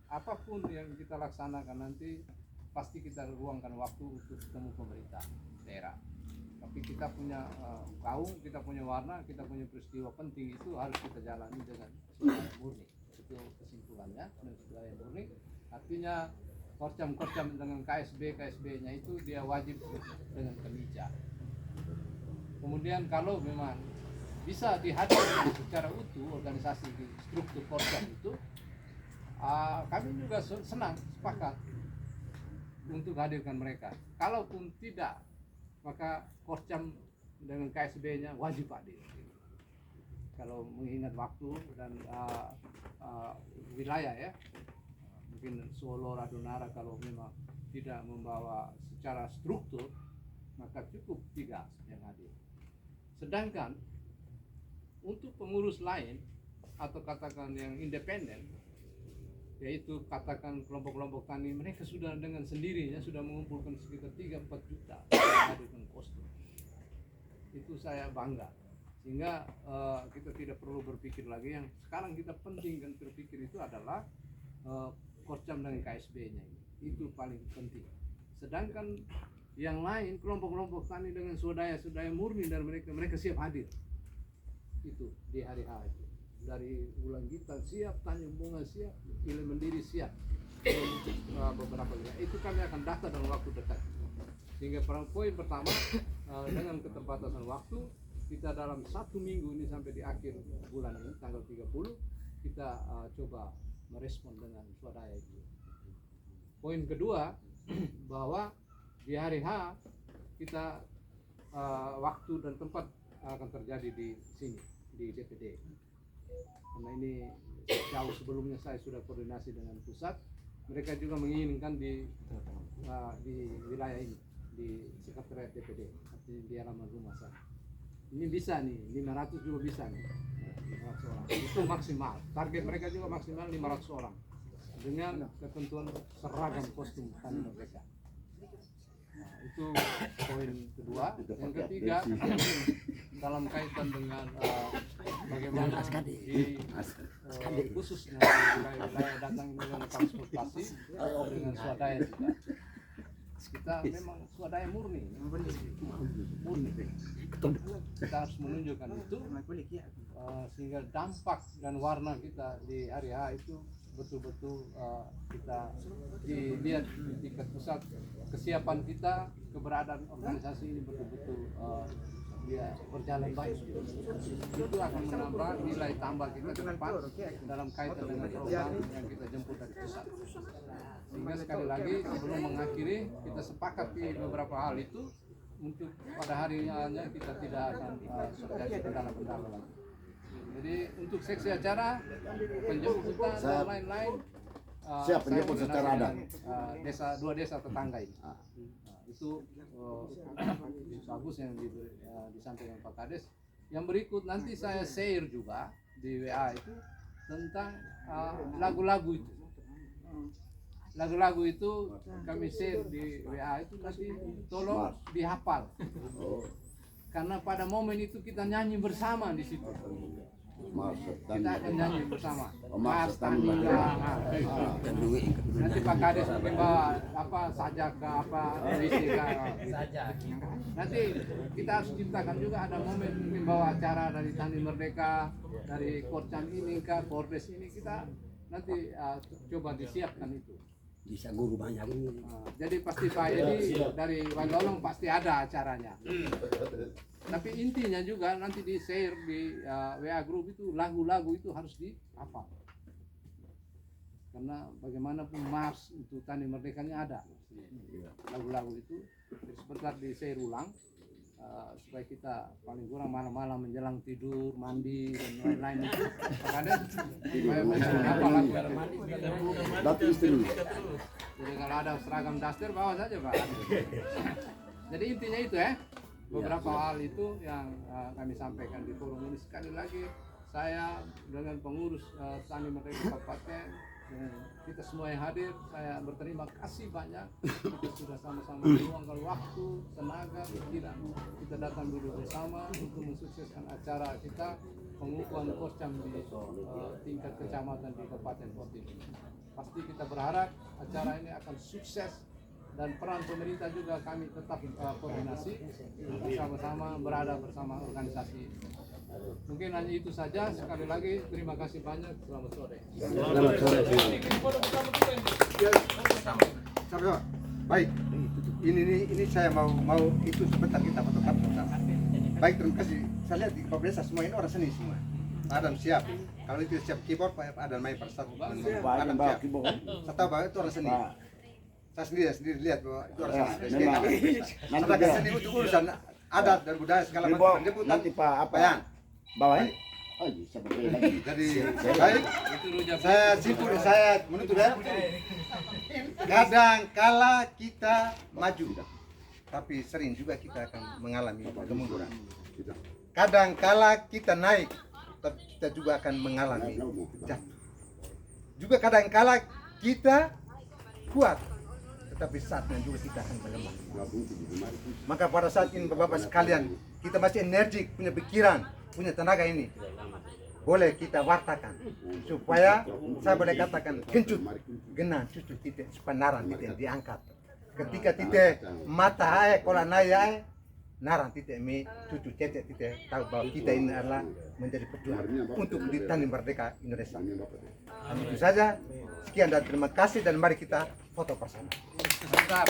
S2: apapun yang kita laksanakan nanti pasti kita ruangkan waktu untuk ketemu pemerintah daerah. Tapi kita punya gaung, kita punya warna, kita punya peristiwa penting itu harus kita jalani dengan kesimpulan murni. Itu kesimpulannya, kesimpulan murni. Artinya korcam dengan KSB-nya itu dia wajib dengan kemeja. Kemudian kalau memang bisa dihadirkan secara utuh organisasi di struktur korcam itu, kami juga senang, sepakat untuk hadirkan mereka. Kalaupun tidak, maka Korcam dengan KSB-nya wajib hadir. Kalau mengingat waktu dan wilayah ya, mungkin Solo, Radunara kalau memang tidak membawa secara struktur, maka cukup 3 yang hadir. Sedangkan untuk pengurus lain atau katakan yang independen, yaitu katakan kelompok-kelompok tani, mereka sudah dengan sendirinya sudah mengumpulkan sekitar 3-4 juta hadirkan kostum. Itu saya bangga, sehingga kita tidak perlu berpikir lagi. Yang sekarang kita pentingkan berpikir itu adalah Korcam dengan KSB-nya itu paling penting. Sedangkan yang lain kelompok-kelompok tani dengan swadaya murni dan mereka siap hadir itu di hari H itu. Dari Ulang Gitan siap, Tanjung Bunga siap, Ile Mendiri siap. Beberapa itu kami akan data dalam waktu dekat. Sehingga poin pertama dengan keterbatasan waktu kita dalam 1 minggu ini sampai di akhir bulan ini tanggal 30 kita coba merespon dengan swadaya itu. Poin kedua bahwa di hari H kita waktu dan tempat akan terjadi di sini di DPD. Karena ini jauh sebelumnya saya sudah koordinasi dengan pusat, mereka juga menginginkan di wilayah ini di sekretariat DPD, artinya di halaman rumah saya. Ini bisa nih, 500 juga bisa nih, 500 orang. Itu maksimal. Target mereka juga maksimal 500 orang dengan ketentuan seragam kostum tani mereka. Nah, itu poin kedua. Yang ketiga, dalam kaitan dengan bagaimana di khususnya wilayah datang dengan transportasi dengan swadaya juga. Kita memang swadaya murni. Kita harus menunjukkan itu sehingga dampak dan warna kita di hari H itu betul-betul kita dilihat di tingkat pusat, kesiapan kita, keberadaan organisasi ini betul-betul dia berjalan baik. Itu akan menambah nilai tambah kita ke depan dalam kaitan dengan program yang kita jemput dari pusat. Sehingga sekali lagi sebelum mengakhiri kita sepakat di beberapa hal itu untuk pada harinya kita tidak akan terjadi kendala-kendala lagi. Jadi untuk seksi acara, penjemputan dan lain-lain
S12: siap penjemput secara adat.
S2: Dua desa tetangga ini. Itu bagus yang disampaikan Pak Kades. Yang berikut nanti saya share juga di WA itu tentang lagu-lagu itu. Lagu-lagu itu kami share di WA itu nanti tolong dihafal. Karena pada momen itu kita nyanyi bersama di situ. Kita akan nyanyi bersama. Mas Tamiya. Nanti Pak Kades mungkin bawa sajaka musika. Nanti kita harus ciptakan juga ada momen mungkin bawa acara dari Tani Merdeka, dari Korcam ini ke Kordes ini kita nanti coba disiapkan itu.
S5: Bisa guru banyak ini.
S2: Jadi pasti Pak Edi dari Wandolong pasti ada acaranya. Tapi intinya juga nanti di share di WA group itu lagu-lagu itu harus dihafal. Karena bagaimanapun Mars untuk Tani Merdekanya ada. Lagu-lagu itu sebentar di share ulang supaya kita paling kurang malam-malam menjelang tidur, mandi dan lain-lain itu. Kadang supaya apa lagu jadi kalau ada seragam daster bawa saja Pak. Jadi intinya itu beberapa hal itu yang kami sampaikan di forum ini. Sekali lagi saya dengan pengurus Tani Merdeka Kabupaten kita semua yang hadir, saya berterima kasih banyak. Kita sudah sama-sama meluangkan waktu, tenaga, pikiran. Kita datang duduk bersama untuk mensukseskan acara kita pengukuhan Korcam di tingkat kecamatan di Kabupaten Porti. Pasti kita berharap acara ini akan sukses dan peran pemerintah juga kami tetap koordinasi bersama-sama berada bersama organisasi. Mungkin hanya itu saja. Sekali lagi terima kasih banyak. Selamat sore.
S6: Selamat sore. Sama-sama. Baik. Ini saya mau itu sebentar kita fotokan bersama. Baik, terima kasih. Saya lihat di Kepala Desa semua ini orang seni semua. Adam siap. Kalau itu siap keyboard, Pak Adam main per satu. Adam siap. Saya tahu bahwa itu orang seni. Saya sendiri lihat bahwa itu orang seni. Ada seni untuk urusan adat dan budaya segala macam.
S12: Nanti Pak apa ya? Bawain. Oh, bisa lagi.
S6: Jadi baik. Saya simpul, saya menutup ya. Kadang kala kita maju, tapi sering juga kita akan mengalami kemunduran. Kadang kala kita naik, tapi kita juga akan mengalami jatuh. Juga kadang kala kita kuat, tetapi saatnya juga kita akan melemah. Maka pada saat ini Bapak-Bapak sekalian, kita masih energik, punya pikiran, punya tenaga ini. Boleh kita wartakan supaya saya boleh katakan kencut, genah, cucu titik, naran titik diangkat. Ketika titik mata kola naya naran titik mi cucu titik tahu bahwa kita ini adalah menjadi pejuang untuk di Tani Merdeka Indonesia. Itu saja. Sekian dan terima kasih dan mari kita foto bersama.
S2: Mantap.